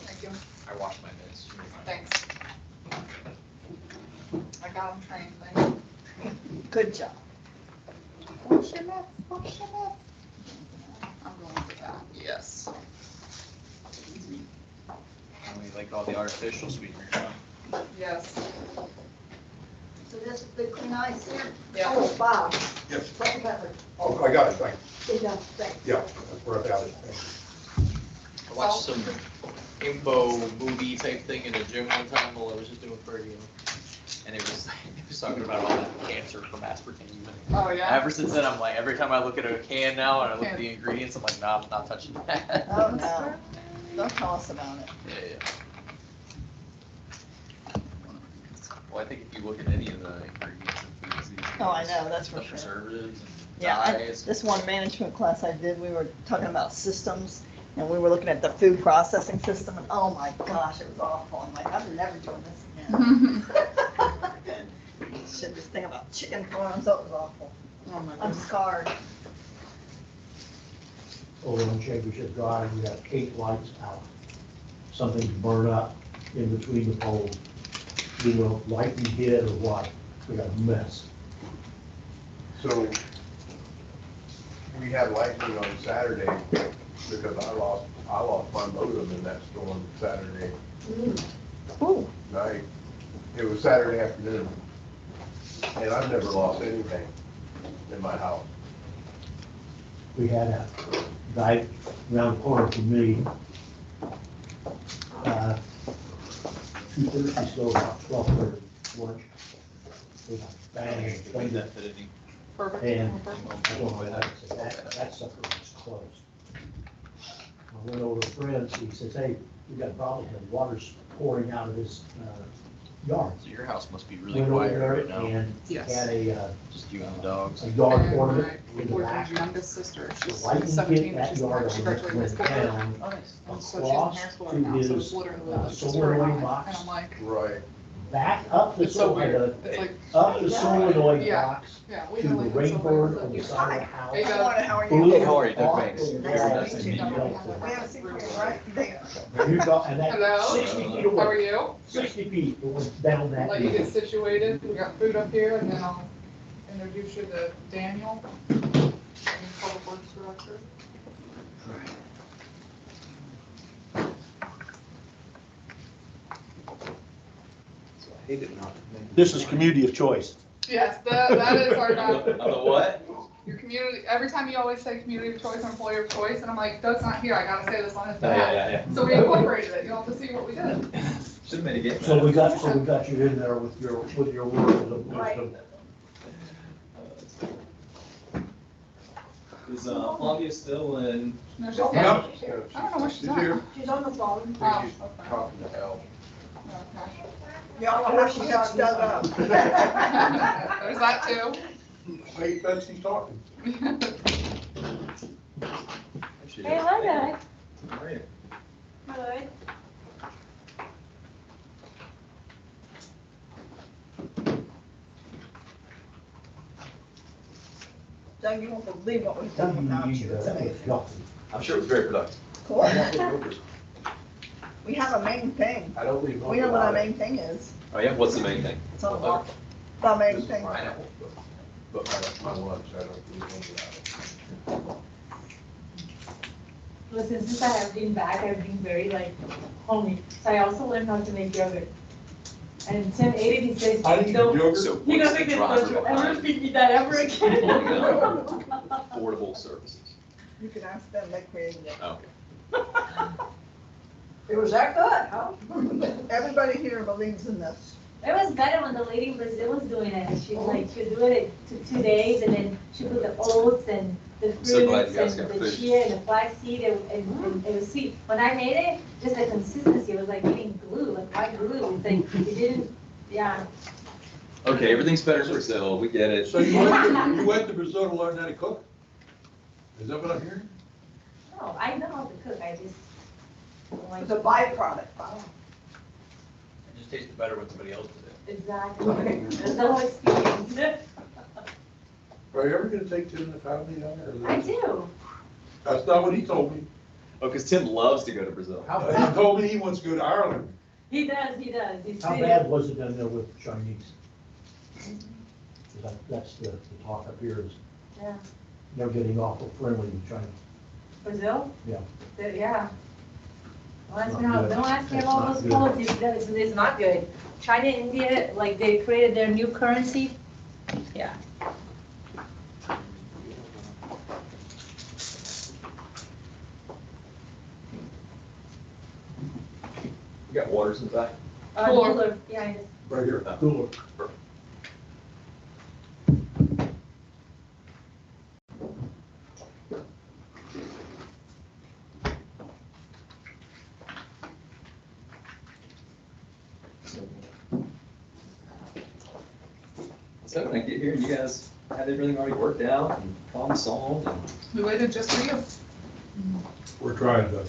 Thank you. I washed my minutes. Thanks. I got them trained, thank you. Good job. Wash your mitts, wash your mitts. I'm going for that, yes. And we like all the artificial sweeteners, huh? Yes. So this is the clean ice here? Yeah. Oh, Bob. Yes. Dr. Pepper. Oh, I got it, thanks. Good job, thanks. Yeah, that's where I got it, thanks. I watched some info movie type thing in the gym one time while I was just doing cardio. And it was talking about all that cancer from aspartame. Oh, yeah? Ever since then, I'm like, every time I look at a can now and I look at the ingredients, I'm like, nah, I'm not touching that. Oh, no. Don't tell us about it. Yeah. Well, I think if you look at any of the ingredients in foods these days. Oh, I know, that's for the sure. preservatives and Yeah, dyes. this one management class I did, we were talking about systems, and we were looking at the food processing system, and oh my gosh, it was awful. I'm like, I'm never doing this again. Should just think about chicken farms, that was awful. Oh, my I'm goodness. scarred. Over on Championship Drive, we got 8 lights out. Something's burned up in between the poles. You know, lightning hit or what, we got a mess. So we had lightning on Saturday because I lost my modem in that storm Saturday Ooh, night. It was Saturday afternoon. And I've never lost anything in my house. We had a guy around the corner from me, 2 Thursdays ago, about 12:30 lunch. We got bang, bang, Perfect. and I don't know why that sucker was closed. I went over to friends, he says, hey, we got a problem, the water's pouring out of this yard. So your house must be really Went over quiet there right now. and Yes. had a Just you and the dogs. yard And ornament my in the back. boyfriend's youngest sister, The she's lightning 17, hit that she's yard she on graduated went high school. down And so she's in across high school to right now, so his it's literally like just solenoid her and I. box. And I'm like, Right. back up the it's so weird. solenoid, It's like, up the solenoid Yeah. box yeah, to we the know like rain it's so bird weird. on the side of the house. There you good go. morning, how are Blew you? Hey, how are you? Doug off Banks. the Nice to wall meet you. and melted. We haven't seen you right there. You got, and that Hello? 60 feet How are away, you? 60 feet, it went down that. Let you hill. get situated. We got food up here and then I'll introduce you to Daniel, the Public Works Director. This is community of choice. Yes, that is our, The what? your community, every time you always say community of choice or employer of choice, and I'm like, Doug's not here, I gotta say this on his behalf. yeah. So we incorporated it, you'll have to see what we did. Should've made a game. So we got you in there with your words of wisdom. Is Flavia still in? No, she's Yeah. not. I don't know where she's She's at. here. She's on the phone. Oh, She's okay. talking to Al. Okay. Y'all know how she got dug up. There's that too. Hey, Betsy's talking. Hey, hi guys. Good. Doug, you won't believe what we've done without you, it's amazing. I'm sure it was very productive. Cool. We have a main thing. I don't leave. We know what our main thing is. Oh yeah, what's the main thing? It's on the wall. The main This is thing. pineapple, but my lunch, I don't leave home without it. Listen, since I have been back, I've been very like homey. So I also learned how to make yogurt. And Tim ate it, he says, I need don't, yogurt. So you're what's gonna the make it, driver don't you ever behind feed me that ever again. affordable services? You can ask them, they created it. Okay. It was that good, huh? Everybody here believes in this. It was better when the lady in Brazil was doing it. She like, she'd do it to 2 days and then she put the oats and the So glad fruits you guys and got the food. chia and the flaxseed and it was sweet. When I made it, just the consistency, it was like eating glue, like white glue. It's like, it didn't, yeah. Okay, everything's better in Brazil, we get it. So you went to Brazil to learn how to cook? Is that what I'm hearing? No, I know how to cook, I just. It's a byproduct. It just tasted better when somebody else did it. Exactly, there's no experience. Are you ever gonna take Tim and the family down there? I do. That's not what he told me. Oh, because Tim loves to go to Brazil. How He bad, told me he wants to go to Ireland. He does, he does. He's how still- bad was it down there with the Chinese? 'Cause that's the talk up here is Yeah. they're getting awful friendly with China. Brazil? Yeah. Yeah. Don't ask me Not how, good. don't ask me That's about not those good. politics, it's not good. China, India, like they created their new currency. Yeah. You got waters in the back? Cooler. Cooler, yeah, it is. Right here. Cooler. So when I get here, you guys have everything already worked out and problem solved and. We waited just for you. We're trying to.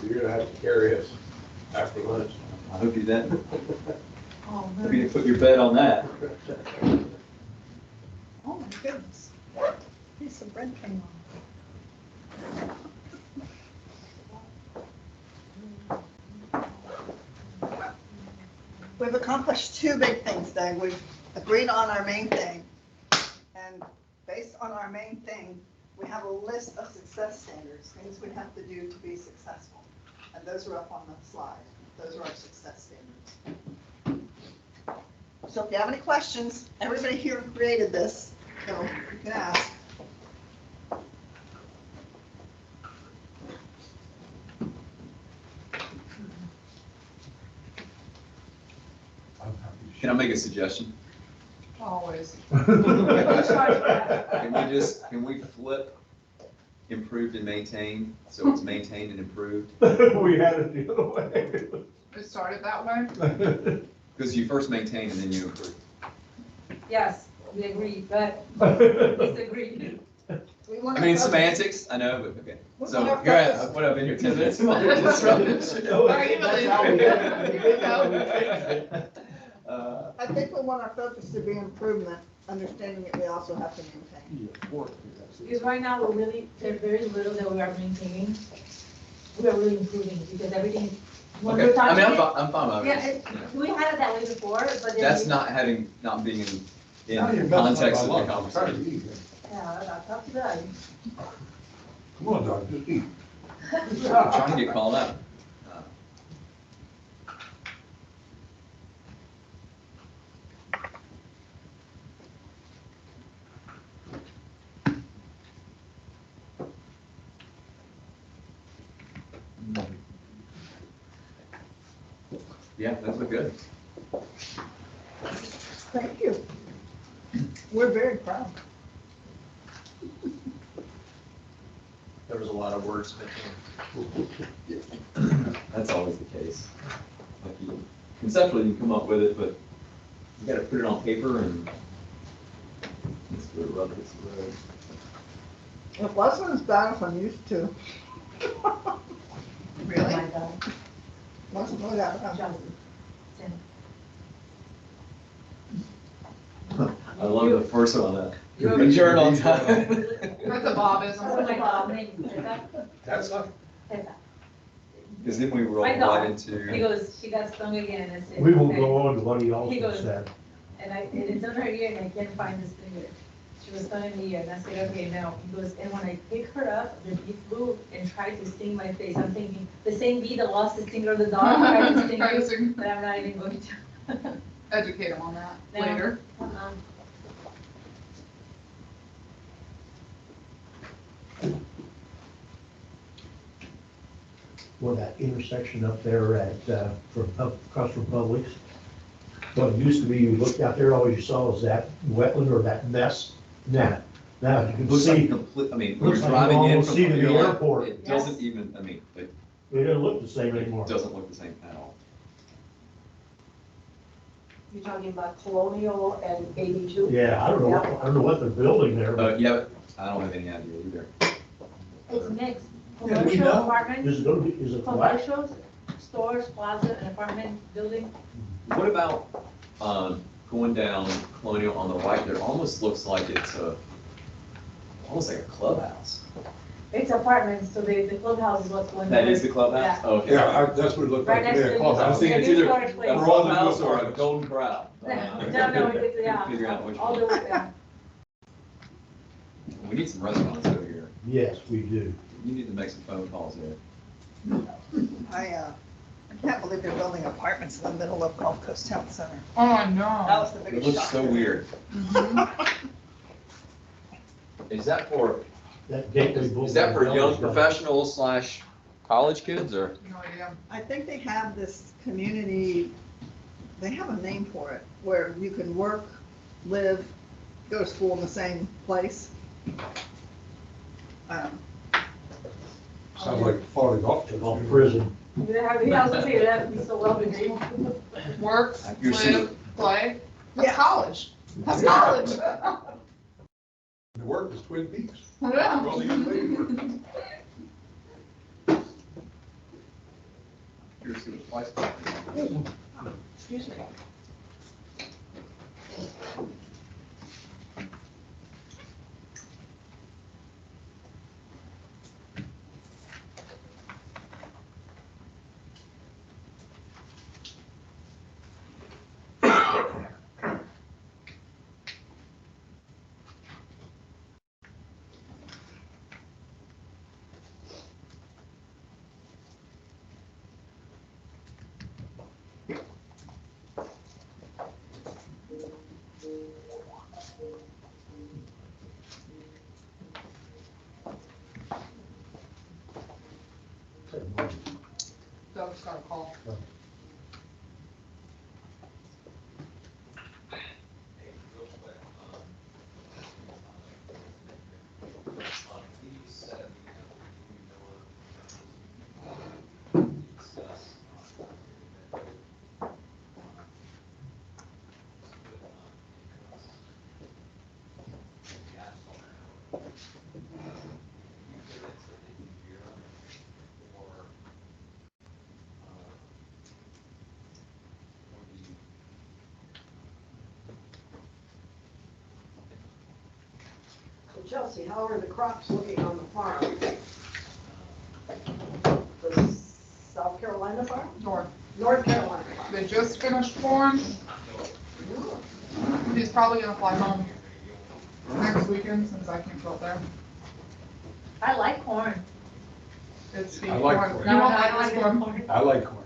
You're gonna have to carry us after lunch. I hope you didn't. Oh, Hope you didn't put your bet on that. Oh, my goodness. Piece of bread came on. We've accomplished two big things, Doug. We've agreed on our main thing. And based on our main thing, we have a list of success standards, things we have to do to be successful. And those are up on the slide. Those are our success standards. So if you have any questions, everybody here created this, so you can ask. Can I make a suggestion? Always. Can we flip improved and maintained, so it's maintained and improved? We had it the other way. It started that way. Because you first maintain and then you improve. Yes, we agree, but disagree. We want I to mean, focus- semantics, I know, but okay. We So want our here I, focus- what, I've been here 10 minutes? That's right. That's how we did it. I think we want our focus to be improvement, understanding that we also have to maintain. Because right now, there's very little that we are maintaining. We are really improving because everything, when we're Okay, I mean, talking. I'm fine with Yeah, it. we had it that way before, but then. That's not being Now you're in messing context up of my the lunch. I'm trying conversation. to eat here. Yeah, that's up to them. Come on, Doug, just eat. I'm trying to get called out. Yeah, those look good. Thank you. We're very proud. There was a lot of words missing. That's always the case. Like conceptually, you come up with it, but you gotta put it on paper and it's the rubber hits the road. It wasn't as bad as I'm used to. Really? Oh my God. Wasn't really that bad. Justin. I love the first one, that. You- Adjourn on time. That's a Bobism. Oh my God, name, That's not, Because then we roll I know. right He into, goes, she got stung again, and said. We will okay. go on to what he He also goes- said. And it's on her ear, and I can't find this finger. She was stung in the ear, and I said, okay, now. He goes, and when I pick her up, the bee flew and tried to sting my face. I'm thinking, the same bee that lost the stinger of the dog tried to sting Try to you, sing- but I'm not even going to. Educate him on that No. later. Uh-uh. Well, that intersection up there at, across from Publix. What it used to be, you looked out there, all you saw was that wetland or that mess. Now you can looks like see, complete, I mean, when looks you're like you driving in almost from see to the Cleveland, airport. it doesn't even, I mean, it it doesn't look the same anymore. doesn't look the same at all. You're talking about Colonial and 82? Yeah, I don't know what they're building there, but Yeah, I don't have any idea either. It's mixed, Yeah, do we commercial know? apartments, is it gonna be, is it flat? commercials, stores, plaza, and apartment building. What about, going down Colonial on the right there, almost looks like it's almost like a clubhouse. It's apartments, so the clubhouse is what's going on. That is the clubhouse? Yeah. Okay. Yeah, that's what it looked Right like next to me, a to I was clubhouse. thinking it's The new either storage a place. clubhouse or a golden corral. No, it's, yeah. Figure out which All one. the way down. We need some restaurants over here. Yes, we do. You need to make some phone calls there. I can't believe they're building apartments in the middle of Gulf Coast Town Center. Oh, I That know. was the It biggest looks shock. so weird. Is that for, That Gateway Boulevard. is that for young Building's got- professionals / college kids or? No idea. I think they have this community, they have a name for it, where you can work, live, go to school in the same place. Sounds like falling off to Off prison. I was gonna say, that would be so well behaved. Work, You're live, play. That's Yeah. college. That's college. The work is Twin Peaks. Yeah. Well, the young lady worked. Here's the twice. Excuse me. Doug's got a call. So Chelsea, how are the crops looking on the farm? The South Carolina farm? North. North Carolina farm? They just finished corn. He's probably gonna fly home next weekend since I can't go up there. I like corn. It's the I like corn. corn. You won't I like like this corn. corn. I like corn.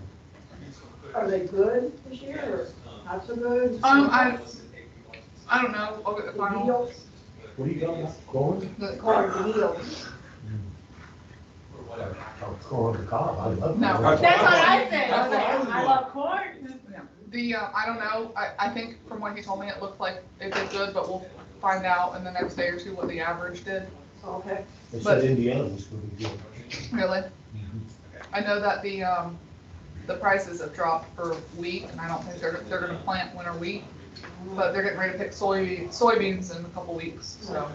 Are they good this year or not so good? I don't know. I'll get the The final. yield? What are you talking about? Corn? The Corn, corn. the yield. Oh, corn on the cob, I love. No. corn. That's what I said. I was That's what like, I love corn. The, I don't know. I think from what he told me, it looked like it did good, but we'll find out in the next day or two what the average did. Okay. They But- said Indiana was gonna be good. Really? I know that the prices have dropped for wheat, and I don't think they're gonna plant winter wheat, but they're getting ready to pick soybeans in a couple weeks, so.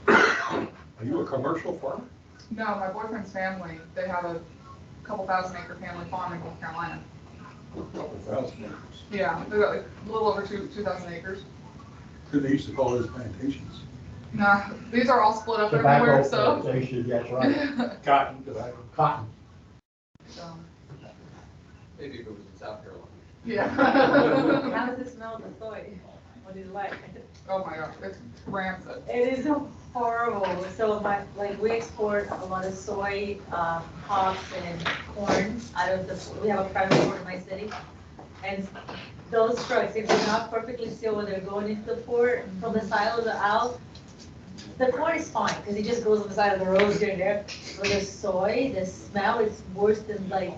Are you a commercial farmer? No, my boyfriend's family, they have a couple thousand acre family farm in North Carolina. Couple thousand acres. Yeah, they got like a little over 2,000 acres. Who they used to call those plantations? Nah, these are all split up everywhere, Tobacco so. plantation, that's right. Cotton, tobacco. Cotton. So, Maybe if it was in South Carolina. yeah. How does it smell, the soy? What is it like? Oh my gosh, it's rancid. It is horrible. So we export a lot of soy, hops and corn out of we have a private port in my city. And those trucks, if they're not perfectly sealed when they're going into the port, from the silos out, the corn is fine, because it just goes on the side of the road here and there. But the soy, the smell is worse than like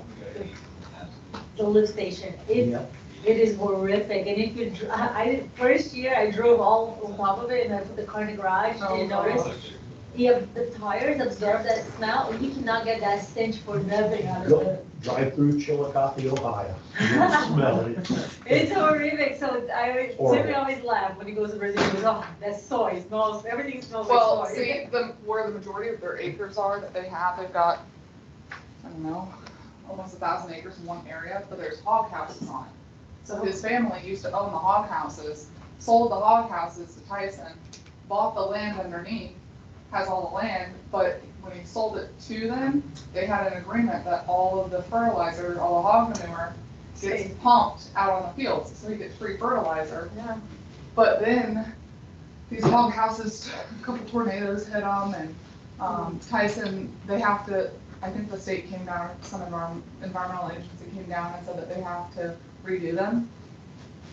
the lift station. Yeah. It is horrific, and if you, first year I drove all on top of it, and I put the car in the garage, didn't notice. The tires absorb that smell, and you cannot get that stench for nothing out of drive through Chillicothe, Ohio. You smell it. It's horrific, so Horrible. Jimmy always laugh when he goes to Brazil, he goes, oh, that's soy, it smells, everything smells like Well, soy. see, where the majority of their acres are that they have, they've got, I don't know, almost 1,000 acres in one area, but there's hog houses on it. So his family used to own the hog houses, sold the hog houses to Tyson, bought the land underneath, has all the land, but when he sold it to them, they had an agreement that all of the fertilizer, all the hog manure gets pumped out on the fields, so he gets free fertilizer. Yeah. But then these hog houses, a couple tornadoes hit them, and Tyson, they have to, I think the state came down, some environmental agency came down and said that they have to redo them.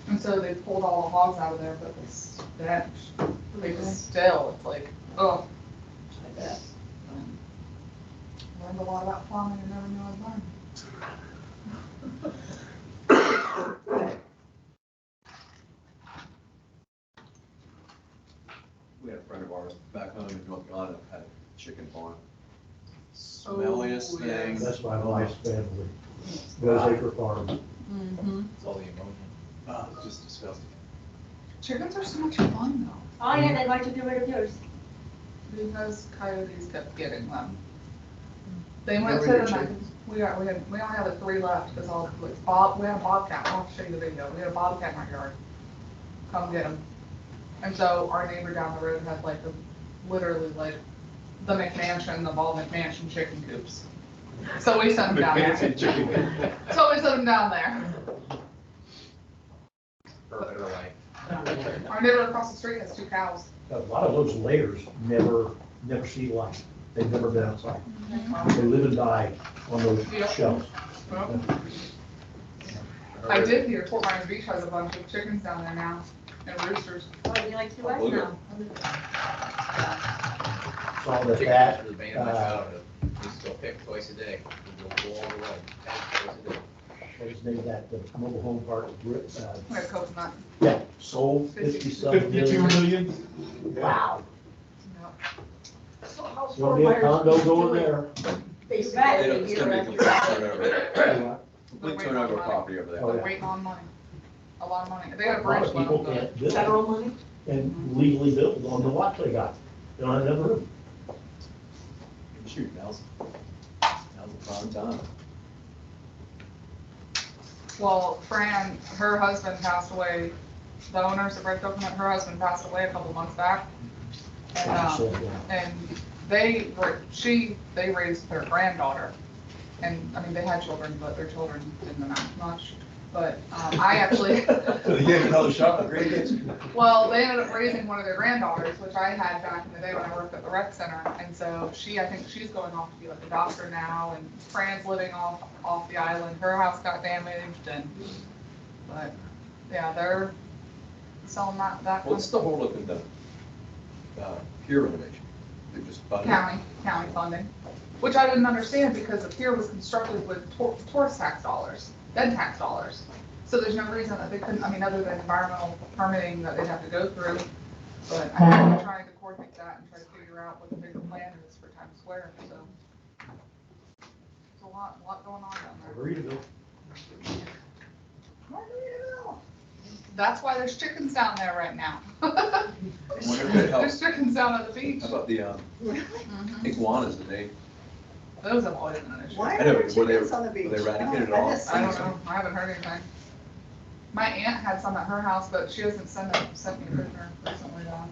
And so they pulled all the hogs out of there, but the stench, they just still, it's like, oh. I bet. Learned a lot about farming and never knew I'd learn. We had a friend of ours back home in North Carolina had a chicken farm. Oh, Smelliest yeah. thing. That's my wife's family. Rose Acre Farm. Mm-hmm. It's all the emotion. It's just disgusting. Chickens are so much fun though. Oh, yeah, then why'd you get rid of yours? Because coyotes kept getting them. They went Never to your the, chickens? we only have like 3 left, because all, like we had a bobcat, I'll show you the video, we had a bobcat in our yard. Come get them. And so our neighbor down the road had like literally like the McMansion of all McMansion chicken coops. So we sent them down there. So we sent them down there. For a better life. Our neighbor across the street has 2 cows. A lot of those layers never see light. They've never been outside. They live and die on those Yep. shelves. Well, I did hear Fort Myers Beach has a bunch of chickens down there now, and roosters. Oh, you like to watch Booger. now? Saw that Chicken that, was banned in my childhood. We still pick twice a day. We go all the way. Twice a day. what is named that, the mobile home park, We have coconut. yeah, sold 57 million. Wow. So how's There'll be a Fort Myers condo going doing? there. Basically, It's gonna be a year complete after turnover. Complete They're turnover waiting of on property over They're Oh, there. yeah. waiting on money. A lot of money. They got A a lot bridge of people loan, but can't build Federal money? and legally build on the lot they got. They don't have enough room. Shoot, now's the prime time. well, Fran, her husband passed away. The owners of Red Coconut, her husband passed away a couple months back. So, And they raised their granddaughter. And, I mean, they had children, but their children didn't amount to much. But I actually, So they gave another shot at grandkids? well, they ended up raising one of their granddaughters, which I had back in the day when I worked at the rec center. And so I think she's going off to be like a doctor now, and Fran's living off the island. Her house got damaged but, yeah, they're selling that What's the holdup in the pier renovation? They're just funding? county funding, which I didn't understand because the pier was constructed with tourist tax dollars, bed tax dollars. So there's no reason that they couldn't, I mean, other than environmental permitting that they'd have to go through. But I'm trying to coordinate that and try to figure out what the bigger plan is for Times Square, so. There's a lot going on down there. Margaritaville. That's why there's chickens down there right now. I wonder if it helps. There's chickens down at the beach. How about the Mhm. iguanas, did they? Those have always been an issue. Why I are know, there but were they- chickens on the beach? were they eradicated I at all? missed I don't some. know, I haven't heard anything. My aunt had some at her house, but she hasn't sent me a picture recently though.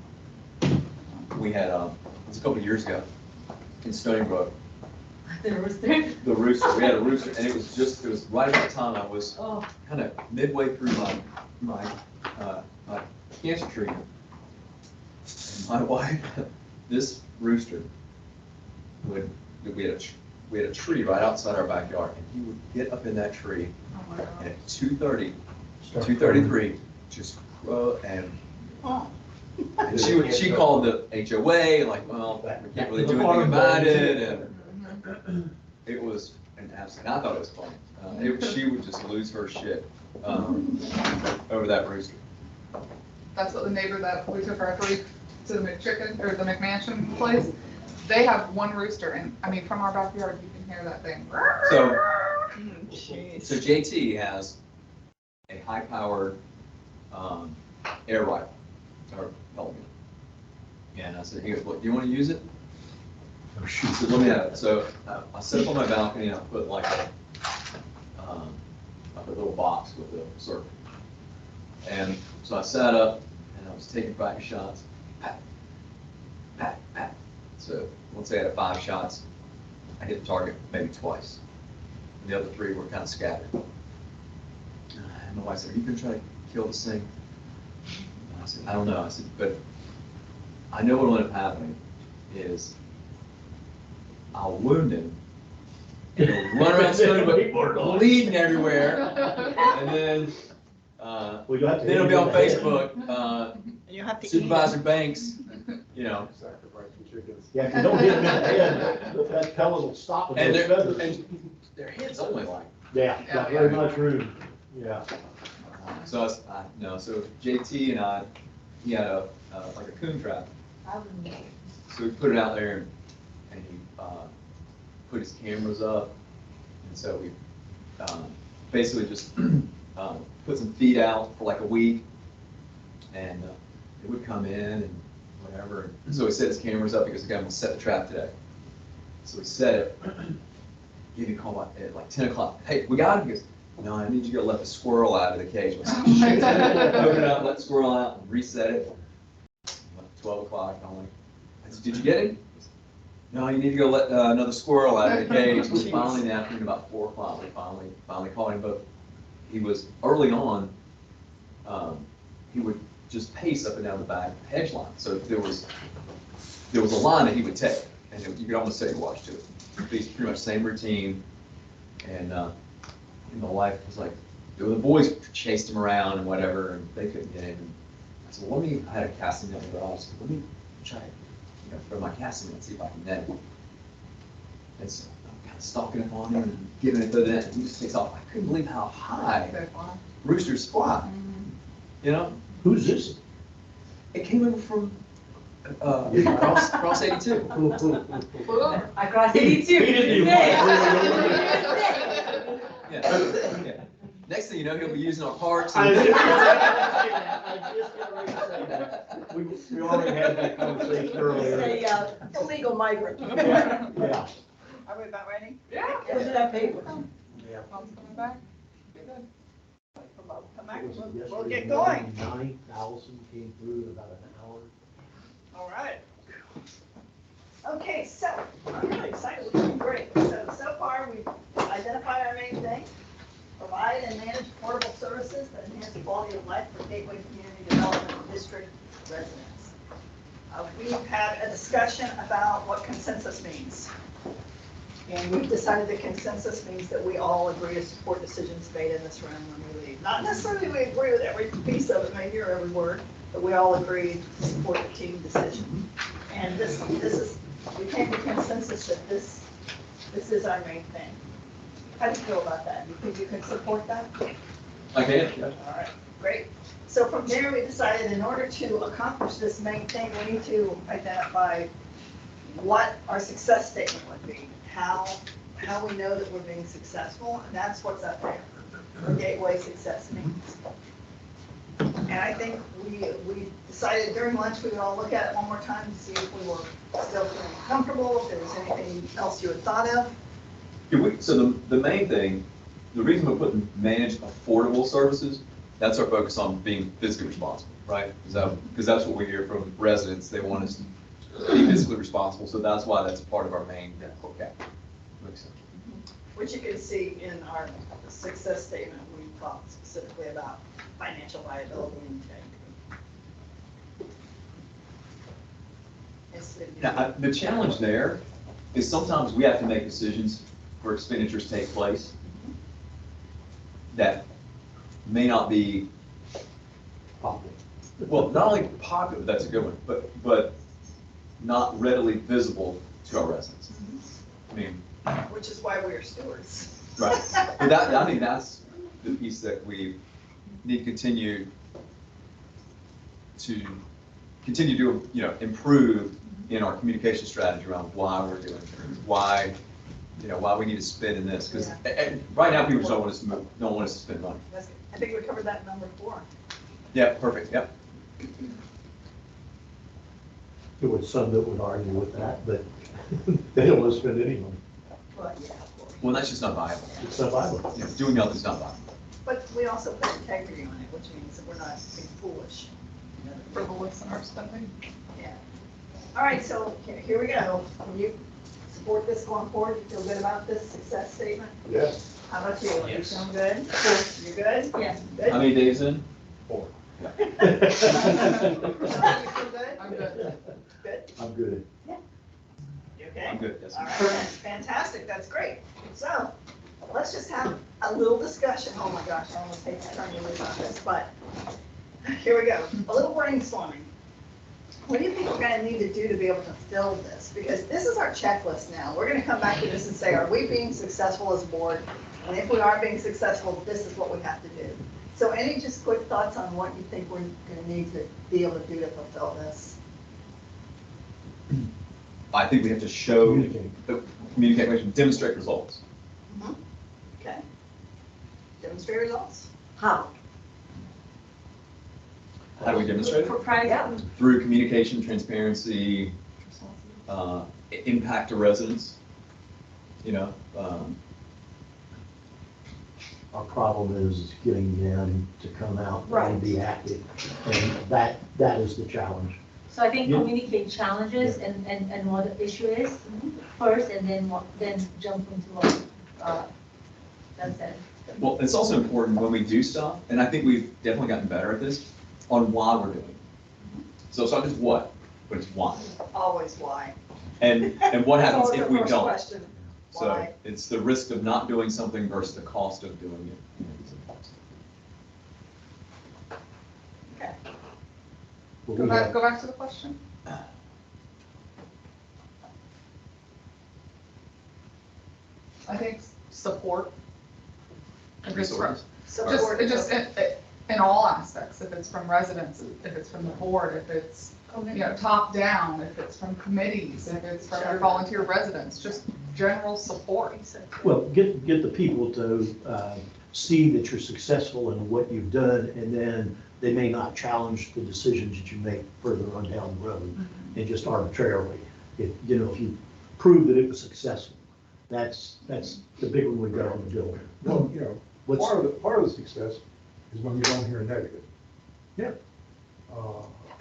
We had, it was a couple of years ago in Stony Brook, The rooster. the rooster, we had a rooster, and it was right about the time I was Oh, kind of midway through my cancer treatment. And my wife, this rooster we had a tree right outside our backyard, and he would get up in that tree, Oh my and God. at 2:33, just crow, and Oh, she called the HOA, like, well, we can't really do anything about it, and it was an absolute, I thought it was funny. She would just lose her shit over that rooster. that's what the neighbor that we took our 3 to the McChicken, or the McMansion place, they have one rooster, and, I mean, from our backyard, you can hear that thing. So, So JT has a high-powered air rifle, or helmet. And I said, he goes, "What, do you want to use it?" He said, "Let me have it." So I set up on my balcony and I put like a little box with a circle. And so I sat up and I was taking practice shots. Pat, pat, pat. So once I had 5 shots, I hit the target maybe twice. And the other 3 were kind of scattered. And my wife said, "Are you going to try to kill this thing?" And I said, "I don't know." I said, "But I know what will end up happening is I'll wound him. And he'll run around swimming, but bleeding everywhere. And then, then it'll be on Facebook, You have to eat Supervisor Banks, you know." Sacrificing chickens. Yeah, if you don't hit them in the head, that pellet will stop with And those feathers. their head's only like. Yeah, not very much room, yeah. So no, so JT and I, he had like a coon trap. So we put it out there and he put his cameras up. And so we basically just put some feed out for like a week. And it would come in and whatever. And so he set his cameras up because, again, we'll set the trap today. So we set it. Give me a call at like 10 o'clock. "Hey, we got him." He goes, "No, I need you to go let the squirrel out of the cage." I said, "Open it up, let the squirrel out, and reset it." 12 o'clock, I'm like, I said, "Did you get him?" He goes, "No, you need to go let another squirrel out of the cage." We finally, in the afternoon, about 4 o'clock, we finally called him. But he was early on. He would just pace up and down the back hedge line. So there was a line that he would take, and you could almost set your watch to it. He's pretty much same routine. And my wife was like, the boys chased him around and whatever, and they couldn't get him. I said, "Well, I had a casting net in the garage. Let me try to throw my casting net and see if I can net him." And so I'm kind of stalking up on him and giving it to the net, and he just takes off. I couldn't believe how high roosters fly. You know? Who's this? It came over from Cross 82. Across He 82. didn't even Yeah. Next thing you know, he'll be using our parks. I And just got ready to say that. We already had that conversation earlier. a illegal migrant. Yeah, Are we about ready? Yeah. Where's that paper? yeah. Mom's coming back. Good. Come back, It was we'll yesterday get morning, going. 9,000 came through in about an hour. All right. Okay, so I'm really excited. We're doing great. So far, we've identified our main thing: provide and manage portable services that enhance the quality of life for Gateway Community Development District residents. We've had a discussion about what consensus means. And we've decided that consensus means that we all agree to support decisions made in this room when we leave. Not necessarily we agree with every piece of it, maybe, or every word, but we all agree to support the team decision. And this is, we came to consensus that this is our main thing. How do you feel about that? You think you can support that? I can. Yeah. All right, great. So from there, we decided in order to accomplish this main thing, we need to identify what our success statement would be, how we know that we're being successful, and that's what's up there, for Gateway Success Means. And I think we decided during lunch, we would all look at it one more time to see if we were still feeling comfortable, if there was anything else you had thought of. So the main thing, the reason we're putting manage affordable services, that's our focus on being fiscally responsible, right? Because that's what we hear from residents. They want us to be fiscally responsible. So that's why that's part of our main okay. Makes sense. Which you can see in our success statement, we talked specifically about financial viability and integrity. Now, the challenge there is sometimes we have to make decisions where expenditures take place that may not be popular. Well, not only popular, that's a good one, but not readily visible to our residents. I mean, Which is why we're stewards. right. But I mean, that's the piece that we need to continue to, improve in our communication strategy around why we're doing things, why you know, why we need to spend in this, because right now people just don't want us to move, don't want us to spend money. I think we covered that in number 4. Yeah, perfect, yep. There was some that would argue with that, but they don't want to spend any money. Well, yeah, of course. Well, that's just not viable. It's not viable. You know, doing nothing's not viable. But we also put integrity on it, which means that we're not being foolish. Frivolous in our spending. Yeah. All right, so here we go. Can you support this going forward? You feel good about this success statement? Yes. How about you? You Yes. feeling good? You good? Yes. Good? How many days in? Somebody, you feel good? I'm good. Good? I'm good. You okay? I'm good, yes. All right, fantastic, that's great. So, let's just have a little discussion. Oh my gosh, I almost hate to turn you loose on this, but here we go. A little brainstorming. What do you think we're gonna need to do to be able to fill this? Because this is our checklist now. We're gonna come back to this and say, are we being successful as a board? And if we are being successful, this is what we have to do. So any just quick thoughts on what you think we're gonna need to be able to do to fulfill this? I think we have to show, Communicate. communicate, we have to demonstrate results. Okay. Demonstrate results? How? How do we demonstrate it? Proprietary. Through communication, transparency, impact to residents, you know, Our problem is getting them to come out and be active. And that is the challenge. So I think Yeah. communicate challenges and what the issue is first, and then jump into what, that's it. well, it's also important when we do stuff, and I think we've definitely gotten better at this, on why we're doing it. So it's not just what, but it's why. Always why. And what That's happens always if the we first don't? question. So Why? it's the risk of not doing something versus the cost of doing it. Okay. Well, Go we back, have- go back to the question. I think support. If it's from, Support. just in all aspects, if it's from residents, if it's from the board, if it's, top down, if it's from committees, if it's from your volunteer residents, just general support. Well, get the people to see that you're successful in what you've done, and then they may not challenge the decisions that you make further on down the road, and just arbitrarily. If you prove that it was successful, that's the big one we got on the bill. Well, What's- part of the success is when you don't hear negative. Yeah.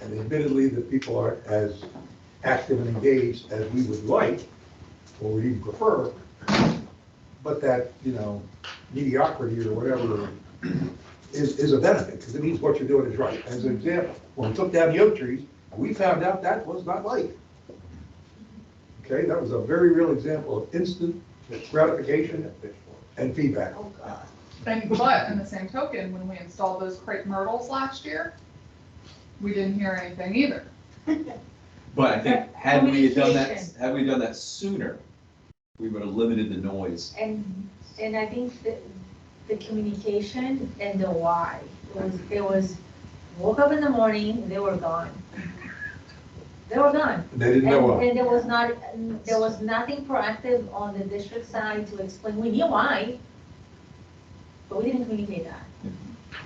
And admittedly, that people aren't as active and engaged as we would like, or would even prefer, but that, mediocrity or whatever is a benefit, because it means what you're doing is right. As an example, when we took down the oak trees, we found out that was not light. Okay, that was a very real example of instant gratification and feedback. Oh, God. But in the same token, when we installed those crepe myrtles last year, we didn't hear anything either. But I think had we done Communication. that sooner, we would have limited the noise. And I think the communication and the why, it was woke up in the morning, they were gone. They were gone. They didn't know why. And there was nothing proactive on the district side to explain, we knew why, but we didn't communicate that.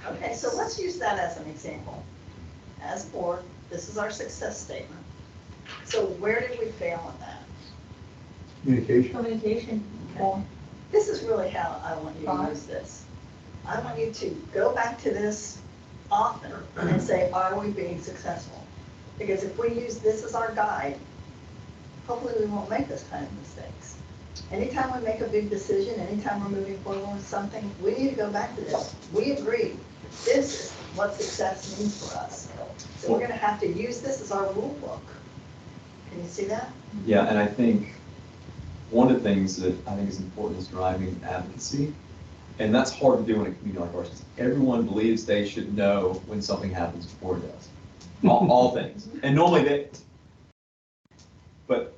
Okay, so let's use that as an example. As a board, this is our success statement. So where did we fail in that? Communication. Communication. This is really how I want you to use this. I want you to go back to this often and say, are we being successful? Because if we use this as our guide, hopefully we won't make this kind of mistakes. Anytime we make a big decision, anytime we're moving forward with something, we need to go back to this. We agree, this is what success means for us. So we're gonna have to use this as our rule book. Can you see that? Yeah, and I think one of the things that I think is important is driving advocacy. And that's hard to do in a community like ours, because everyone believes they should know when something happens before it does. All things. And normally but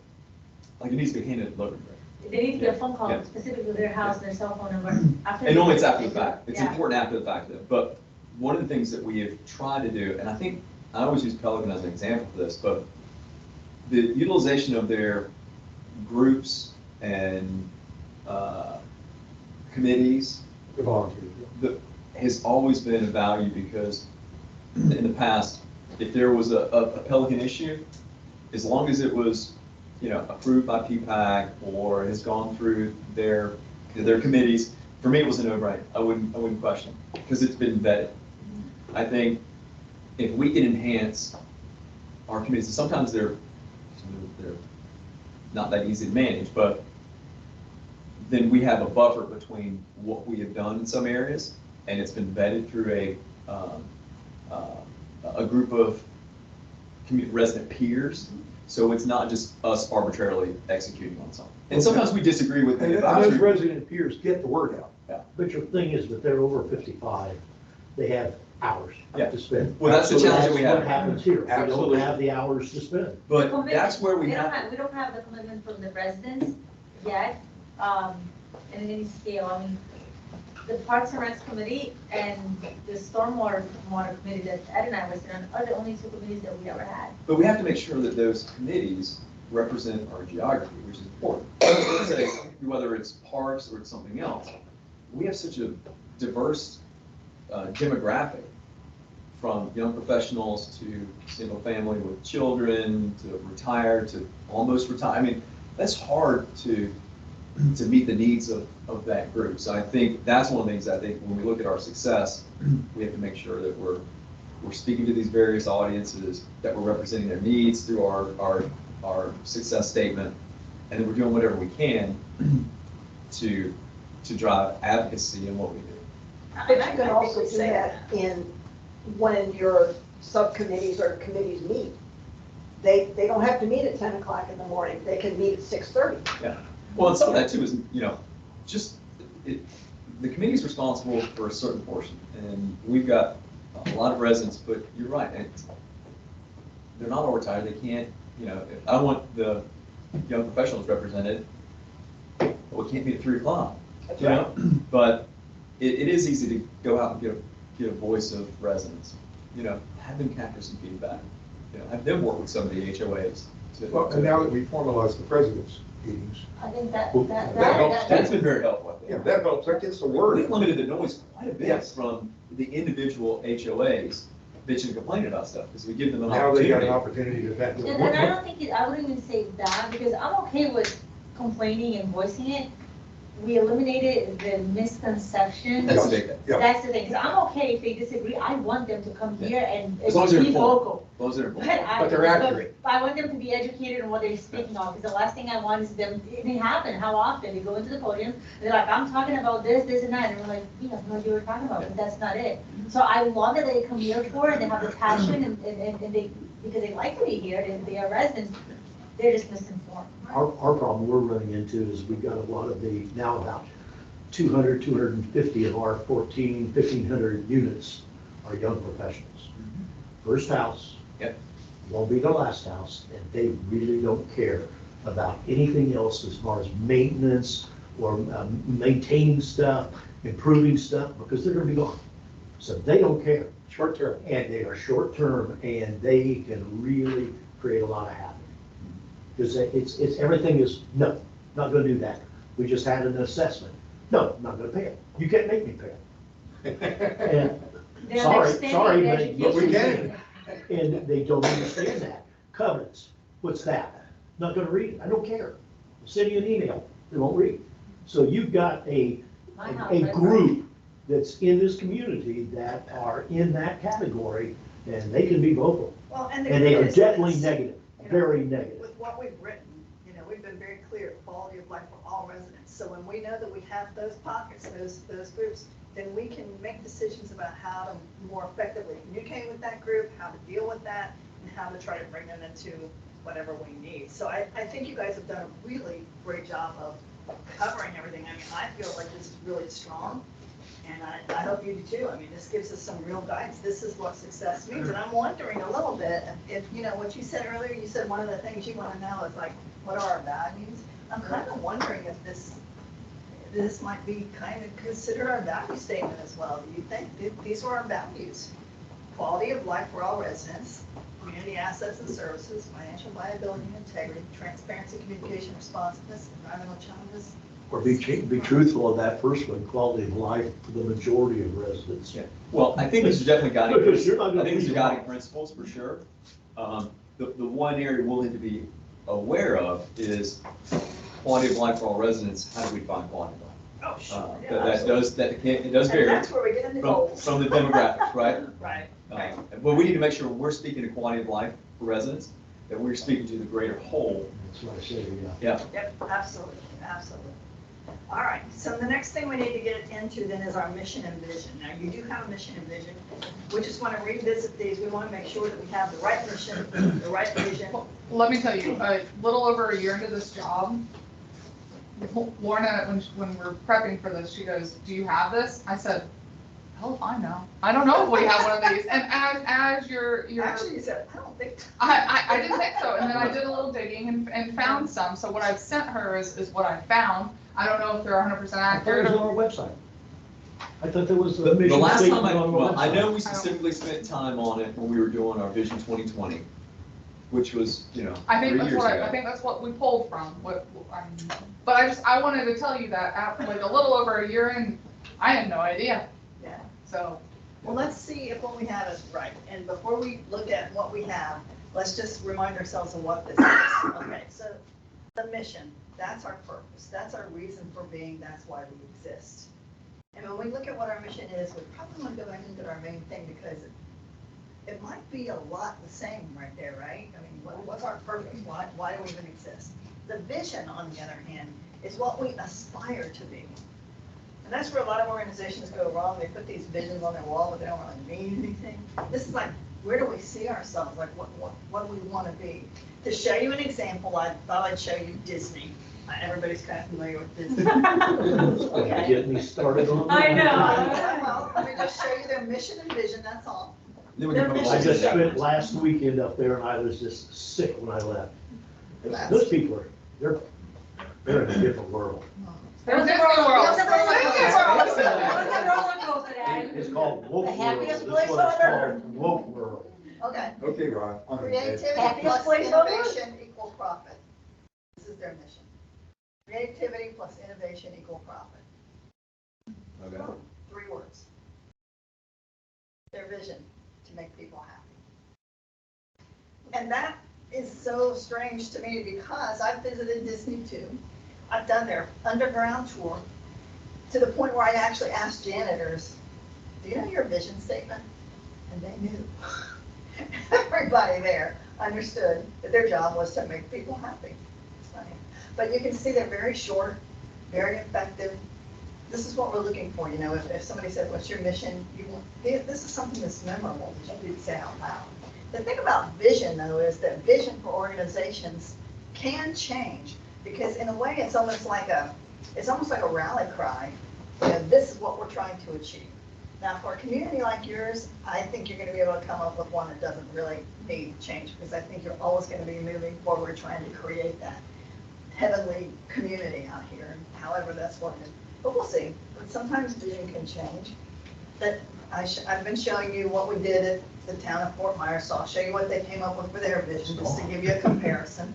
like it needs to be handed delivered. They need to get a phone call Yeah. specific to their house, their cell phone number. And normally it's after the fact. It's Yeah. important after the fact though. But one of the things that we have tried to do, and I think I always use Pelican as an example of this, but the utilization of their groups and committees, The volunteers. has always been a value because in the past, if there was a Pelican issue, as long as it was, approved by PPAC or has gone through their committees, for me, it was a no-brainer. I wouldn't question, because it's been vetted. I think if we can enhance our committees, and sometimes they're not that easy to manage, but then we have a buffer between what we have done in some areas, and it's been vetted through a group of resident peers. So it's not just us arbitrarily executing on something. And sometimes we disagree with And the those advisory. resident peers get the word out. But your thing is that they're over 55, they have hours Yeah. to spend. Well, that's the challenge that we That's have. what happens here. We don't Absolutely. have the hours to spend. But that's where we We don't have, we don't have the commitment from the residents yet, in any scale. I mean, the Parks and Recs Committee and the Stormwater Committee that Ed and I were sitting on are the only two committees that we ever had. but we have to make sure that those committees represent our geography, which is important. Let's say, whether it's parks or it's something else, we have such a diverse demographic, from young professionals to single family with children, to retired, to almost retired. I mean, that's hard to meet the needs of that group. So I think that's one of the things I think when we look at our success, we have to make sure that we're speaking to these various audiences, that we're representing their needs through our success statement, and that we're doing whatever we can to drive advocacy in what we do. But you can also do that when your subcommittees or committees meet. They don't have to meet at 10 o'clock in the morning, they can meet at 6:30. Yeah. Well, and some of that too is, the committee's responsible for a certain portion, and we've got a lot of residents, but you're right, they're not all retired, they can't, if I want the young professionals represented, we can't meet at 3 o'clock, That's you know? But it is easy to go out and get a voice of residents, have them capture some feedback, have them work with some of the HOAs. Well, and now that we formalized the president's meetings, I think that That's been very helpful, I think. yeah, that helps, that gets the word. We've limited the noise quite a bit Yes. from the individual HOAs bitching and complaining about stuff, because we give them an Now they got an opportunity. opportunity to vet. And I don't think, I wouldn't even say that, because I'm okay with complaining and voicing it. We eliminated the misconception. That's the big thing. Yeah. That's the thing, because I'm okay if they disagree, I want them to come here and As long as they're be informed. vocal. As long as they're But informed. they're accurate. I want them to be educated on what they're speaking of, because the last thing I want is them, they happen, how often, they go into the podium, and they're like, I'm talking about this, this, and that, and we're like, we have no idea what you're talking about, but that's not it. So I love that they come here for it, and they have the passion, and they, because they like to be here, and they are residents, they're just misinformed. Our problem we're running into is we've got a lot of now about 200, 250 of our 1,500 units are young professionals. First house. Yep. Won't be the last house, and they really don't care about anything else as far as maintenance or maintaining stuff, improving stuff, because they're gonna be gone. So they don't care. Short term. And they are short term, and they can really create a lot of havoc. Because it's, everything is, no, not gonna do that. We just had an assessment. No, I'm not gonna pay it. You can't make me pay it. And They sorry, understand the but But we education. can. And they don't understand that. Covenants, what's that? Not gonna read it, I don't care. Send you an email, they won't read. So you've got a group that's in this community that are in that category, and they can be vocal. Well, and And they are is definitely this, negative, you know, very negative. With what we've written, we've been very clear, quality of life for all residents. So when we know that we have those pockets, those groups, then we can make decisions about how to more effectively communicate with that group, how to deal with that, and how to try to bring them into whatever we need. So I think you guys have done a really great job of covering everything. I mean, I feel like this is really strong, and I hope you do too. I mean, this gives us some real guidance. This is what success means. And I'm wondering a little bit if, what you said earlier, you said one of the things you want to know is like, what are our values? I'm kind of wondering if this might be kind of considered our value statement as well. Do you think these are our values? Quality of life for all residents, community assets and services, financial viability and integrity, transparency, communication, responsiveness, environmental challenges, Or be truthful of that first one, quality of life for the majority of residents. Yeah, well, I think these are definitely guiding, Because you're not gonna I think these are please them all. guiding principles for sure. The one area we'll need to be aware of is quality of life for all residents. How do we find quality of life? Oh, sure. Yeah, That does, it does And vary that's where we get into from, goals. from the demographics, right? Right, right. But we need to make sure when we're speaking to quality of life for residents, that we're speaking to the greater whole. That's what I say, Yeah. Yep, absolutely, absolutely. All right, so the next thing we need to get into then is our mission and vision. Now, you do have a mission and vision. We just want to revisit these. We want to make sure that we have the right mission, the right vision. Well, let me tell you, a little over a year into this job, Lorna, when we're prepping for this, she goes, "Do you have this?" I said, "Hell if I know. I don't know if we have one of these." And as your Actually, you said, I don't think. I didn't think so, and then I did a little digging and found some. So what I've sent her is what I found. I don't know if they're 100% I thought it accurate. was on our website. I thought there was a The mission last time statement on the well, I know website. we specifically spent time on it when we were doing our Vision 2020, which was, I think 3 that's years what ago. I think that's what we pulled from. But I wanted to tell you that after like a little over a year in, I had no idea. Yeah. So Well, let's see if what we have is right. And before we look at what we have, let's just remind ourselves of what this is. Okay, so the mission, that's our purpose. That's our reason for being. That's why we exist. And when we look at what our mission is, we probably want to go back into our main thing because it might be a lot the same right there, right? I mean, what's our purpose? Why do we even exist? The vision, on the other hand, is what we aspire to be. And that's where a lot of organizations go wrong. They put these visions on their wall, but they don't really mean anything. This is like, where do we see ourselves? Like, what do we want to be? To show you an example, I thought I'd show you Disney. Everybody's kind of familiar with Disney. Okay. Get me started on that. I know. Well, let me just show you their mission and vision, that's all. Then we can put I all just this spent out. last weekend up there and I was just sick when I left. Those people they're in a different world. Disney World. It's called Woke The World. happiest That's place what it's on earth. called, Woke World. Okay. Okay, Ron. Creativity Happiest plus place on earth. innovation equal profit. This is their mission. Creativity plus innovation equal profit. Okay. 3 words. Their vision, to make people happy. And that is so strange to me because I've visited Disney too. I've done their underground tour to the point where I actually asked janitors, do you know your vision statement? And they knew. Everybody there understood that their job was to make people happy. It's funny. But you can see they're very short, very effective. This is what we're looking for, if somebody said, what's your mission? This is something that's memorable that you could say out loud. The thing about vision, though, is that vision for organizations can change because in a way it's almost like a rally cry. This is what we're trying to achieve. Now, for a community like yours, I think you're going to be able to come up with one that doesn't really need change because I think you're always going to be moving forward trying to create that heavenly community out here, however that's working. But we'll see. But sometimes vision can change. That I've been showing you what we did at the town of Fort Myers, so I'll show you what they came up with for their vision, just to give you a comparison.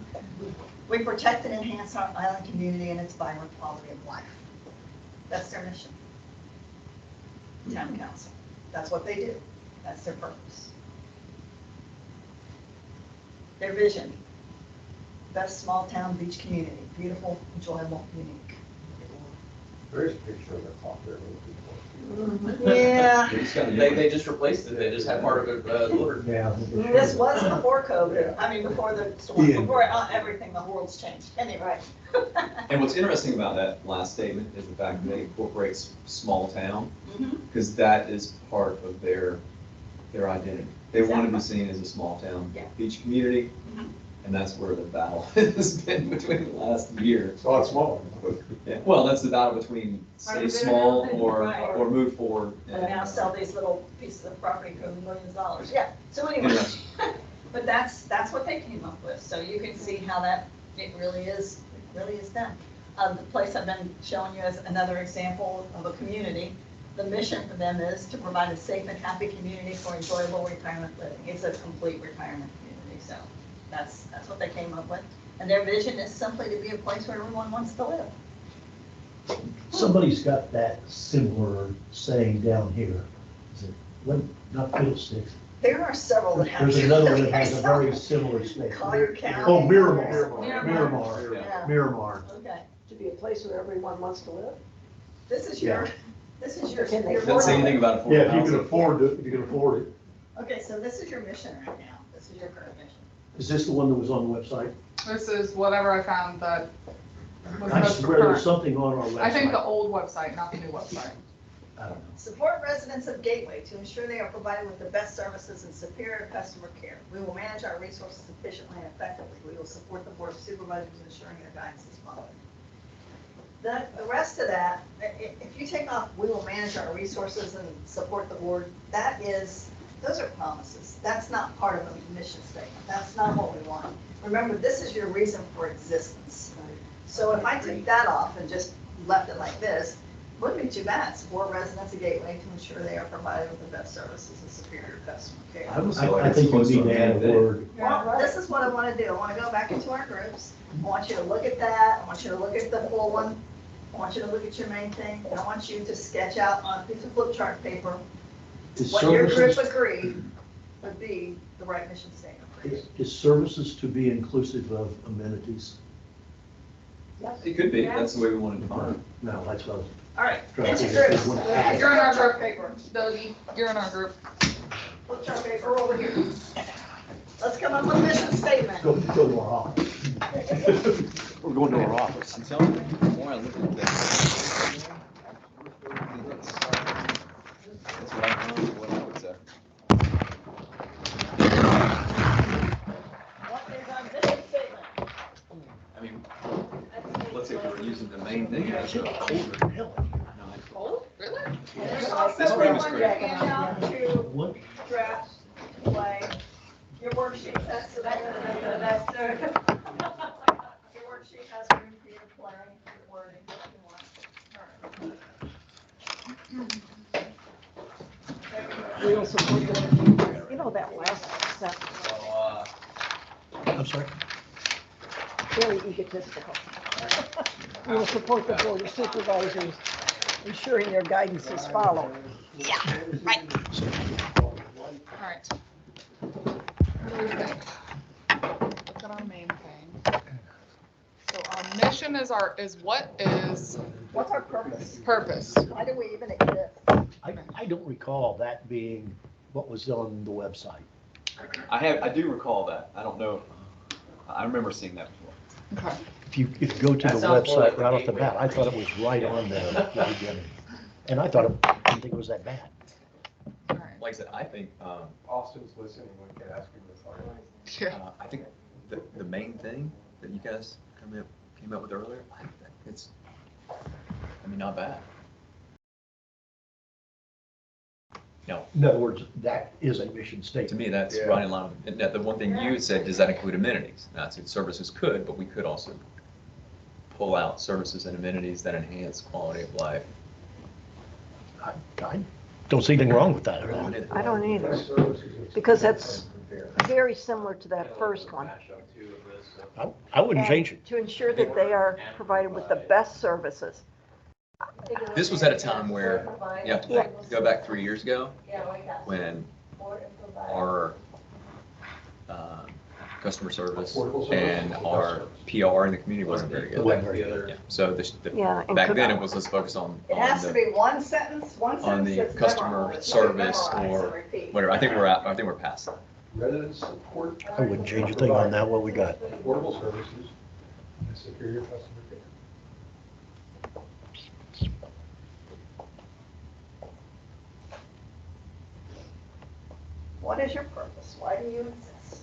We protect and enhance our island community and its vibrant quality of life. That's their mission. Town council. That's what they do. That's their purpose. Their vision. Best small town beach community. Beautiful, enjoyable, unique. There's a picture of the clock there. Yeah. They just replaced it, they just had part of it delivered. Yeah. This was before COVID. I mean, before the storm, Yeah. before everything, the world's changed. Anyway. And what's interesting about that last statement is the fact that it incorporates small town, Mhm. because that is part of their identity. They want to be seen as a small town Yeah. beach community, Mhm. and that's where the battle has been between the last year. It's a lot smaller. Yeah, well, that's the battle between stay small or move forward. And now sell these little pieces of property for millions of dollars. Yeah, so anyway, but that's what they came up with. So you can see how it really is them. The place I've been showing you as another example of a community. The mission for them is to provide a safe and happy community for enjoyable retirement living. It's a complete retirement community, so that's what they came up with. And their vision is simply to be a place where everyone wants to live. Somebody's got that similar saying down here. Is it, what, not fiddlesticks? There are several that have. There's another one that has a very similar statement. Collier County. Oh, Miramar, Miramar. Miramar, Miramar. Okay, To be a place where everyone wants to live. this is your, this is your. Can they your Doesn't say anything about affordable Yeah, if you can housing. afford it, if you can afford it. Okay, so this is your mission right now. This is your current mission. Is this the one that was on the website? This is whatever I found that was I most swear there's current. something on our website. I think the old website, not the new website. I don't know. Support residents of Gateway to ensure they are provided with the best services and superior customer care. We will manage our resources efficiently and effectively. We will support the board of supervisors in ensuring their guidance is followed. The rest of that, if you take off, we will manage our resources and support the board, that is, those are promises. That's not part of a mission statement. That's not what we want. Remember, this is your reason for existence. So if I took that off and just left it like this, wouldn't be too bad. Support residents of Gateway to ensure they are provided with the best services and superior customer care. I think you need to add a word. Well, this is what I want to do. I want to go back into our groups. I want you to look at that. I want you to look at the full one. I want you to look at your main thing. And I want you to sketch out on a piece of flip chart paper Is what your group services, agreed would be the right mission statement for you. is services to be inclusive of amenities? It could be, that's the way we want to define it. No, that's what I was All right, trying get to your think. groups. You're in our Flip chart group. paper. Dougie, you're in our group. Flip chart paper over here. Let's come up with a mission statement. Go to our office. We're going to our office. I'm telling you, the more I look at this. That's what I know, what I would say. What is our mission statement? I mean, let's say if we're using the main thing as a folder. Really? And there's This also room one is on great. your handout to What? draft, play, your worksheet, that's the, that's the, your worksheet has room for you to play, your wording, if you want. All right. We will support the, you know, that last sentence, So, I'm sorry? very egotistical. We will support the board of supervisors, ensuring their guidance is followed. All right. What do we think? Look at our main thing. So our mission is What's our purpose? purpose. Why do we even exist? I don't recall that being what was on the website. I do recall that. I don't know. I remember seeing that before. Okay. If you go to That the sounds more like website the right off the gateway. bat, I thought it was right on the beginning. And I thought, I didn't think it was that bad. All right. Like I said, I think, Austin's listening, we can ask him this. Yeah. I think the main thing that you guys came up with earlier, I think it's, I mean, not bad. No, In other words, that is a mission to statement. me, that's Yeah. right in line. And the one thing you had said, does that include amenities? And I said services could, but we could also pull out services and amenities that enhance quality of life. I don't see anything wrong with that at all. I don't either, because that's very similar to that first one. I wouldn't change it. To ensure that they are provided with the best services. This was at a time where, you have to Yeah. go back 3 years ago, when our customer service and our PR in the community wasn't very It wasn't good. very good. Yeah. So Yeah, and back could- then it was, let's focus on It has to the, be one sentence on the that's customer memorable. It's service not memorize and or repeat. whatever. I think we're past that. Residents support. I wouldn't change a thing on that, what we got. Affordable services and superior customer care. What is your purpose? Why do you exist?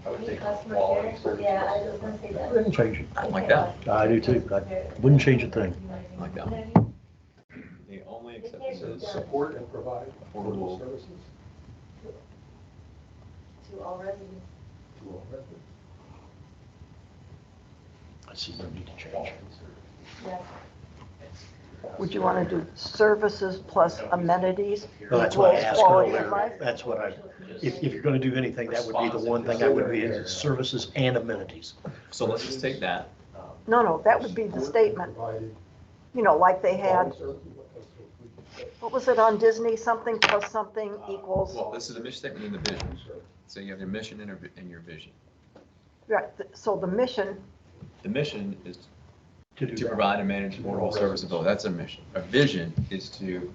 I would take Customer quality care, service. yeah, I was gonna say I that. wouldn't change it. I don't like that. I do too. I wouldn't change a thing. I like that. The only exception Says is support and provide affordable Affordable. services To all residents. to all residents. I see no need to change. Quality service. Yes. Would you want to do services plus amenities? Well, that's what I equals asked quality of earlier. life? That's what if you're going to do anything, that would be the one thing I would be, is services and amenities. So let's just take that No, that would be the statement, you know, like they had, what was it on Disney, something plus something equals, Well, this is the mission statement and the vision. So you have your mission and your vision. right, so the mission, The mission is To do to that. provide and manage affordable serviceability. That's a mission. A vision is to,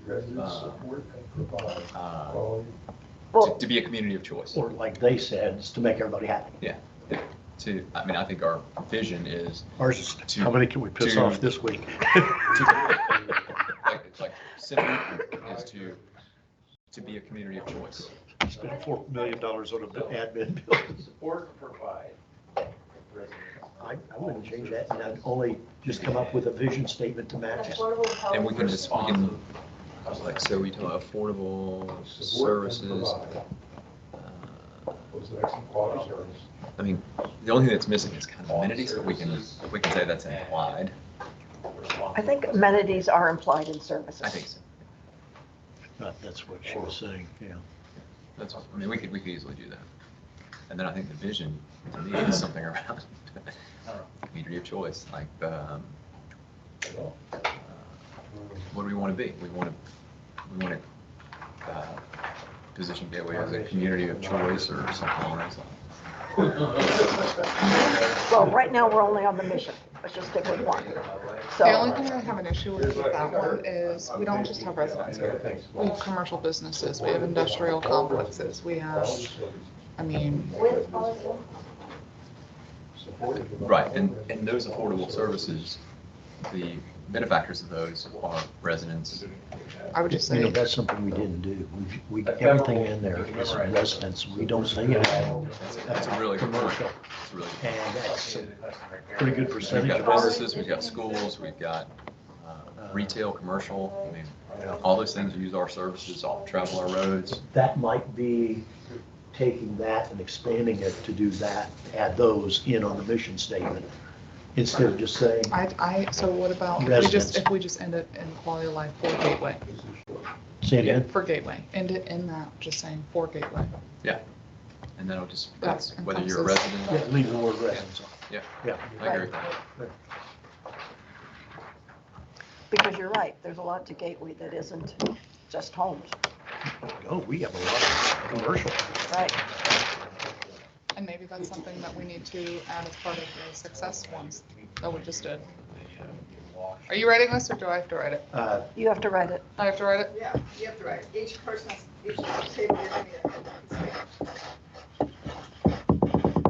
Residents support and provide uh, quality. well, to be a community of choice. Or like they said, it's to make everybody happy. I mean, I think our vision is Ours is, To- how many can we piss to- off this week? like simple is to be a community of choice. Spend $4 million on an admin bill. Support and provide. I wouldn't change that, and I'd only just come up with a vision statement to match it. And we can just, we can, like, so we talk about affordable Support and services. provide. What's the next one? Quality service. I mean, the only thing that's missing is kind of amenities, but we can say that's implied. I think amenities are implied in services. I think so. That's what she was saying, yeah. That's, I mean, we could easily do that. And then I think the vision, to me, is something around community of choice, like, what do we want to be? We want to position Gateway as a community of choice or something along those lines. Well, right now, we're only on the mission, let's just stick with one. The only So, thing I have an issue with that one is we don't just have residents here. We have commercial businesses, we have industrial complexes, we have, I mean, Right, and those affordable services, the benefactors of those are residents. I would just You know, say, that's something we didn't do. Everything in there is residents. We don't say anything. That's a really good point. Commercial. It's really, And that's a pretty good we've percentage got of our. businesses, we've got schools, we've got retail, commercial, I mean, all those things use our services, all travel our roads. That might be taking that and expanding it to do that, add those in on the mission statement, instead of just saying, so what about, Residents. if we just end it in quality of life for Gateway, say it again. for Gateway, end it in that, just saying for Gateway. And then it'll just, That's whether you're a encompasses- resident. Yeah, leave the word residents on. Yeah. Yeah. I agree with that. because you're right, there's a lot to Gateway that isn't just homes, Oh, we have a lot of commercial. right? And maybe that's something that we need to add as part of the success ones that we just did. Are you writing this or do I have to write it? You have to write it. I have to write it? Yeah, you have to write, each person's, each table, you're gonna get a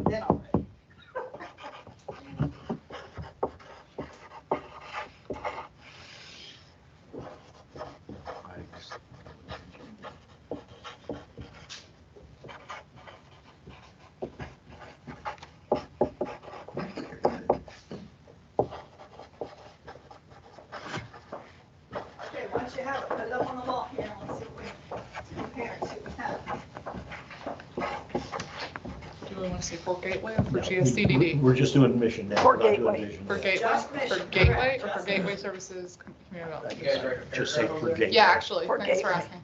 then I'll write. Okay, once you have it, put it up on the wall here, and let's see what we compare, see what we have. Do we want to say for Gateway or for GSCDD? We're just doing mission now. For we're not doing Gateway. vision For yet. Gateway, Just for mission, Gateway correct, or for just Gateway mission. Services Community Development? Just say for Gateway. Yeah, actually, For thanks for Gateway. asking.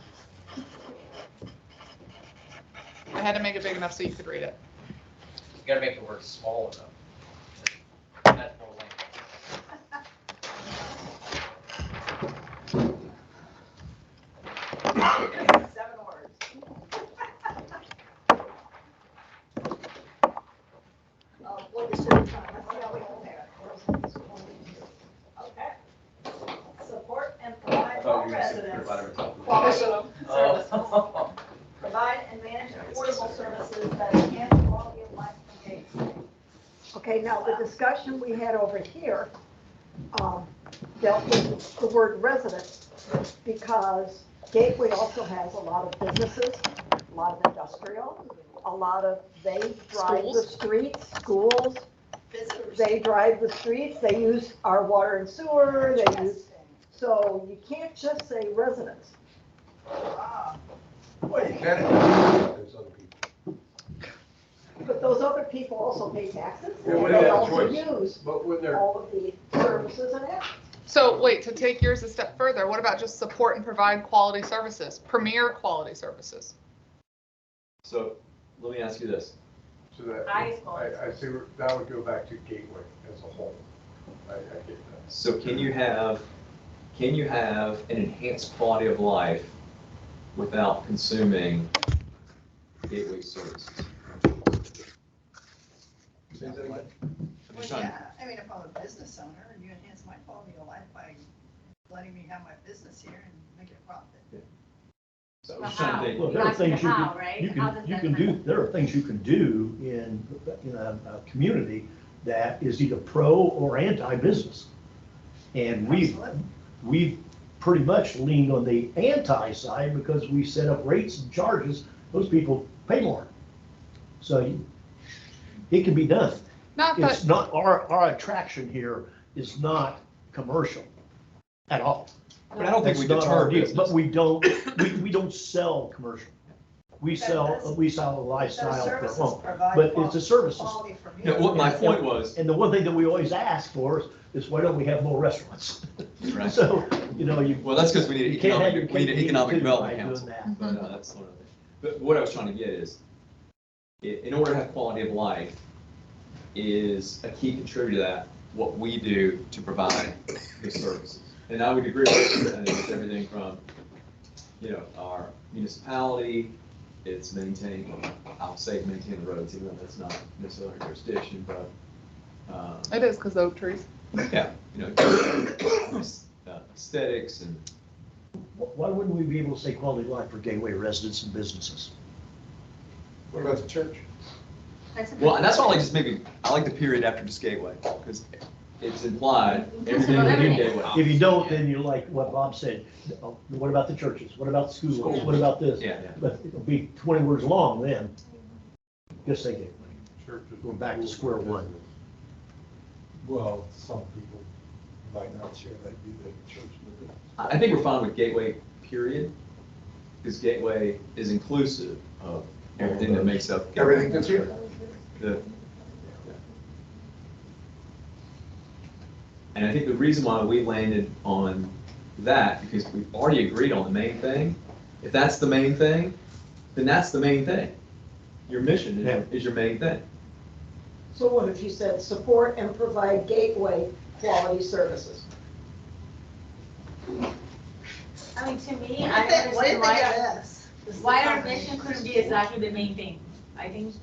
I had to make it big enough so you could read it. You gotta make the word small enough. That's more length. Seven words. What is your time? Let's see how we compare. Okay. Support and provide all residents quality services. Provide and manage affordable services that enhance quality of life for Gateway. Okay, now the discussion we had over here dealt with the word resident, because Gateway also has a lot of businesses, a lot of industrial, a lot of, they drive the Schools. streets, schools, Visitors. they drive the streets, they use our water and sewer, they use, so you can't just say residents. Ah, Well, you can, there's other people. But those other people also pay taxes, Yeah, and we they have a also choice. use But when they're, all of the services and that. So wait, to take yours a step further, what about just support and provide quality services, premier quality services? So let me ask you this. So that, Highest quality. I see, that would go back to Gateway as a whole. I get that. So can you have an enhanced quality of life without consuming Gateway services? Say that again. I'm Well, just trying, yeah, I mean, if I'm a business owner, you enhance my quality of life by letting me have my business here and make it a profit. so I'm But just trying to how? think. Well, You there are asked me things you how, can, right? you How can, does you that can do, happen? there are things you can do in a community that is either pro or anti-business. And we've pretty much leaned on the anti-side because we set up rates and charges, those people pay more. So it can be done. Not It's that, not, our attraction here is not commercial at all. But I don't think we That's not our deter deal. But business. we don't sell commercial. We That- sell that's- a lifestyle Those for services home. provide But it's a services. quality from No, you. what my point was, And the one thing that we always ask for is why don't we have more restaurants? Right. So, you know, you. well, that's because we need you can't have your we need an cake and eat it economic too development by doing council. that. But that's sort of it. But what I was trying to get is, in order to have quality of life, is a key contributor to that, what we do to provide the services. And I would agree with you, I think it's everything from, our municipality, it's maintaining, I'll say maintain the roads, even though that's not necessarily our jurisdiction, but, it is because oak trees. yeah, aesthetics and, Why wouldn't we be able to say quality of life for Gateway residents and businesses? What about the church? well, and that's why I like just maybe, I like the period after just Gateway, because it's implied, everything of within everything. Gateway. If you don't, then you're like what Bob said, what about the churches? What about the schools? What about this? Yeah, yeah. But it'll be 20 words long then. Just say Gateway. Churches. Go back to square one. Well, some people might not share that view, that church. I think we're fine with Gateway, period, because Gateway is inclusive of everything that makes up. Gateway. Everything that's here. And I think the reason why we landed on that, because we've already agreed on the main thing, if that's the main thing, then that's the main thing. Your mission is your main thing. So what if you said support and provide Gateway quality services? I mean, to me, What I do you think- what do you understand think why, of this? This is why the our combination. mission couldn't be exactly the main thing. I think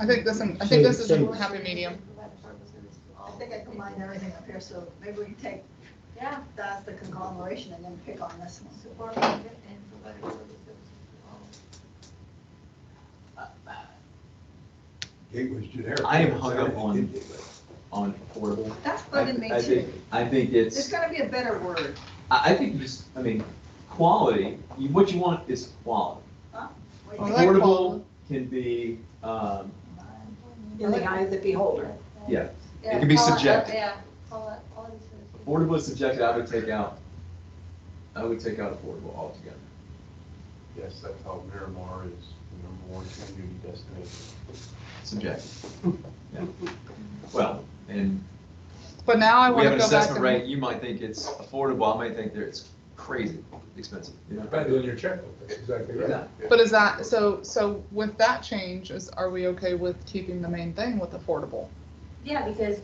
I think this is a happy medium. I think I combined everything up here, so maybe we can take, Yeah. that's the conglomeration and then pick on this one. Support and provide services. Gateway's generic. I am hung up on affordable. That's bugging me I too. think, I think There's it's, gotta be a better word. I think you just, I mean, quality, what you want is quality. Huh? What do I you like think? Affordable quality. can be, In the eye of the beholder. yeah, it can be subjective. Yeah, quality services. Affordable is subjective, I would take out affordable altogether. Yes, that's how Miramar is the #1 community destination. Subjective. Yeah. Well, and But now I we want have to an go back assessment rate, and, you might think it's affordable, I might think that it's crazy expensive, you know? Depending on your checkbook, that's exactly right. Exactly. but is that, so with that change, are we okay with keeping the main thing with affordable? Yeah, because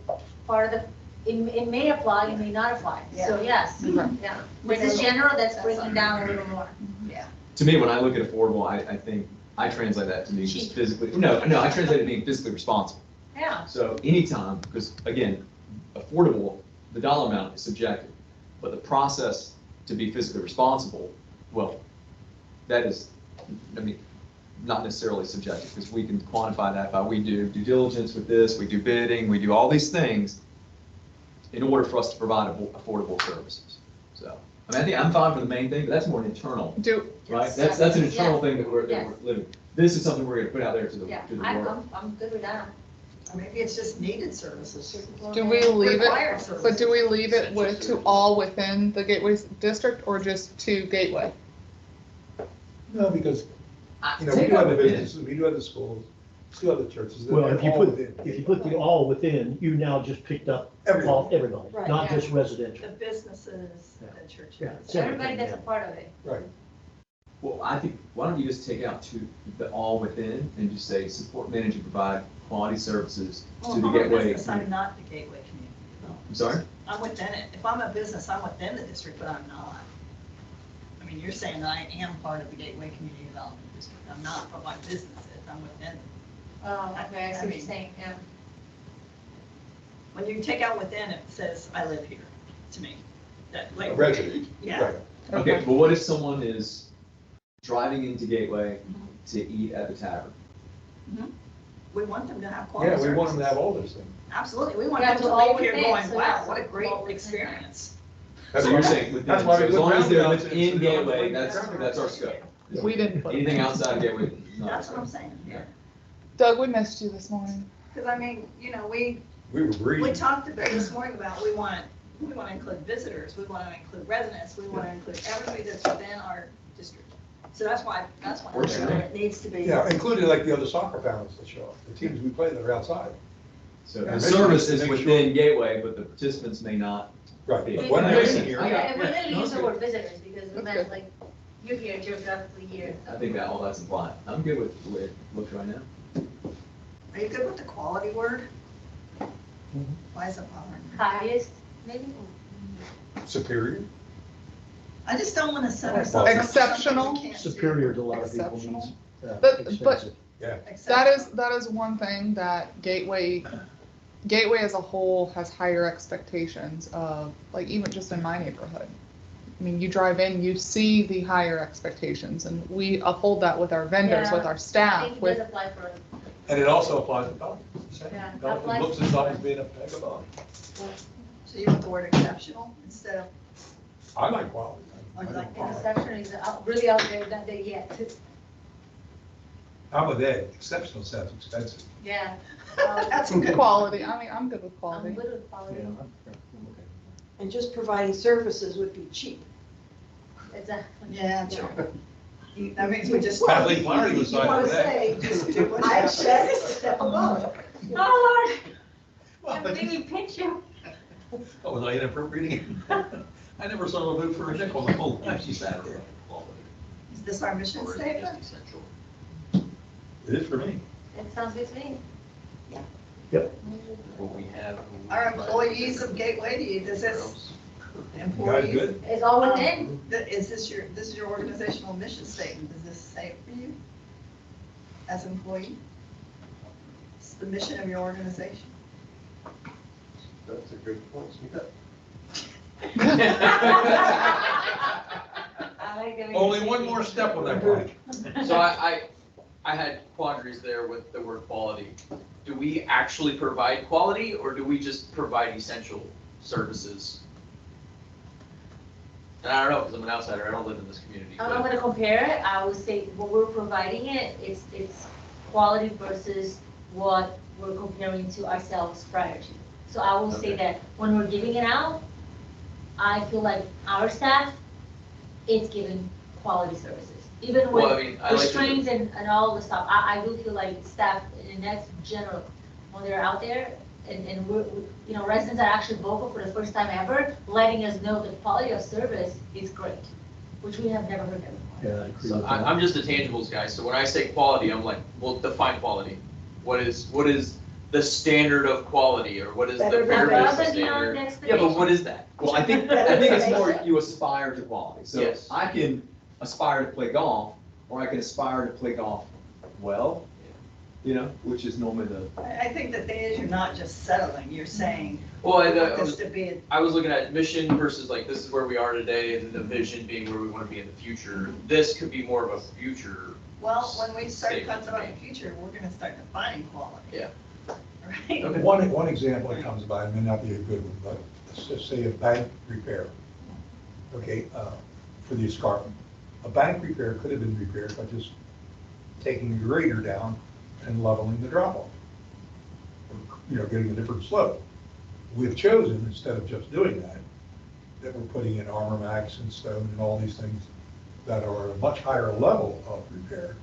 part of the, it may apply, it may not apply. So yes, Okay. yeah. This is general, that's breaking down a little more. Yeah. To me, when I look at affordable, I think, I translate that to mean just Cheap. physically, no, I translate it to being physically responsible. Yeah. So anytime, because again, affordable, the dollar amount is subjective, but the process to be physically responsible, well, that is, I mean, not necessarily subjective, because we can quantify that by, we do due diligence with this, we do bidding, we do all these things in order for us to provide affordable services. So, I mean, I think I'm fine for the main thing, but that's more an internal, right? That's an internal thing that we're living. This is something we're gonna put out there to the Yeah, world. I'm good with that. Or maybe it's just needed services. Do we leave Required it, services. but do we leave it to all within the Gateway district or just to Gateway? No, because, we Take do have out the the businesses, we do have the schools, still have the churches. Well, they're if you all put, within. if you put the all within, you now just picked up Everyone. everybody, Right. not Yeah. just residential. The businces, the churches. Yeah. It's Everybody everything, that's a yeah. part of it. Right. Well, I think, why don't you just take out the all within and just say support, manage, and provide quality services Well, to the if I'm a Gateway. business, I'm not the Gateway community. I'm sorry? I'm within it. If I'm a business, I'm within the district, but I'm not. I mean, you're saying that I am part of the Gateway Community Development District. I'm not, but my business is, I'm within it. Oh, okay, I see what mean- you're saying, yeah. When you take out within, it says, I live here, to me. That, A like, resident. Yeah. Right. Okay, but what if someone is driving into Gateway to eat at the tavern? We want them to have quality Yeah, services. we want them to have all those things. Absolutely. We want Yeah, them to to all leave here within, going, so wow, that's what a all great within. experience. That's So why- you're saying within, that's why we so as put long as they're roundabouts within in Gateway, the- that's our scope. We didn't put. Anything outside of Gateway? no. That's what I'm saying, yeah. Doug, we missed you this morning. Because I mean, you know, we We were breathing. talked about this morning about, we want to include visitors, we want to include residents, we want to include everybody that's within our district. So that's why We're sure. it needs to be. Yeah, including like the other soccer families that show up, the teams we play that are outside. So Yeah, the make- service is make within Gateway, but the participants may not. Right, be. but when they're in here, Yeah, and we Yeah, didn't no, use the good. word visitors because we That's meant good. like, you're here, geographically here. I think that all that's implied. I'm good with the way it looks right now. Are you good with the quality word? Why is it bothering you? Highest, maybe? superior. I just don't want to set ourselves. up for Exceptional. something we can't do. Superior to a lot of people Exceptional. means But- expensive. Exceptional. That is one thing that Gateway as a whole has higher expectations of, like even just in my neighborhood. I mean, you drive in, you see the higher expectations, and we uphold that with our vendors, Yeah. with our I staff, think it with does apply for us. And it also applies to Bellevue. Yeah, Bellevue applies looks to- at Bellevue as being a peg above. So you want the word exceptional instead of, I like quality. I I like like quality. Exception is really out there, not there yet. I'm with Ed, exceptional sounds expensive. Yeah. That's good. quality. I mean, I'm good with I'm quality. good with quality. And just providing services would be cheap. Exactly. Yeah, true. That means we just. Kathleen Flaherty was You signed wanna up for that. say, just do what I you said it's a step above. Oh, Well, Lord, but made me pinch you. Oh, was I inappropriating? I never saw her move for a nickel the whole time she sat there. Is this our mission statement? It is for me. It sounds good to me. What we have. Our employees of Gateway, does this You guys employees? good? It's all within. Is this your organizational mission statement? Does this say it for you? As employee? It's the mission of your organization. That's a good point. I like the way Only you one say more it. step on that bike. So I had quandaries there with the word quality. Do we actually provide quality, or do we just provide essential services? And I don't know, because I'm an outsider, I don't live in this community. I'm but- gonna compare it, I would say what we're providing it's quality versus what we're comparing to ourselves prior to. So I will say Okay. that when we're giving it out, I feel like our staff, it's giving quality services. Even Well, I with mean, I like to. restraints and all the stuff, I do feel like staff, and that's general, when they're out there, and we're, you know, residents are actually vocal for the first time ever, letting us know the quality of service is great, which we have never heard that before. Yeah, I agree So with that. I'm just a tangibles guy, so when I say quality, I'm like, well, define quality. What is the standard of quality, or what is the Better bare than Above basic and beyond standard? the Yeah, expectation. but what is that? Well, I think it's more you aspire to quality. So Yes. I can aspire to play golf, or I can aspire to play golf well, you know, which is normally the. I think the thing is, you're not just settling, you're saying, Well, we I want was- this to be, I was looking at mission versus like, this is where we are today, and the vision being where we want to be in the future. This could be more of a future. well, when we start Statement talking to about me. the future, we're gonna start defining quality. Yeah. Right? Okay. One example that comes by, it may not be a good one, but let's just say a bank repair. Okay, for the escarpment. A bank repair could have been repaired by just taking the grader down and leveling the drop off. You know, getting a different slope. We've chosen, instead of just doing that, that we're putting in armor max and stone and all these things that are at a much higher level of repair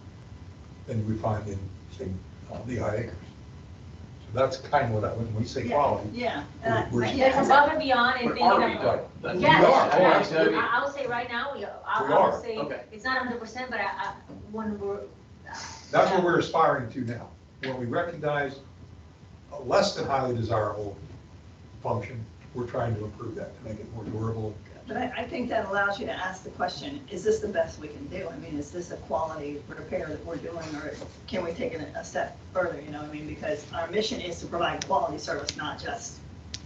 than we find in, say, Lehigh Acres. So That's kind of what when we say quality. Yeah. We're- Yeah. There's above and beyond and But thinking are we of. though? That's- Yes. We are. Oh, Yeah, absolutely. so- I would say right now, I We would are. say, Okay. it's not 100%, but when we're. That's what we're aspiring to now. When we recognize a less than highly desirable function, we're trying to improve that, to make it more durable. But I think that allows you to ask the question, is this the best we can do? I mean, is this a quality repair that we're doing, or can we take it a step further, you know, I mean, because our mission is to provide quality service, not just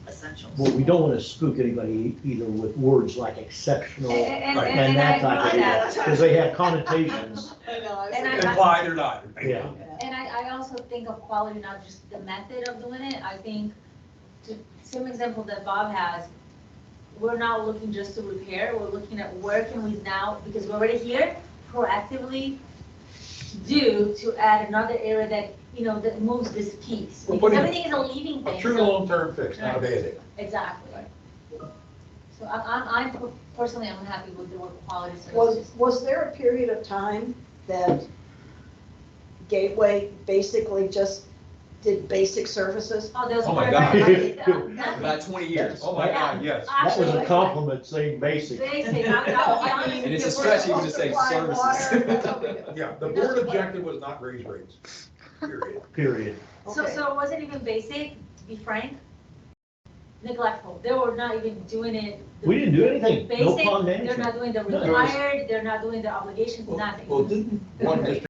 essentials. Well, we don't want to spook anybody either with words like exceptional And and that I type of agree thing, with that. because they have connotations. And I- Implied or not. Yeah. And I also think of quality, not just the method of doing it. I think, to same example that Bob has, we're not looking just to repair, we're looking at where can we now, because we're already here, proactively do to add another area that, you know, that moves this piece. We're Because putting everything is a living A thing. true so- long-term fix, not a Band-Aid. Exactly. So I'm personally, I'm happy with the word quality Was, services. was there a period of time that Gateway basically just did basic services? Oh, there's. Oh my God. About 20 years. Oh my God, yes. That was a compliment saying basic. Basic, I'll be honest. And it's a with you, stretch even we're- to say Supply water, services. that's what we do. Yeah, the board objective was not raise rates, period. Period. So it wasn't even basic, to be frank, neglectful. They were not even doing it. We didn't do anything. No Basic, pond they're management. not doing the No. required, they're not doing the obligations, nothing. Well, didn't one district